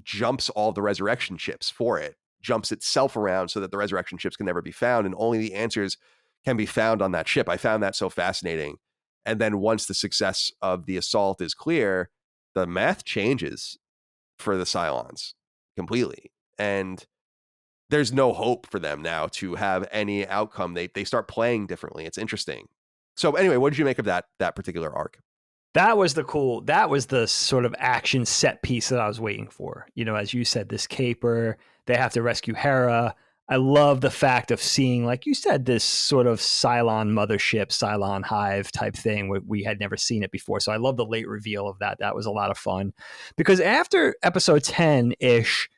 jumps all the resurrection ships for it, jumps itself around so that the resurrection ships can never be found, and only the answers can be found on that ship. I found that so fascinating. And then once the success of the assault is clear, the math changes for the Cylons completely. And there's no hope for them now to have any outcome. They start playing differently. It's interesting. So anyway, what did you make of that particular arc? That was the sort of action set piece that I was waiting for. You know, as you said, this caper, they have to rescue Hera. I love the fact of seeing, like you said, this sort of Cylon mothership, Cylon hive type thing. We had never seen it before. So I love the late reveal of that. That was a lot of fun. Because after episode 10-ish,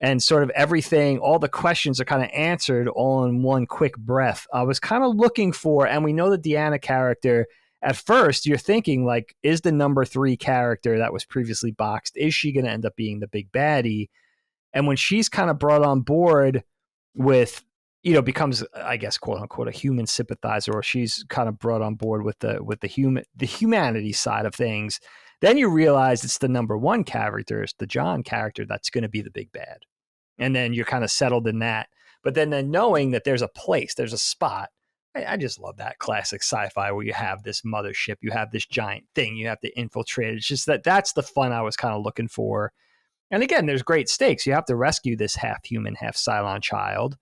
and sort of everything, all the questions are kind of answered all in one quick breath, I was kind of looking for, and we know the Deanna character, at first you're thinking, like, is the number 3 character that was previously boxed, is she going to end up being the big baddie? And when she's kind of brought on board with, you know, becomes, I guess, quote unquote, a human sympathizer, or she's kind of brought on board with the humanity side of things, then you realize it's the number 1 character, it's the John character, that's going to be the big bad. And then you're kind of settled in that. But then knowing that there's a place, there's a spot, I just love that classic sci-fi where you have this mothership, you have this giant thing, you have to infiltrate it. It's just that's the fun I was kind of looking for. And again, there's great stakes. You have to rescue this half human, half Cylon child.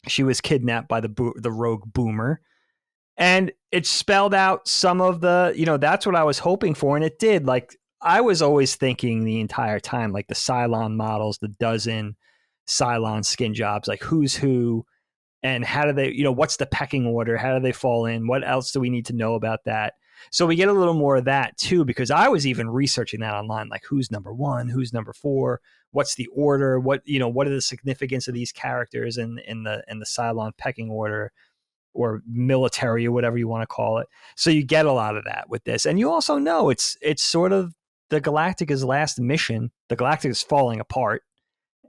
She was kidnapped by the rogue boomer. And it spelled out some of the, you know, that's what I was hoping for. And it did. Like, I was always thinking the entire time, like the Cylon models, the dozen Cylon skin jobs, like who's who and how do they, you know, what's the pecking order? How do they fall in? What else do we need to know about that? So we get a little more of that too, because I was even researching that online, like who's number 1, who's number 4, what's the order, what are the significance of these characters in the Cylon pecking order, or military, or whatever you want to call it. So you get a lot of that with this. And you also know it's sort of the Galactica's last mission. The Galactica is falling apart,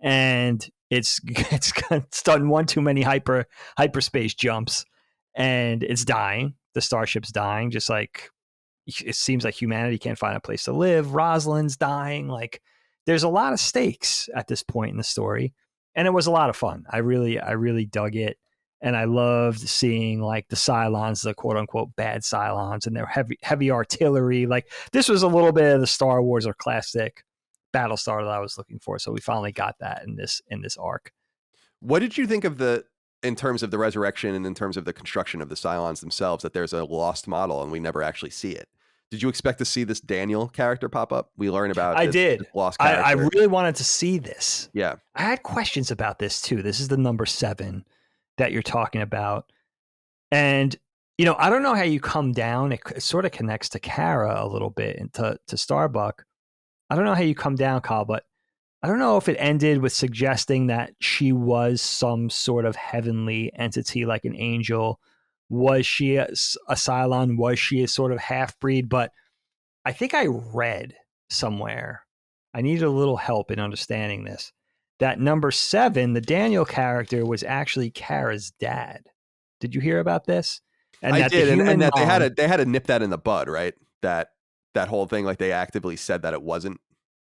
and it's done one too many hyperspace jumps, and it's dying. The starship's dying, just like it seems like humanity can't find a place to live. Rosalind's dying. Like, there's a lot of stakes at this point in the story, and it was a lot of fun. I really dug it. And I loved seeing, like, the Cylons, the quote unquote bad Cylons, and their heavy artillery. Like, this was a little bit of the Star Wars or classic Battlestar that I was looking for. So we finally got that in this arc. What did you think of the in terms of the resurrection and in terms of the construction of the Cylons themselves, that there's a lost model and we never actually see it. Did you expect to see this Daniel character pop up? We learn about I this did. lost I character. really wanted to see this. Yeah. I had questions about this too. This is the number 7 that you're talking about. And, I don't know how you come down. It sort of connects to Kara a little bit and to Starbuck. I don't know how you come down, Kyle, but I don't know if it ended with suggesting that she was some sort of heavenly entity, like an angel. Was she a Cylon? Was she a sort of half-breed? But I think I read somewhere, I needed a little help in understanding this, that number 7, the Daniel character, was actually Kara's dad. Did you hear about this? And I that did, the human and that mom, they had to nip that in the bud, right? That whole thing, like they actively said that it wasn't.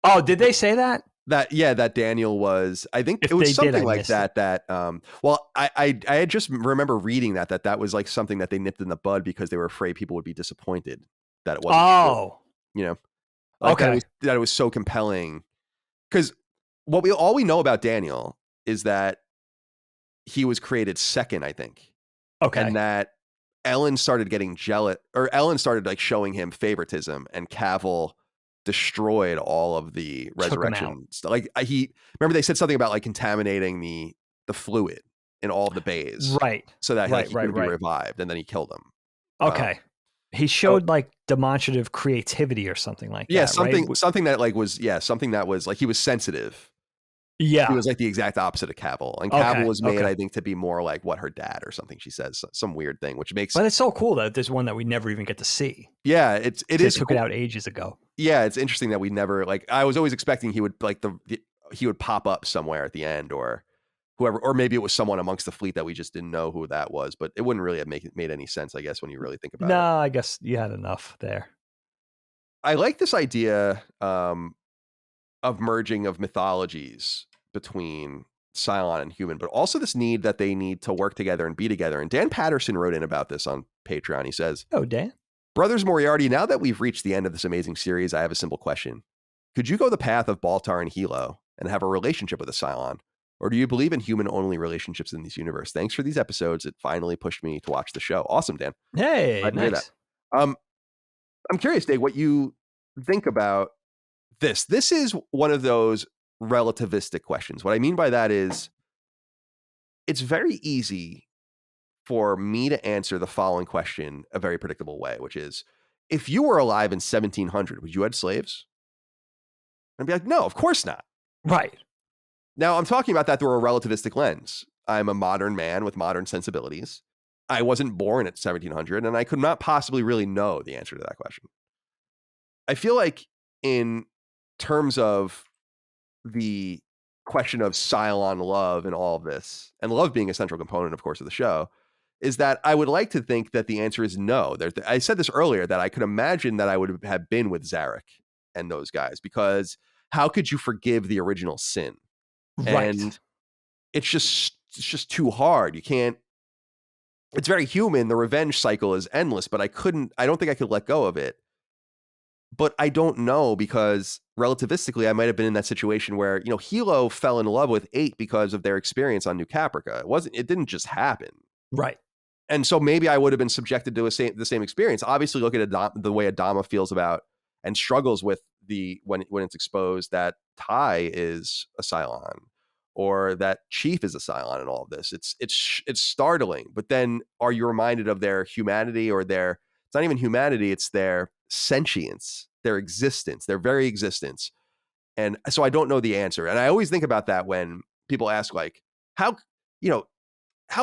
Oh, did they say that? That Daniel was, I think If it was they something did, I like missed that. it. Well, I had just remember reading that was like something that they nipped in the bud because they were afraid people would be disappointed that it wasn't true, you know, like Okay. that it was so compelling. Because all we know about Daniel is that he was created second, I think, Okay. and that Ellen started getting jealous, or Ellen started like showing him favoritism, and Cavill destroyed all of the resurrection stuff. Like remember they said something about like contaminating the fluid in all of the bays, Right. so that Right. he Right. couldn't be Right. revived, and then he killed him. Okay. He showed like demonstrative creativity or something like Yeah, that, right? something that like was something that was like he was sensitive. Yeah. He was like the exact opposite of Cavill, and Okay. Cavill was made, Okay. I think, to be more like what her dad or something. She says some weird thing, which makes. But it's so cool that there's one that we never even get to see. Yeah, it They is took cool. it out ages ago. Yeah, it's interesting that we never like. I was always expecting he would like he would pop up somewhere at the end, or whoever, or maybe it was someone amongst the fleet that we just didn't know who that was. But it wouldn't really have made any sense, I guess, when you really think about No, it. I guess you had enough there. I like this idea of merging of mythologies between Cylon and human, but also this need that they need to work together and be together. And Dan Patterson wrote in about this on Patreon. He says, Oh, Dan. Brothers Moriarty, now that we've reached the end of this amazing series, I have a simple question. Could you go the path of Baltar and Hilo and have a relationship with a Cylon? Or do you believe in human-only relationships in this universe? Thanks for these episodes. It finally pushed me to watch the show. Awesome, Dan. Hey, Glad to hear nice. that. I'm curious, Dave, what you think about this. This is one of those relativistic questions. What I mean by that is it's very easy for me to answer the following question a very predictable way, which is, if you were alive in 1700, would you have slaves? I'd be like, no, of course not. Right. Now, I'm talking about that through a relativistic lens. I'm a modern man with modern sensibilities. I wasn't born at 1700, and I could not possibly really know the answer to that question. I feel like in terms of the question of Cylon love and all of this, and love being a central component, of course, of the show, is that I would like to think that the answer is no. I said this earlier, that I could imagine that I would have been with Zarrick and those guys, because how could you forgive the original sin? Right. And it's just too hard. You can't. It's very human. The revenge cycle is endless, but I don't think I could let go of it. But I don't know, because relativistically, I might have been in that situation where, Hilo fell in love with 8 because of their experience on New Caprica. It didn't just happen. Right. And so maybe I would have been subjected to the same experience. Obviously, look at the way Adama feels about and struggles with when it's exposed that Ty is a Cylon, or that Chief is a Cylon, and all of this. It's startling. But then, are you reminded of their humanity, or it's not even humanity, it's their sentience, their existence, their very existence. And so I don't know the answer. And I always think about that when people ask, like, how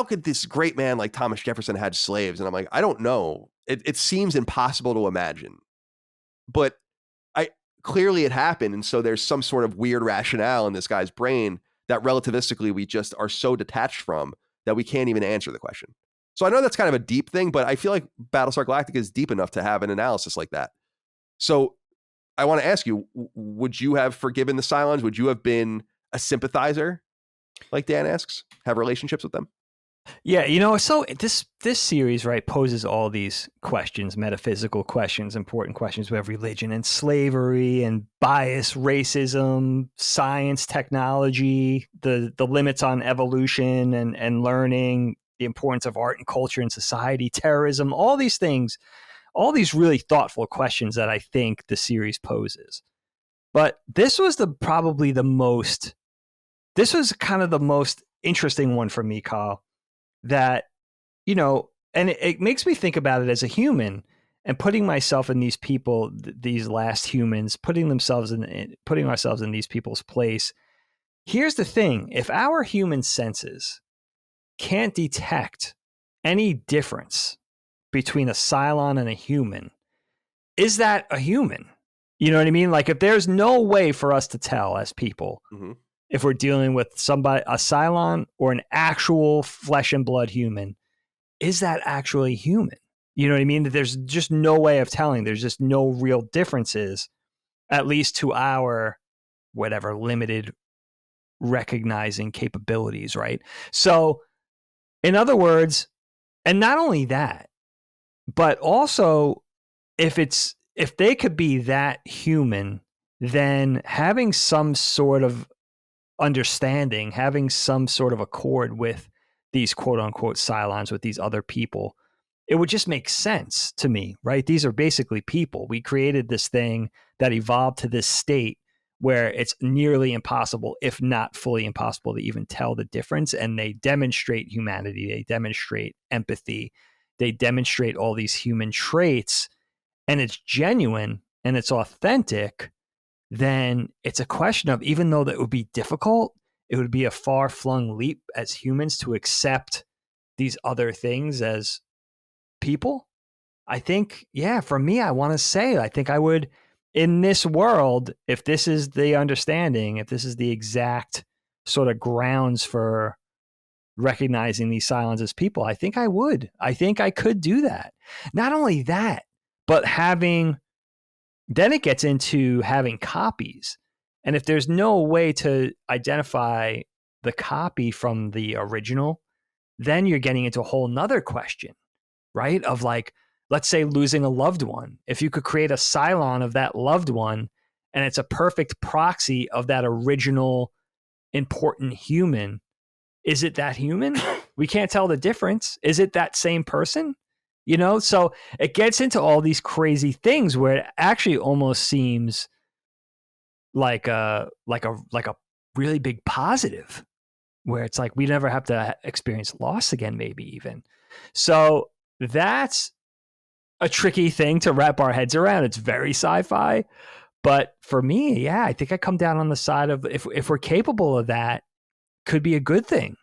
could this great man like Thomas Jefferson had slaves? And I'm like, I don't know. It seems impossible to imagine, but clearly it happened. And so there's some sort of weird rationale in this guy's brain that relativistically we just are so detached from that we can't even answer the question. So I know that's kind of a deep thing, but I feel like Battlestar Galactica is deep enough to have an analysis like that. So I want to ask you, would you have forgiven the Cylons? Would you have been a sympathizer, like Dan asks, have relationships with them? Yeah, so this series, right, poses all these questions, metaphysical questions, important questions. We have religion and slavery and bias, racism, science, technology, the limits on evolution and learning, the importance of art and culture in society, terrorism, all these things, all these really thoughtful questions that I think the series poses. But this was this was kind of the most interesting one for me, Kyle, that, and it makes me think about it as a human and putting myself in these people, these last humans, putting ourselves in these people's place. Here's the thing. If our human senses can't detect any difference between a Cylon and a human, is that a human? You know what I mean? Like, if there's no way for us to tell as people, Mm-hmm. if we're dealing with somebody, a Cylon or an actual flesh and blood human, is that actually human? You know what I mean? There's just no way of telling. There's just no real differences, at least to our whatever limited recognizing capabilities, right? So, in other words, and not only that, but also if they could be that human, then having some sort of understanding, having some sort of accord with these quote unquote Cylons, with these other people, it would just make sense to me, right? These are basically people. We created this thing that evolved to this state where it's nearly impossible, if not fully impossible, to even tell the difference. And they demonstrate humanity, they demonstrate empathy, they demonstrate all these human traits, and it's genuine and it's authentic. Then it's a question of, even though that would be difficult, it would be a far-flung leap as humans to accept these other things as people. I think, yeah, for me, I want to say, I think I would, in this world, if this is the understanding, if this is the exact sort of grounds for recognizing these Cylons as people, I think I would. I think I could do that. Not only that, but then it gets into having copies. And if there's no way to identify the copy from the original, then you're getting into a whole nother question, right? Of like, let's say losing a loved one. If you could create a Cylon of that loved one and it's a perfect proxy of that original important human, is it that human? We can't tell the difference. Is it that same person? So it gets into all these crazy things where it actually almost seems like a really big positive, where it's like we never have to experience loss again, maybe even. So that's a tricky thing to wrap our heads around. It's very sci-fi, but for me, yeah, I think I come down on the side of, if we're capable of that, could be a good thing.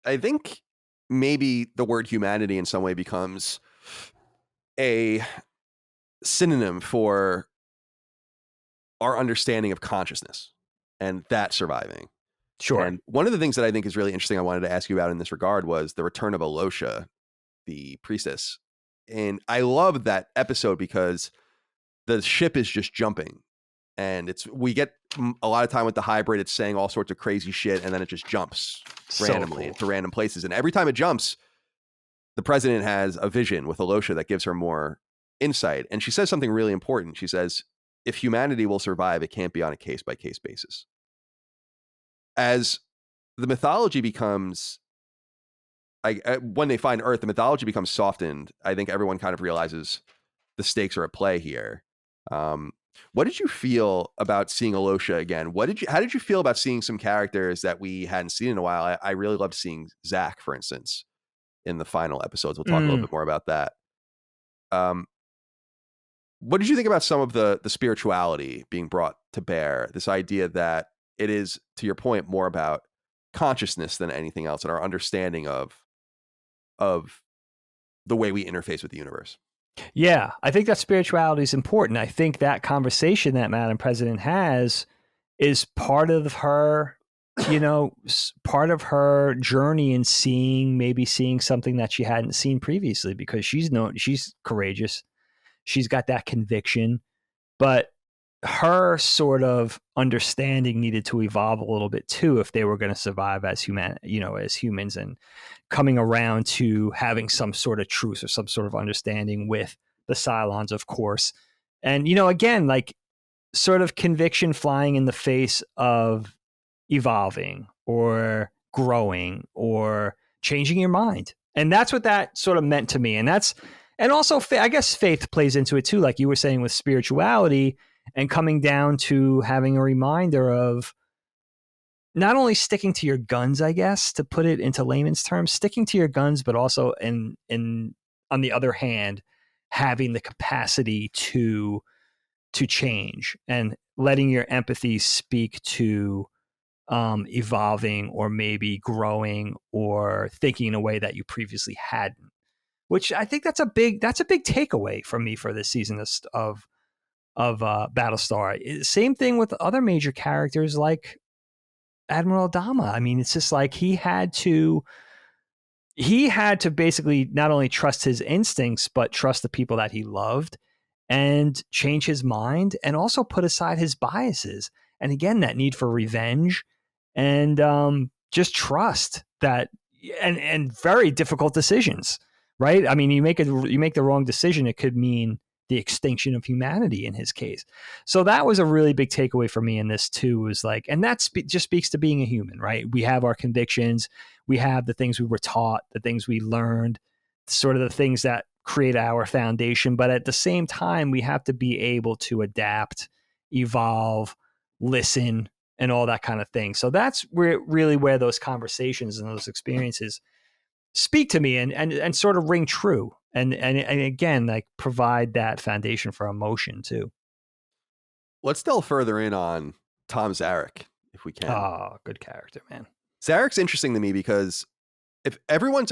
I think maybe the word humanity in some way becomes a synonym for our understanding of consciousness and that surviving. Sure. And one of the things that I think is really interesting I wanted to ask you about in this regard was the return of Elosha, the priestess. And I love that episode because the ship is just jumping. And we get a lot of time with the hybrid. It's saying all sorts of crazy shit, and then it just jumps randomly to random places. And every time it jumps, the president has a vision with Elosha that gives her more insight. And she says something really important. She says, if humanity will survive, it can't be on a case-by-case basis. As the mythology becomes, when they find Earth, the mythology becomes softened. I think everyone kind of realizes the stakes are at play here. What did you feel about seeing Elosha again? How did you feel about seeing some characters that we hadn't seen in a while? I really loved seeing Zach, for instance, in the final episodes. We'll talk a little bit more about that. What did you think about some of the spirituality being brought to bear? This idea that it is, to your point, more about consciousness than anything else, and our understanding of the way we interface with the universe. Yeah, I think that spirituality is important. I think that conversation that Madam President has is part of her, part of her journey in seeing something that she hadn't seen previously, because she's courageous. She's got that conviction, but her sort of understanding needed to evolve a little bit too if they were going to survive as as humans, and coming around to having some sort of truce or some sort of understanding with the Cylons, of course. And again, like, sort of conviction flying in the face of evolving or growing or changing your mind. And that's what that sort of meant to me. And also, I guess faith plays into it too, like you were saying with spirituality, and coming down to having a reminder of not only sticking to your guns, I guess, to put it into layman's terms, sticking to your guns, but also in on the other hand, having the capacity to change and letting your empathy speak to evolving or maybe growing or thinking in a way that you previously hadn't. Which I think that's a big takeaway from me for this season of Battlestar. Same thing with other major characters like Admiral Adama. I mean, it's just like he had to basically not only trust his instincts, but trust the people that he loved, and change his mind, and also put aside his biases. And again, that need for revenge, and just trust that, and very difficult decisions, right? I mean, you make the wrong decision, it could mean the extinction of humanity in his case. So that was a really big takeaway for me in this too, was like, and that just speaks to being a human, right? We have our convictions, we have the things we were taught, the things we learned, sort of the things that create our foundation. But at the same time, we have to be able to adapt, evolve, listen, and all that kind of thing. So that's where those conversations and those experiences speak to me, and sort of ring true. And again, like, provide that foundation for emotion too. Let's delve further in on Tom Zarrick, if we can. Oh, good character, man. Zarrick's interesting to me because if everyone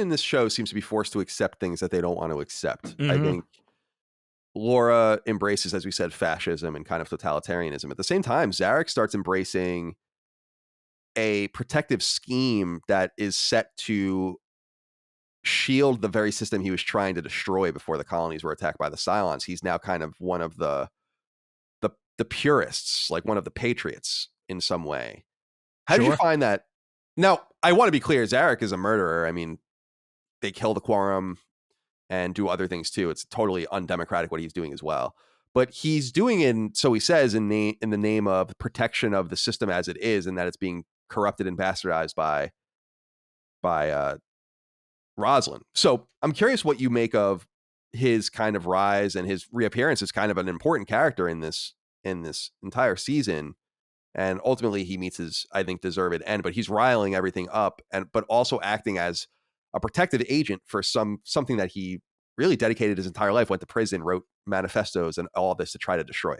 in this show seems to be forced to accept things that they don't want to accept. Mm-hmm. I think Laura embraces, as we said, fascism and kind of totalitarianism. At the same time, Zarrick starts embracing a protective scheme that is set to shield the very system he was trying to destroy before the colonies were attacked by the Cylons. He's now kind of one of the purists, like one of the patriots in some way. How did you find that? Now, I want to be clear, Zarrick is a murderer. I mean, they kill the quorum and do other things too. It's totally undemocratic what he's doing as well. But he's doing it, so he says, in the name of protection of the system as it is, and that it's being corrupted and bastardized by Roslin. So I'm curious what you make of his kind of rise and his reappearance as kind of an important character in this entire season. And ultimately he meets his, I think, deserved end, but he's riling everything up, but also acting as a protective agent for something that he really dedicated his entire life, went to prison, wrote manifestos and all this to try to destroy.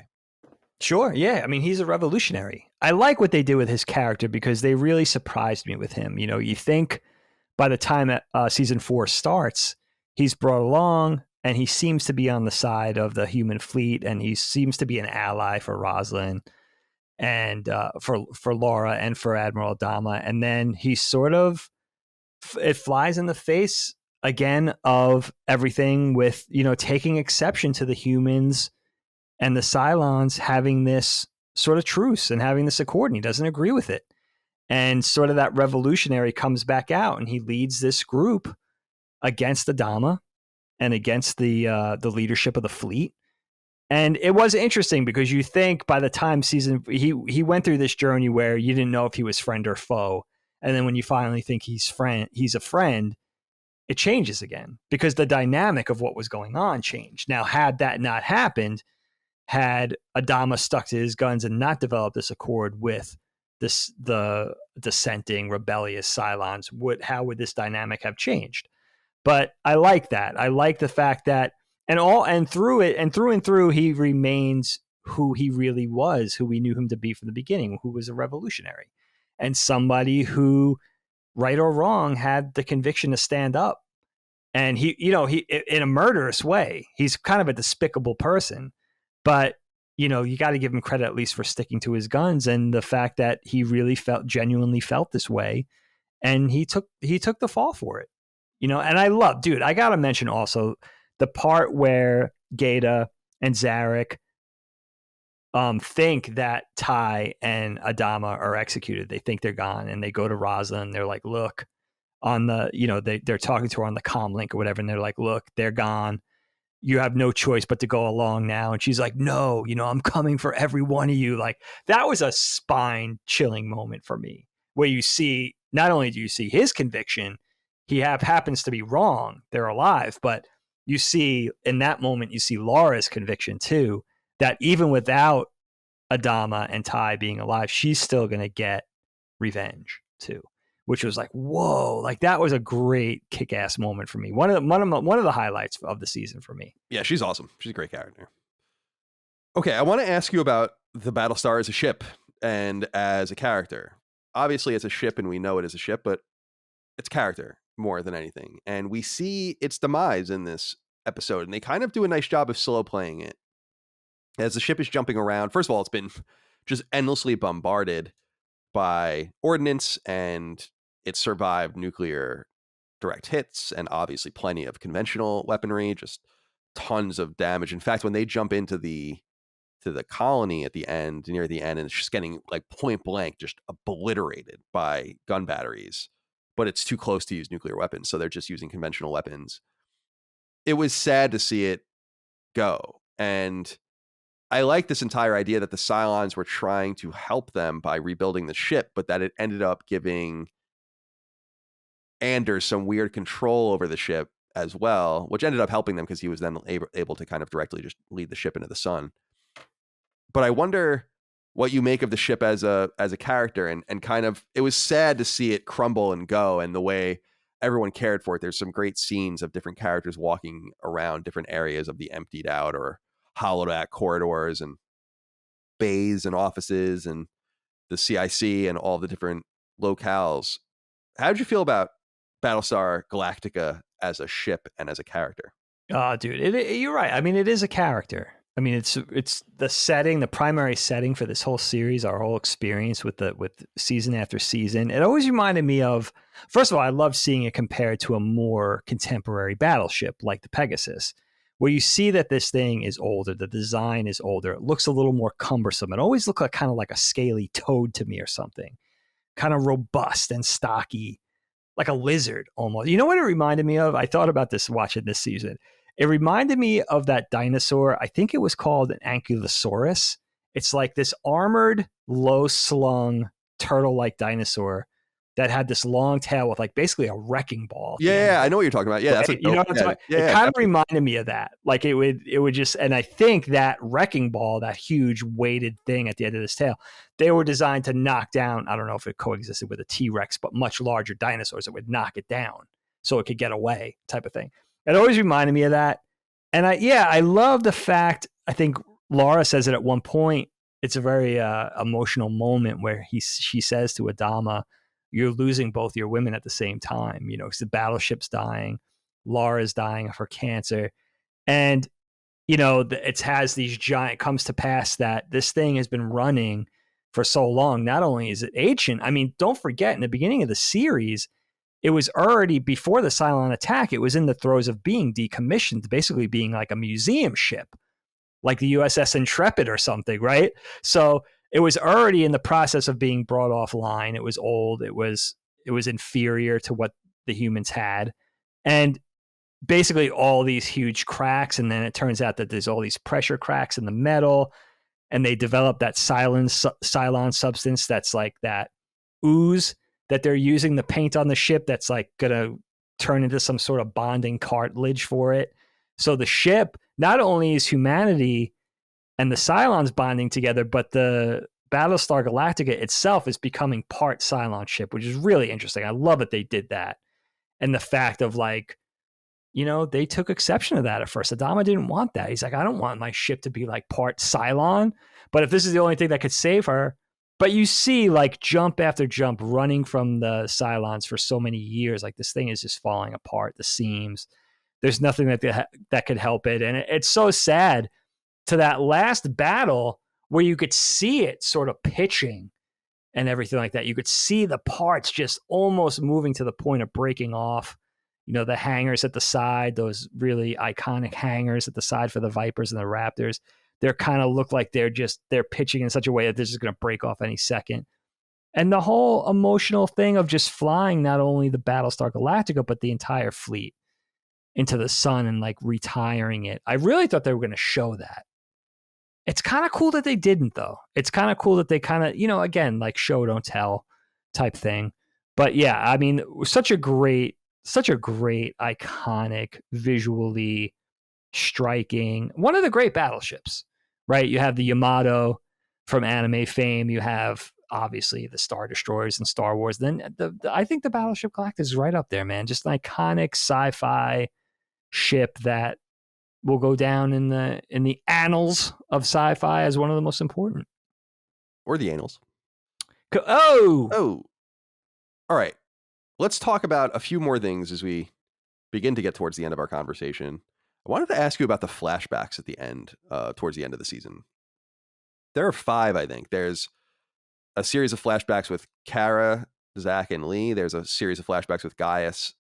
Sure. Yeah. I mean, he's a revolutionary. I like what they did with his character because they really surprised me with him. You think by the time season 4 starts, he's brought along and he seems to be on the side of the human fleet, and he seems to be an ally for Roslin and for Laura and for Admiral Adama. And then he sort of, it flies in the face again of everything with, taking exception to the humans and the Cylons having this sort of truce and having this accord, and he doesn't agree with it. And sort of that revolutionary comes back out, and he leads this group against Adama and against the leadership of the fleet. And it was interesting because you think by the time he went through this journey where you didn't know if he was friend or foe. And then when you finally think he's a friend, it changes again because the dynamic of what was going on changed. Now, had that not happened, had Adama stuck to his guns and not developed this accord with the dissenting, rebellious Cylons, how would this dynamic have changed? But I like that. I like the fact that through and through, he remains who he really was, who we knew him to be from the beginning, who was a revolutionary and somebody who, right or wrong, had the conviction to stand up. And he in a murderous way, he's kind of a despicable person, but you got to give him credit at least for sticking to his guns, and the fact that he really genuinely felt this way, and he took the fall for it. And I got to mention also the part where Gaeta and Zarrick think that Ty and Adama are executed. They think they're gone, and they go to Raza and they're like, look, on the, they're talking to her on the comm link or whatever, and they're like, look, they're gone. You have no choice but to go along now. And she's like, no, I'm coming for every one of you. Like, that was a spine chilling moment for me, where you see, not only do you see his conviction, he happens to be wrong, they're alive, but you see in that moment, you see Laura's conviction too, that even without Adama and Ty being alive, she's still going to get revenge too, which was like, whoa, like that was a great kick-ass moment for me. One of the highlights of the season for me. Yeah, she's awesome. She's a great character. Okay, I want to ask you about the Battlestar as a ship and as a character. Obviously, it's a ship, and we know it is a ship, but it's character more than anything. And we see its demise in this episode, and they kind of do a nice job of slow playing it. As the ship is jumping around, first of all, it's been just endlessly bombarded by ordnance, and it survived nuclear direct hits and obviously plenty of conventional weaponry, just tons of damage. In fact, when they jump into the colony at the end, near the end, and it's just getting like point blank, just obliterated by gun batteries, but it's too close to use nuclear weapons, so they're just using conventional weapons. It was sad to see it go, and I like this entire idea that the Cylons were trying to help them by rebuilding the ship, but that it ended up giving Anders some weird control over the ship as well, which ended up helping them because he was then able to kind of directly just lead the ship into the sun. But I wonder what you make of the ship as a character, and kind of, it was sad to see it crumble and go, and the way everyone cared for it. There's some great scenes of different characters walking around different areas of the emptied out or hollowed out corridors and bays and offices and the CIC and all the different locales. How did you feel about Battlestar Galactica as a ship and as a character? Oh, dude, you're right. I mean, it is a character. I mean, it's the setting, the primary setting for this whole series, our whole experience with season after season. It always reminded me of, first of all, I love seeing it compared to a more contemporary battleship like the Pegasus, where you see that this thing is older, the design is older, it looks a little more cumbersome. It always looked like kind of like a scaly toad to me or something, kind of robust and stocky, like a lizard almost. You know what it reminded me of? I thought about this watching this season. It reminded me of that dinosaur. I think it was called an Ankylosaurus. It's like this armored, low-slung, turtle-like dinosaur that had this long tail with like basically a wrecking ball. Yeah, I know what you're talking about. Yeah, that's you know what I'm talking about? It kind of reminded me of that. Like it would just, and I think that wrecking ball, that huge weighted thing at the end of this tail, they were designed to knock down, I don't know if it coexisted with a T-Rex, but much larger dinosaurs that would knock it down so it could get away, type of thing. It always reminded me of that. And I love the fact, I think Laura says it at one point, it's a very emotional moment where she says to Adama, you're losing both your women at the same time, because the battleship's dying, Laura's dying of her cancer. And, it has these giant, comes to pass that this thing has been running for so long. Not only is it ancient, I mean, don't forget, in the beginning of the series, it was already, before the Cylon attack, it was in the throes of being decommissioned, basically being like a museum ship, like the USS Intrepid or something, right? So it was already in the process of being brought offline. It was old. It was inferior to what the humans had. And basically all these huge cracks. And then it turns out that there's all these pressure cracks in the metal. And they develop that Cylon substance that's like that ooze that they're using to paint on the ship that's like going to turn into some sort of bonding cartilage for it. So the ship, not only is humanity and the Cylons bonding together, but the Battlestar Galactica itself is becoming part Cylon ship, which is really interesting. I love that they did that. And the fact of like, they took exception to that at first. Adama didn't want that. He's like, I don't want my ship to be like part Cylon, but if this is the only thing that could save her. But you see like jump after jump running from the Cylons for so many years. Like this thing is just falling apart, the seams. There's nothing that could help it. And it's so sad to that last battle where you could see it sort of pitching and everything like that. You could see the parts just almost moving to the point of breaking off. The hangars at the side, those really iconic hangars at the side for the Vipers and the Raptors, They're kind of look like they're pitching in such a way that this is going to break off any second. And the whole emotional thing of just flying not only the Battlestar Galactica, but the entire fleet into the sun and like retiring it. I really thought they were going to show that. It's kind of cool that they didn't, though. It's kind of cool that they kind of, again, like show, don't tell type thing. But yeah, I mean, such a great, iconic, visually striking, one of the great battleships, right? You have the Yamato from anime fame. You have obviously the Star Destroyers in Star Wars. Then I think the Battleship Galactica is right up there, man. Just an iconic sci-fi ship that will go down in the annals of sci-fi as one of the most important. Or the annals. Oh. All right. Let's talk about a few more things as we begin to get towards the end of our conversation. I wanted to ask you about the flashbacks at the end, towards the end of the season. There are 5, I think. There's a series of flashbacks with Kara, Zach, and Lee. There's a series of flashbacks with Gaius,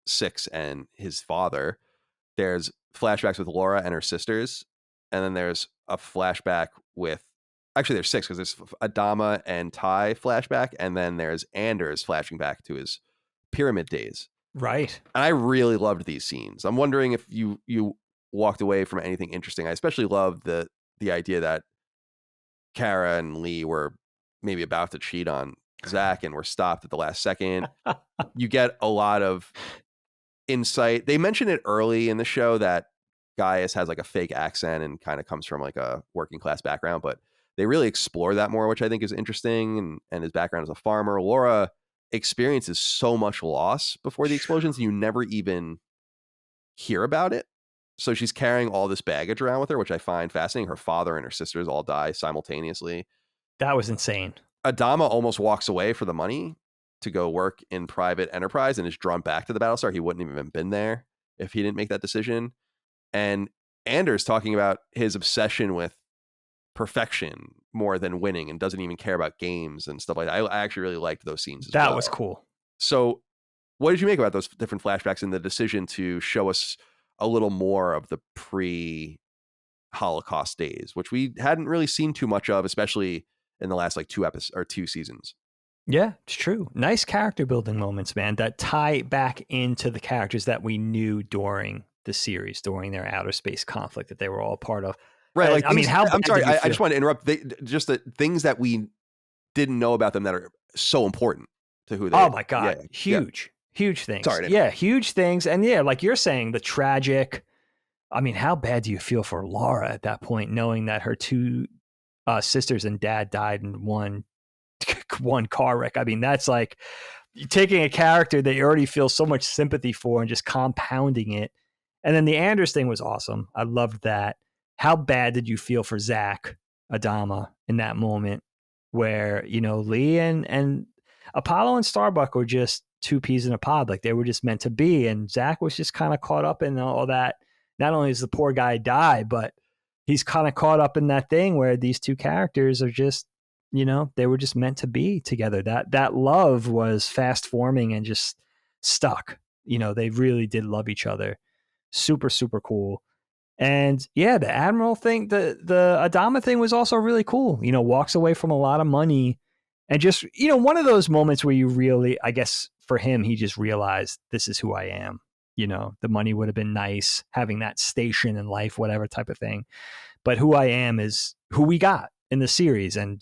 Six, and his father. There's flashbacks with Laura and her sisters. And then there's a flashback with... Actually, there's 6 because there's Adama and Ty flashback. And then there's Anders flashing back to his pyramid days. Right. And I really loved these scenes. I'm wondering if you walked away from anything interesting. I especially loved the idea that Kara and Lee were maybe about to cheat on Zach and were stopped at the last second. You get a lot of insight. They mentioned it early in the show that Gaius has like a fake accent and kind of comes from like a working class background, but they really explore that more, which I think is interesting. And his background as a farmer. Laura experiences so much loss before the explosions, and you never even hear about it. So she's carrying all this baggage around with her, which I find fascinating. Her father and her sisters all die simultaneously. That was insane. Adama almost walks away for the money to go work in private enterprise and is drawn back to the Battlestar. He wouldn't even have been there if he didn't make that decision. And Anders talking about his obsession with perfection more than winning and doesn't even care about games and stuff like that. I actually really liked those scenes. That was cool. So what did you make about those different flashbacks and the decision to show us a little more of the pre-Holocaust days, which we hadn't really seen too much of, especially in the last like 2 seasons? Yeah, it's true. Nice character building moments, man, that tie back into the characters that we knew during the series, during their outer space conflict that they were all part of. Right. Like, I'm sorry. I just want to interrupt. Just the things that we didn't know about them that are so important to who they are. Oh my God. Yeah, huge things. Sorry. Yeah. Huge things. And yeah, like you're saying, the tragic, I mean, how bad do you feel for Laura at that point, knowing that her 2 sisters and dad died in one car wreck? I mean, that's like taking a character that you already feel so much sympathy for and just compounding it. And then the Anders thing was awesome. I loved that. How bad did you feel for Zach Adama in that moment where, Lee and Apollo and Starbuck were just 2 peas in a pod, like they were just meant to be. And Zach was just kind of caught up in all that. Not only does the poor guy die, but he's kind of caught up in that thing where these 2 characters are just, they were just meant to be together. That love was fast forming and just stuck. They really did love each other. Super, super cool. And yeah, the Admiral thing, the Adama thing was also really cool. Walks away from a lot of money and just, one of those moments where you really, I guess for him, he just realized this is who I am. The money would have been nice, having that station in life, whatever type of thing. But who I am is who we got in the series and,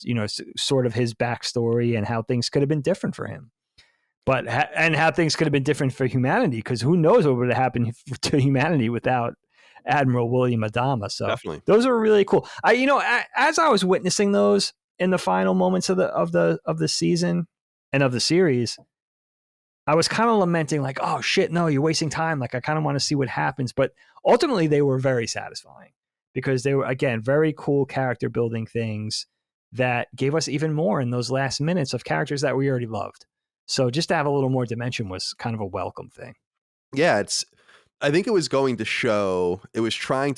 sort of his backstory and how things could have been different for him. But, and how things could have been different for humanity, because who knows what would have happened to humanity without Admiral William Adama. So definitely, those are really cool. As I was witnessing those in the final moments of the season and of the series, I was kind of lamenting like, oh shit, no, you're wasting time. Like I kind of want to see what happens. But ultimately they were very satisfying because they were, again, very cool character building things that gave us even more in those last minutes of characters that we already loved. So just to have a little more dimension was kind of a welcome thing. Yeah, I think it was trying to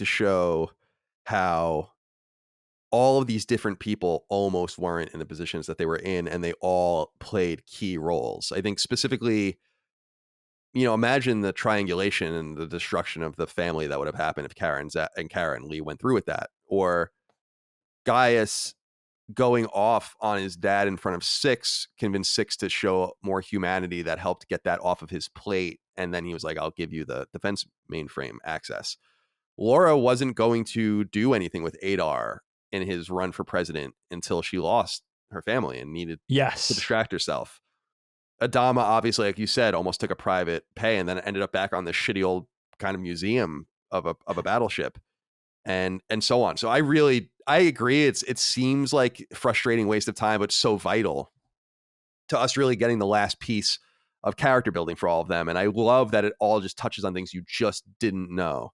show how all of these different people almost weren't in the positions that they were in, and they all played key roles. I think specifically, imagine the triangulation and the destruction of the family that would have happened if Kara and Lee went through with that. Or Gaius going off on his dad in front of Six convinced Six to show more humanity that helped get that off of his plate. And then he was like, I'll give you the defense mainframe access. Laura wasn't going to do anything with Adar in his run for president until she lost her family and needed to distract herself. Adama, obviously, like you said, almost took a private pay and then ended up back on this shitty old kind of museum of a battleship. And so on. So I agree. It seems like frustrating waste of time, but so vital to us really getting the last piece of character building for all of them. And I love that it all just touches on things you just didn't know.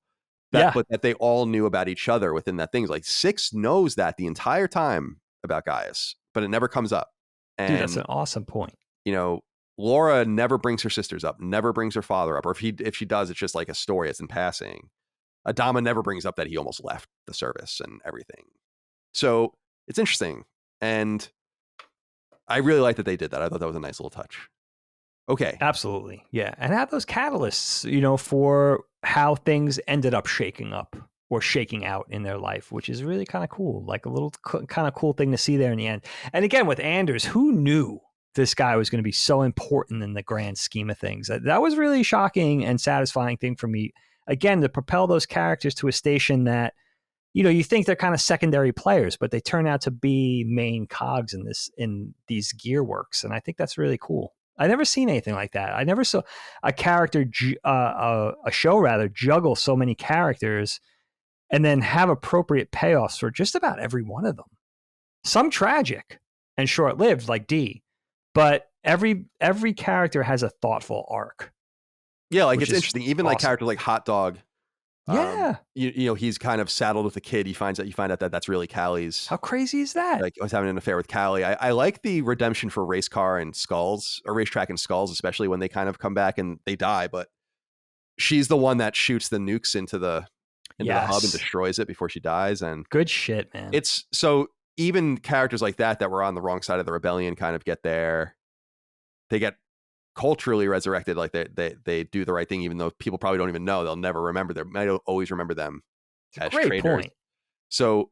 But that they all knew about each other within that things. Like Six knows that the entire time about Gaius, but it never comes up. And dude, that's an awesome point. You know, Laura never brings her sisters up, never brings her father up, or if she does, it's just like a story. It's in passing. Adama never brings up that he almost left the service and everything. So it's interesting. And I really like that they did that. I thought that was a nice little touch. Okay. Absolutely. Yeah. And have those catalysts, you know, for how things ended up shaking up or shaking out in their life, which is really kind of cool. Like a little kind of cool thing to see there in the end. And again, with Anders, who knew this guy was going to be so important in the grand scheme of things? That was really shocking and satisfying thing for me. Again, to propel those characters to a station that, you know, you think they're kind of secondary players, but they turn out to be main cogs in these gear works. And I think that's really cool. I never seen anything like that. I never saw a character, a show rather, juggle so many characters and then have appropriate payoffs for just about every one of them. Some tragic and short-lived, like D, but every character has a thoughtful arc. Yeah, like it's interesting. Even awesome. Like characters like Hot Dog. Yeah. You know, he's kind of saddled with a kid. You find out that that's really Callie's. How crazy is that? Like I was having an affair with Callie. I like the redemption for Racetrack and Skulls, especially when they kind of come back and they die. But she's the one that shoots the nukes into the hub and destroys it before she dies. And good shit, man. It's so even characters like that were on the wrong side of the rebellion kind of get there. They get culturally resurrected, like they do the right thing, even though people probably don't even know. They'll never remember them. Might always remember them as traitors. Point. So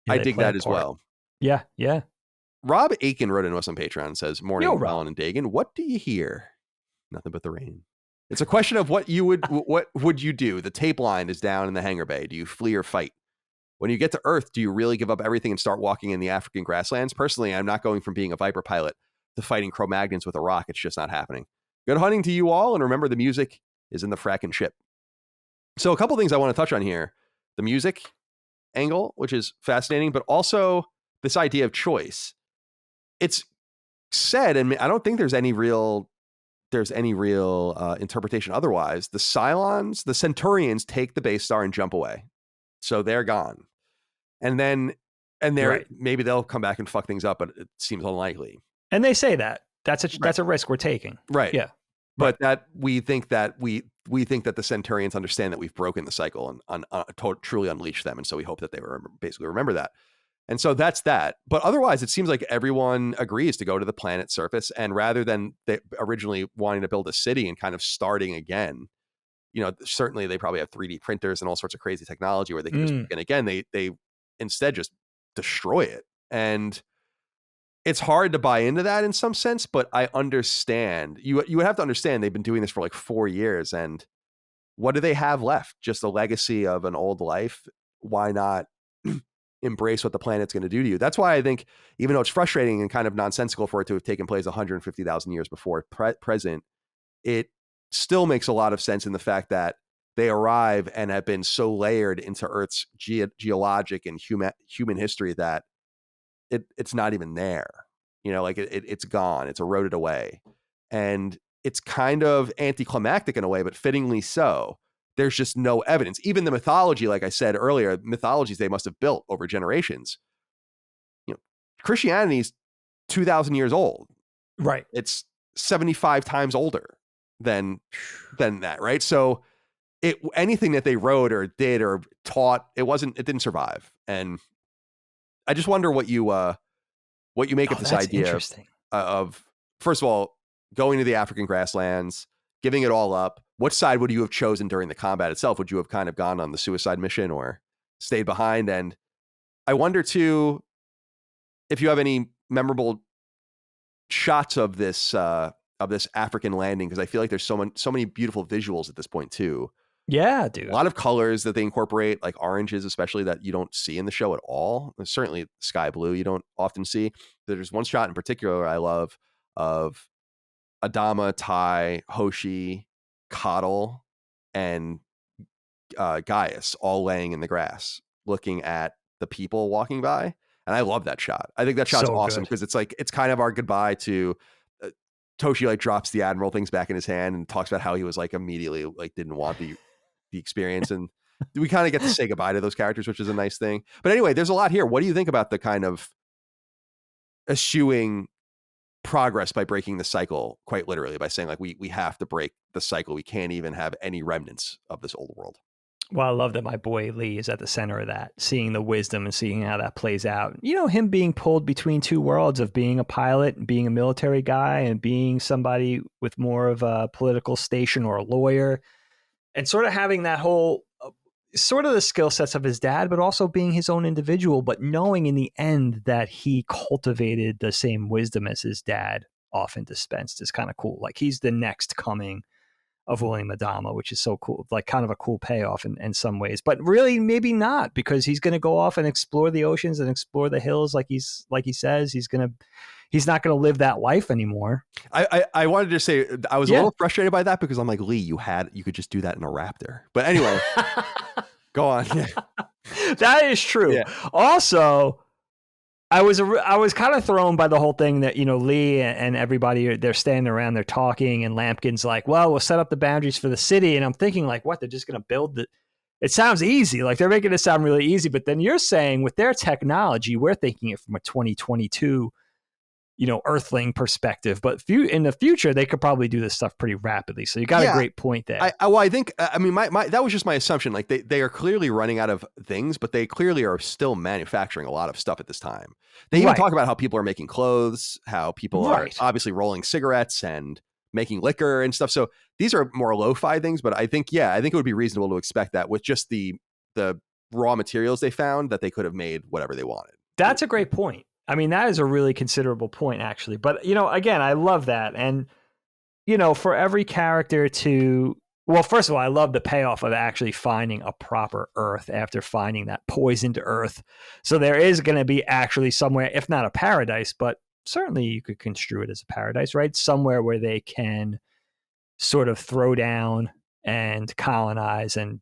I dig that as well. Yeah. Rob Aiken wrote into us on Patreon and says, "Morning, Alan and Dagan. What do you hear? Nothing but the rain. It's a question of what would you do? The tape line is down in the hangar bay. Do you flee or fight? When you get to Earth, do you really give up everything and start walking in the African grasslands? Personally, I'm not going from being a Viper pilot to fighting Cro-Magnons with a rock. It's just not happening. Good hunting to you all, and remember the music is in the fracking ship." So a couple things I want to touch on here. The music angle, which is fascinating, but also this idea of choice. It's said, and I don't think there's any real interpretation otherwise. The Cylons, the Centurions take the base star and jump away. So they're gone. And maybe they'll come back and fuck things up, but it seems unlikely. And they say that that's a risk we're taking. Right. Yeah. But that we think that the Centurions understand that we've broken the cycle and truly unleashed them. And so we hope that they basically remember that. And so that's that. But otherwise, it seems like everyone agrees to go to the planet's surface. And rather than they originally wanting to build a city and kind of starting again, you know, certainly they probably have 3D printers and all sorts of crazy technology where they can just begin again. They instead just destroy it. And it's hard to buy into that in some sense, but I understand. You would have to understand they've been doing this for like 4 years, and what do they have left? Just a legacy of an old life. Why not embrace what the planet's going to do to you? That's why I think, even though it's frustrating and kind of nonsensical for it to have taken place 150,000 years before present, it still makes a lot of sense in the fact that they arrive and have been so layered into Earth's geologic and human history that it's not even there. You know, like it's gone. It's eroded away. And it's kind of anticlimactic in a way, but fittingly so. There's just no evidence. Even the mythology, like I said earlier, mythologies they must have built over generations. You know, Christianity's 2,000 years old. Right. It's 75 times older than that, right? So anything that they wrote or did or taught, it didn't survive. And I just wonder what you make of this idea of, first of all, going to the African grasslands, giving it all up. What side would you have chosen during the combat itself? Would you have kind of gone on the suicide mission or stayed behind? And I wonder too if you have any memorable shots of this African landing, because I feel like there's so many beautiful visuals at this point too. Yeah, A dude. lot of colors that they incorporate, like oranges, especially, that you don't see in the show at all. There's certainly sky blue you don't often see. There's one shot in particular I love of Adama, Tai, Hoshi, Coddle, and Gaius all laying in the grass looking at the people walking by. And I love that shot. I think that shot's So awesome good. because it's like, it's kind of our goodbye to Toshi, like drops the Admiral things back in his hand and talks about how he was like immediately like didn't want the experience. And we kind of get to say goodbye to those characters, which is a nice thing. But anyway, there's a lot here. What do you think about the kind of eschewing progress by breaking the cycle, quite literally, by saying like we have to break the cycle? We can't even have any remnants of this old world. Well, I love that my boy Lee is at the center of that, seeing the wisdom and seeing how that plays out. You know, him being pulled between two worlds of being a pilot and being a military guy and being somebody with more of a political station or a lawyer, and sort of having that whole sort of the skill sets of his dad, but also being his own individual, but knowing in the end that he cultivated the same wisdom as his dad often dispensed is kind of cool. Like he's the next coming of William Adama, which is so cool, like kind of a cool payoff in some ways, but really maybe not, because he's going to go off and explore the oceans and explore the hills. Like he says, he's not going to live that life anymore. I wanted to say, I was a little frustrated by that because I'm like, Lee, you could just do that in a Raptor. But anyway, go on. Yeah. That is true. Yeah. Also, I was kind of thrown by the whole thing that, you know, Lee and everybody, they're standing around, they're talking, and Lampkin's like, well, we'll set up the boundaries for the city. And I'm thinking like, what, they're just going to build it sounds easy. Like they're making it sound really easy. But then you're saying with their technology, we're thinking it from a 2022, you know, Earthling perspective, but in the future, they could probably do this stuff pretty rapidly. So you got a great point there. I think, I mean, my that was just my assumption. Like they are clearly running out of things, but they clearly are still manufacturing a lot of stuff at this time. They even talk about how people are making clothes, how people are obviously rolling cigarettes and making liquor and stuff. So these are more lo-fi things, but I think it would be reasonable to expect that with just the raw materials they found, that they could have made whatever they wanted. That's a great point. I mean, that is a really considerable point, actually. But, you know, again, I love that. And, you know, for every character well, first of all, I love the payoff of actually finding a proper Earth after finding that poisoned Earth. So there is going to be actually somewhere, if not a paradise, but certainly you could construe it as a paradise, right? Somewhere where they can sort of throw down and colonize and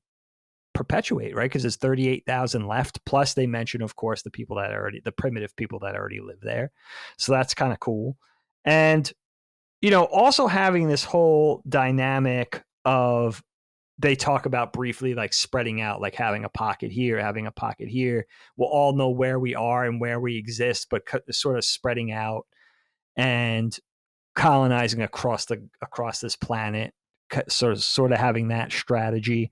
perpetuate, right? Because there's 38,000 left. Plus they mention, of course, the primitive people that already live there. So that's kind of cool. And, you know, also having this whole dynamic of, they talk about briefly, like spreading out, like having a pocket here, having a pocket here. We'll all know where we are and where we exist, but sort of spreading out and colonizing across this planet, sort of having that strategy.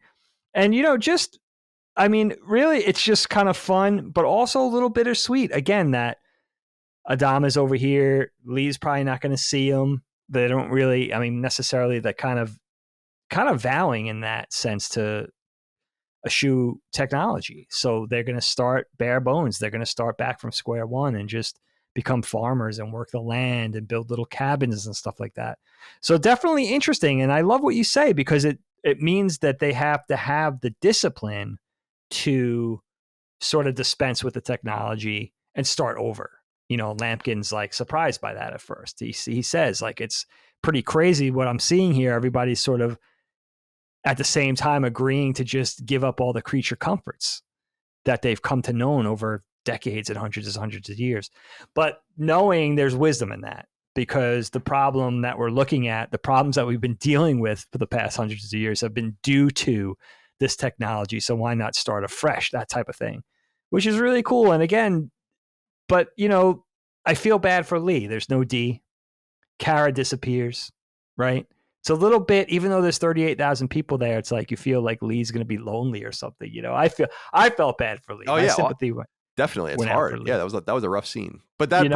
And, you know, just, I mean, really, it's just kind of fun, but also a little bittersweet. Again, that Adama's over here. Lee's probably not going to see him. They don't really, I mean, necessarily the kind of vowing in that sense to eschew technology. So they're going to start bare bones. They're going to start back from square one and just become farmers and work the land and build little cabins and stuff like that. So definitely interesting. And I love what you say, because it means that they have to have the discipline to sort of dispense with the technology and start over. You know, Lampkin's like surprised by that at first. He says like, it's pretty crazy what I'm seeing here. Everybody's sort of at the same time agreeing to just give up all the creature comforts that they've come to know over decades and hundreds of years. But knowing there's wisdom in that, because the problem that we're looking at, the problems that we've been dealing with for the past hundreds of years have been due to this technology. So why not start afresh, that type of thing, which is really cool. And again, but, you know, I feel bad for Lee. There's no D. Kara disappears, right? It's a little bit, even though there's 38,000 people there, it's like you feel like Lee's going to be lonely or something. You know, I felt bad for Lee. Oh, yeah. Sympathy definitely. It's hard. Yeah, that was a rough scene. But that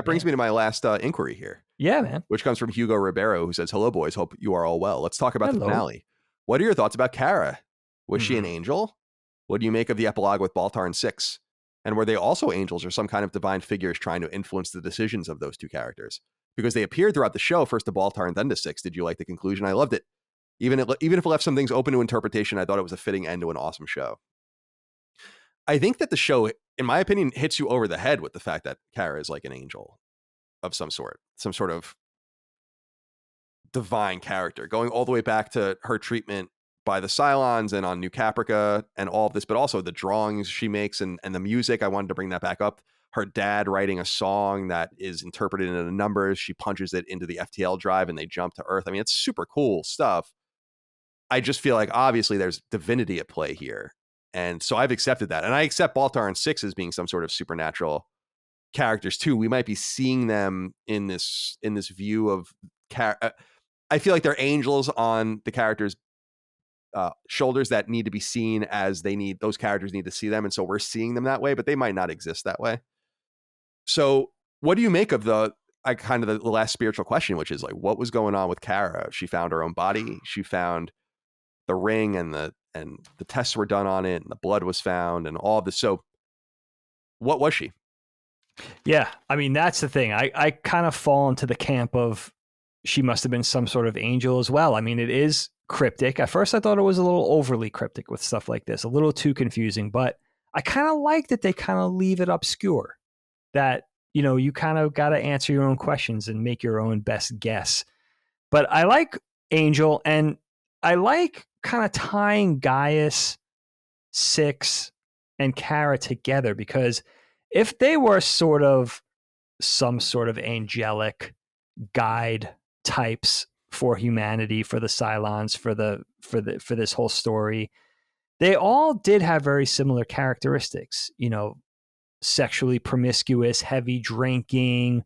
brings me to my last inquiry here. Yeah, man. Which comes from Hugo Ribeiro, who says, "Hello, boys. Hope you are all well. Let's talk about the finale. What are your thoughts about Kara? Was she an angel? What do you make of the epilogue with Baltar and Six? and were they also angels or some kind of divine figures trying to influence the decisions of those two characters? Because they appeared throughout the show, first to Baltar and then to Six. Did you like the conclusion? I loved it. Even if it left some things open to interpretation, I thought it was a fitting end to an awesome show. I think that the show, in my opinion, hits you over the head with the fact that Kara is like an angel of some sort of divine character, going all the way back to her treatment by the Cylons and on New Caprica and all of this, but also the drawings she makes and the music. I wanted to bring that back up. Her dad writing a song that is interpreted into the numbers. She punches it into the FTL drive and they jump to Earth. I mean, it's super cool stuff. I just feel like obviously there's divinity at play here. And so I've accepted that. And I accept Baltar and Six as being some sort of supernatural characters too. We might be seeing them in this view of I feel like they're angels on the characters' shoulders that need to be seen as those characters need to see them. And so we're seeing them that way, but they might not exist that way. So what do you make of the last spiritual question, which is like, what was going on with Kara? She found her own body. She found the ring and the tests were done on it and the blood was found and all of this. So what was she? Yeah. I mean, that's the thing. I kind of fall into the camp of she must have been some sort of angel as well. I mean, it is cryptic. At first I thought it was a little overly cryptic with stuff like this, a little too confusing, but I kind of like that they kind of leave it obscure, that, you know, you kind of got to answer your own questions and make your own best guess. But I like Angel, and I like kind of tying Gaius, Six, and Kara together, because if they were some sort of angelic guide types for humanity, for the Cylons, for this whole story, they all did have very similar characteristics. You know, sexually promiscuous, heavy drinking,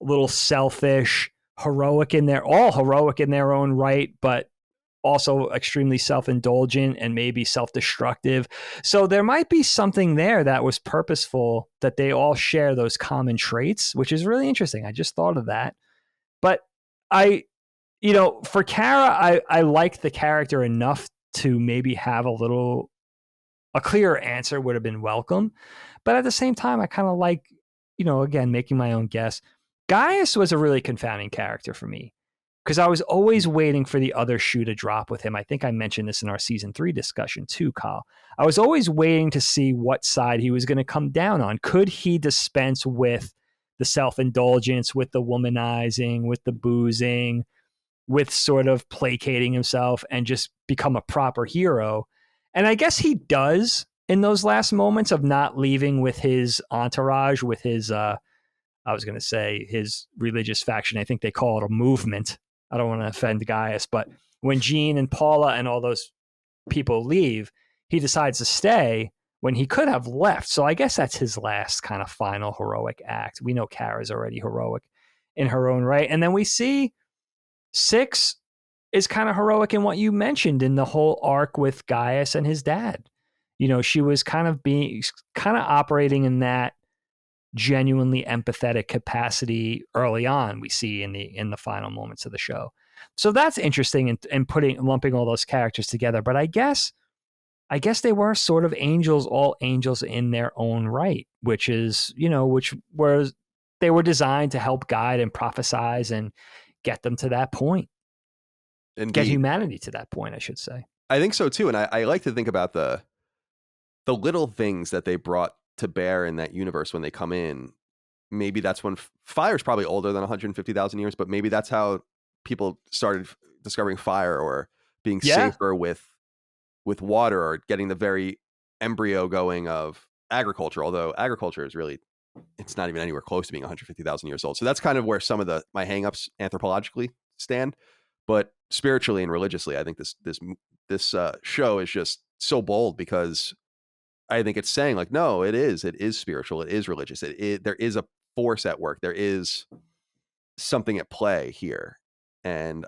a little selfish, heroic in their own right, but also extremely self-indulgent and maybe self-destructive. So there might be something there that was purposeful, that they all share those common traits, which is really interesting. I just thought of that. But for Kara, I like the character enough to maybe have a clearer answer would have been welcome. But at the same time, I kind of like, again, making my own guess. Gaius was a really confounding character for me, because I was always waiting for the other shoe to drop with him. I think I mentioned this in our season 3 discussion too, Kyle. I was always waiting to see what side he was going to come down on. Could he dispense with the self-indulgence, with the womanizing, with the boozing, with sort of placating himself and just become a proper hero? And I guess he does in those last moments of not leaving with his entourage, with his, his religious faction. I think they call it a movement. I don't want to offend Gaius, but when Jean and Paula and all those people leave, he decides to stay when he could have left. So I guess that's his last kind of final heroic act. We know Kara's already heroic in her own right. And then we see Six is kind of heroic in what you mentioned in the whole arc with Gaius and his dad. She was kind of operating in that genuinely empathetic capacity early on, we see in the final moments of the show. So that's interesting, and lumping all those characters together. But I guess they were sort of angels, all angels in their own right, which is, they were designed to help guide and prophesize and get them to that point. Indeed. Get humanity to that point, I should say. I think so too. And I like to think about the little things that they brought to bear in that universe when they come in. Maybe that's when fire's probably older than 150,000 years, but maybe that's how people started discovering fire, or being safer with water, or getting the very embryo going of agriculture. Although agriculture is really, it's not even anywhere close to being 150,000 years old. So that's kind of where some of my hangups anthropologically stand. But spiritually and religiously, I think this show is just so bold, because I think it's saying like, no, it is spiritual. It is religious. There is a force at work. There is something at play here. And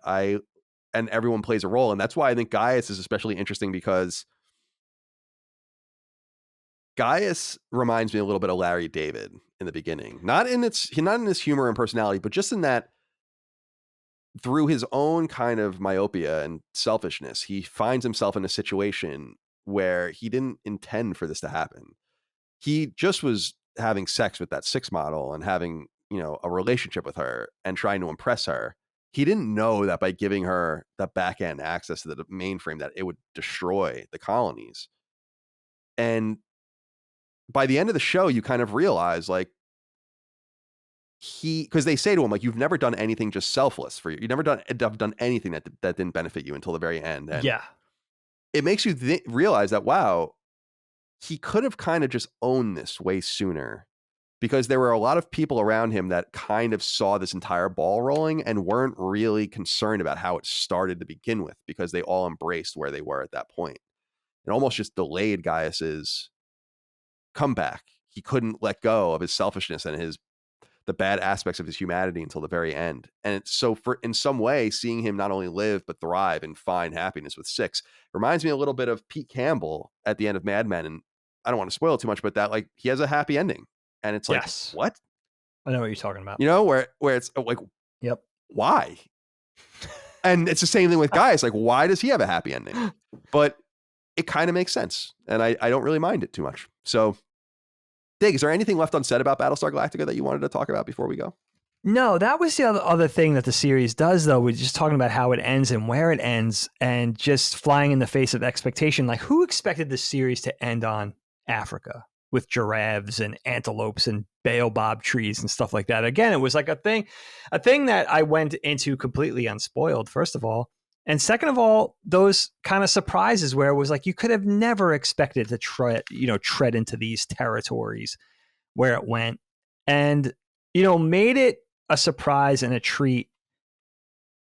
everyone plays a role. And that's why I think Gaius is especially interesting, because Gaius reminds me a little bit of Larry David in the beginning, not in his humor and personality, but just in that through his own kind of myopia and selfishness, he finds himself in a situation where he didn't intend for this to happen. he just was having sex with that 6 model and having, a relationship with her and trying to impress her. He didn't know that by giving her the back end access to the mainframe that it would destroy the colonies. And by the end of the show, you kind of realize like because they say to him, like, you've never done anything just selfless for you. You've never done anything that didn't benefit you until the very end. And yeah, it makes you realize that, wow, he could have kind of just owned this way sooner, because there were a lot of people around him that kind of saw this entire ball rolling and weren't really concerned about how it started to begin with, because they all embraced where they were at that point. It almost just delayed Gaius's comeback. He couldn't let go of his selfishness and the bad aspects of his humanity until the very end. And so in some way, seeing him not only live, but thrive and find happiness with 6 reminds me a little bit of Pete Campbell at the end of Mad Men. And I don't want to spoil it too much, but that, like, he has a happy ending. And it's like, yes. What? I know what you're talking about. Where it's like, yep. Why? And it's the same thing with Gaius. Like, why does he have a happy ending? But it kind of makes sense. And I don't really mind it too much. So, Dig, is there anything left unsaid about Battlestar Galactica that you wanted to talk about before we go? No, that was the other thing that the series does, though. We're just talking about how it ends and where it ends, and just flying in the face of expectation. Like, who expected this series to end on Africa with giraffes and antelopes and baobab trees and stuff like that? Again, it was like a thing that I went into completely unspoiled, first of all. And second of all, those kind of surprises where it was like you could have never expected to tread into these territories where it went, and made it a surprise and a treat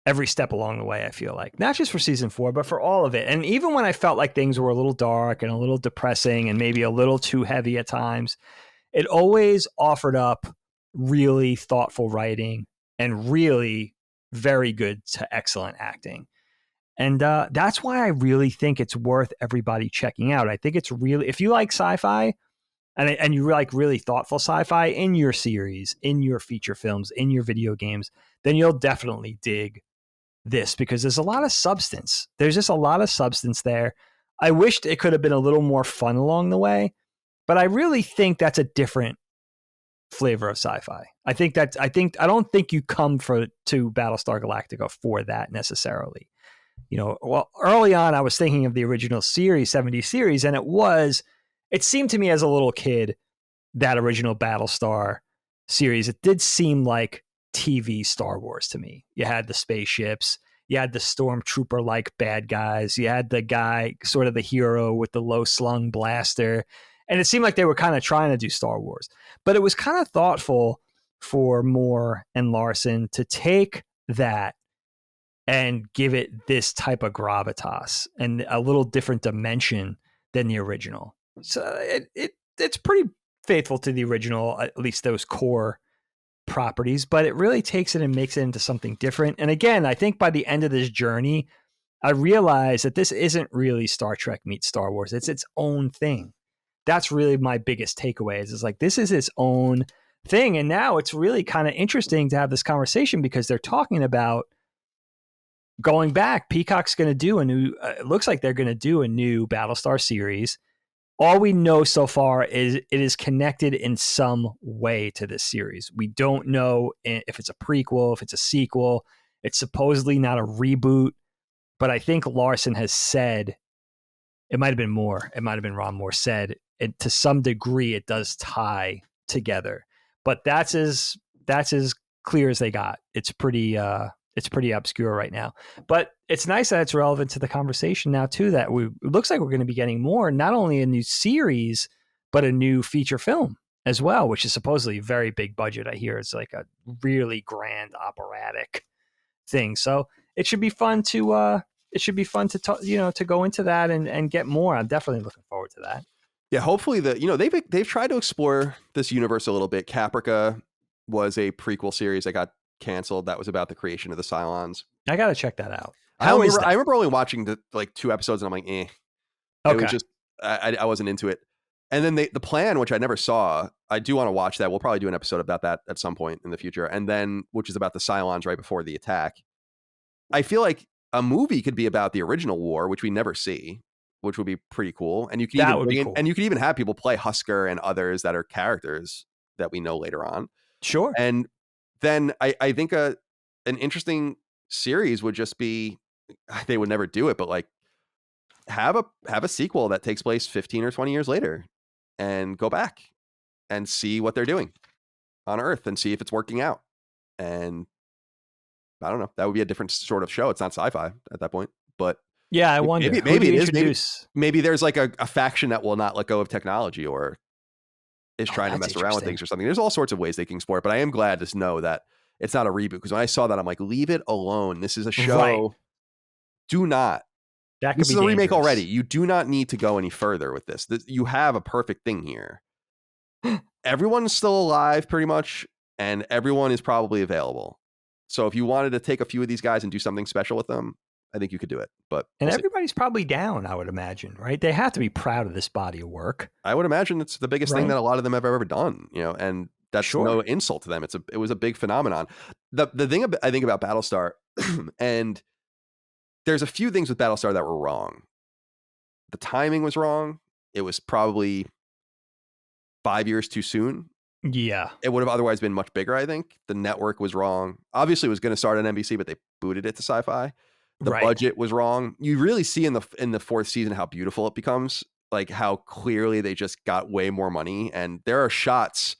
every step along the way. I feel like, not just for season 4, but for all of it. And even when I felt like things were a little dark and a little depressing and maybe a little too heavy at times, it always offered up really thoughtful writing and really very good to excellent acting. And that's why I really think it's worth everybody checking out. I think it's really, if you like sci-fi and you like really thoughtful sci-fi in your series, in your feature films, in your video games, then you'll definitely dig this, because there's a lot of substance. There's just a lot of substance there. I wished it could have been a little more fun along the way, but I really think that's a different flavor of sci-fi. I don't think you come to Battlestar Galactica for that necessarily. Well, early on, I was thinking of the original series, 70s series, and it seemed to me as a little kid, that original Battlestar series, it did seem like TV Star Wars to me. You had the spaceships, you had the stormtrooper-like bad guys, you had the guy, sort of the hero with the low-slung blaster, and it seemed like they were kind of trying to do Star Wars. But it was kind of thoughtful for Moore and Larson to take that and give it this type of gravitas and a little different dimension than the original. So it's pretty faithful to the original, at least those core properties, but it really takes it and makes it into something different. And again, I think by the end of this journey, I realized that this isn't really Star Trek meets Star Wars. It's its own thing. That's really my biggest takeaway is like, this is its own thing. And now it's really kind of interesting to have this conversation, because they're talking about going back. Peacock's going to do it looks like they're going to do a new Battlestar series. All we know so far is it is connected in some way to this series. We don't know if it's a prequel, if it's a sequel. It's supposedly not a reboot, but I think Larson has said, it might have been Moore, it might have been Ron Moore, said it, to some degree it does tie together. But that's as clear as they got. It's pretty obscure right now, but it's nice that it's relevant to the conversation now too, that it looks like we're going to be getting more, not only a new series, but a new feature film as well, which is supposedly very big budget. I hear it's like a really grand operatic thing. So it should be fun to to go into that and get more. I'm definitely looking forward to that. Yeah. Hopefully they've tried to explore this universe a little bit. Caprica was a prequel series that got canceled. That was about the creation of the Cylons. I got to check that out. I remember only watching the 2 episodes and I'm like, eh. Okay. It was just, I wasn't into it. And then the plan, which I never saw, I do want to watch that. We'll probably do an episode about that at some point in the future. And then, which is about the Cylons right before the attack. I feel like a movie could be about the original war, which we never see. which would be pretty cool. And you can That even would be cool. and you could even have people play Husker and others that are characters that we know later on. Sure. And then I think an interesting series would just be, they would never do it, but like have a sequel that takes place 15 or 20 years later and go back and see what they're doing on Earth and see if it's working out. And I don't know, that would be a different sort of show. It's not sci-fi at that point, but yeah, I wonder. Maybe it is. Maybe there's like a faction that will not let go of technology or is trying to mess around with things or something. There's all sorts of ways they can explore it, but I am glad to know that it's not a reboot, because when I saw that, I'm like, leave it alone. This is a show. Right. Do not. This is a remake already. You do not need to go any further with this. You have a perfect thing here. Everyone's still alive pretty much, and everyone is probably available. So if you wanted to take a few of these guys and do something special with them, I think you could do it. But everybody's probably down, I would imagine, right? They have to be proud of this body of work. I would imagine it's the biggest thing that a lot of them have ever done, and that's no insult to them. It was a big phenomenon. The thing I think about Battlestar, and there's a few things with Battlestar that were wrong. The timing was wrong. It was probably 5 years too soon. Yeah. It would have otherwise been much bigger, I think. The network was wrong. Obviously, it was going to start on NBC, but they booted it to Sci-Fi. The budget was wrong. You really see in the fourth season how beautiful it becomes, like how clearly they just got way more money. And there are shots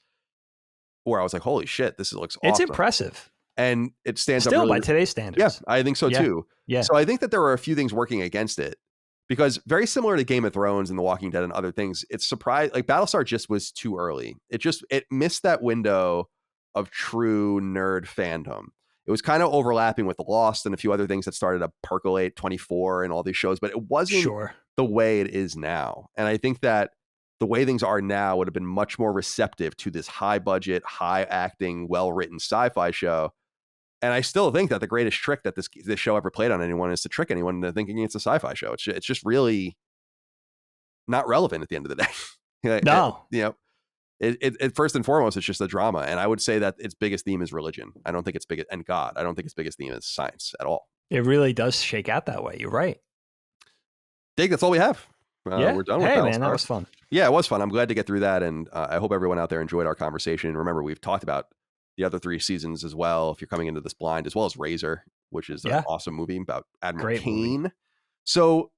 where I was like, holy shit, this looks awesome. It's impressive. And it stands still up really, by today's standards. Yeah, I think so too. Yeah. So I think that there were a few things working against it, because very similar to Game of Thrones and The Walking Dead and other things, it's surprised, like Battlestar just was too early. It missed that window of true nerd fandom. It was kind of overlapping with Lost and a few other things that started to percolate, 24 and all these shows, but it wasn't the way it is now. And I think that the way things are now would have been much more receptive to this high budget, high acting, well-written sci-fi show. And I still think that the greatest trick that this show ever played on anyone is to trick anyone into thinking it's a sci-fi show. It's just really not relevant at the end of the day. No. It first and foremost, it's just a drama. And I would say that its biggest theme is religion. I don't think its biggest, and God, I don't think its biggest theme is science at all. It really does shake out that way. You're right. Dig, that's all we have. We're done with that. Hey, man, that was fun. Yeah, it was fun. I'm glad to get through that. And I hope everyone out there enjoyed our conversation. Remember, we've talked about the other 3 seasons as well, if you're coming into this blind, as well as Razor, which is an awesome movie about Admiral Kane. So,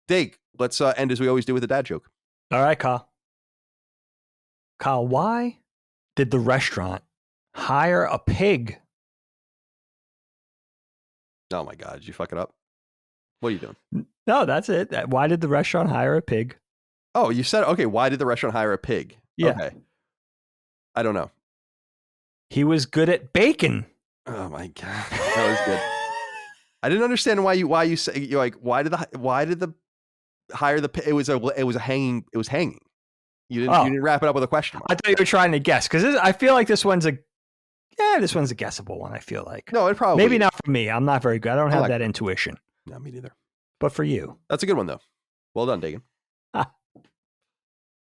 Dig, let's end as we always do with a dad joke. All right, Kyle. Kyle, why did the restaurant hire a pig? Oh my God, did you fuck it up? What are you doing? No, that's it. Why did the restaurant hire a pig? Oh, you said, okay, why did the restaurant hire a pig? Yeah. Okay. I don't know. He was good at bacon. Oh my God. That was good. I didn't understand why you say, you're like, why did the hire the pig? It was hanging. You didn't wrap it up with a question mark. I thought you were trying to guess, because I feel like this one's a guessable one. I feel like no, it probably maybe not for me. I'm not very good. I don't have that intuition. No, me neither. But for you, that's a good one though. Well done, Dagan. All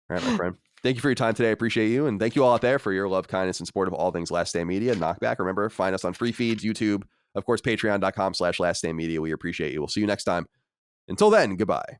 right, my friend. Thank you for your time today. I appreciate you, and thank you all out there for your love, kindness, and support of all things Last Stand Media. KnockBack. Remember, find us on free feeds, YouTube, of course, Patreon.com/LastStandMedia. We appreciate you. We'll see you next time. Until then, goodbye.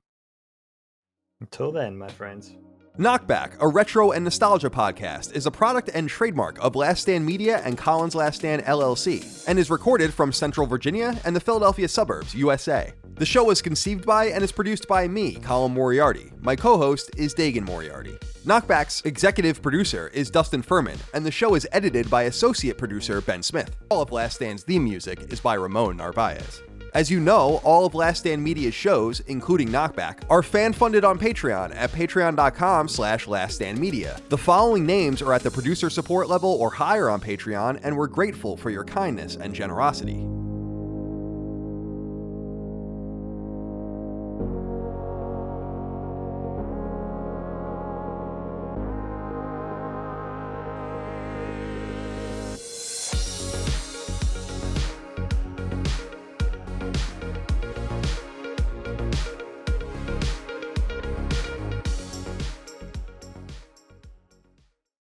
Until then, my friends. KnockBack, a retro and nostalgia podcast, is a product and trademark of Last Stand Media and Collins Last Stand LLC, and is recorded from Central Virginia and the Philadelphia suburbs, USA. The show was conceived by and is produced by me, Colin Moriarty. My co-host is Dagan Moriarty. KnockBack's executive producer is Dustin Furman, and the show is edited by associate producer Ben Smith. All of Last Stand's theme music is by Ramon Narvaez. As you know, all of Last Stand Media's shows, including KnockBack, are fan-funded on Patreon at patreon.com/laststandmedia. The following names are at the producer support level or higher on Patreon, and we're grateful for your kindness and generosity.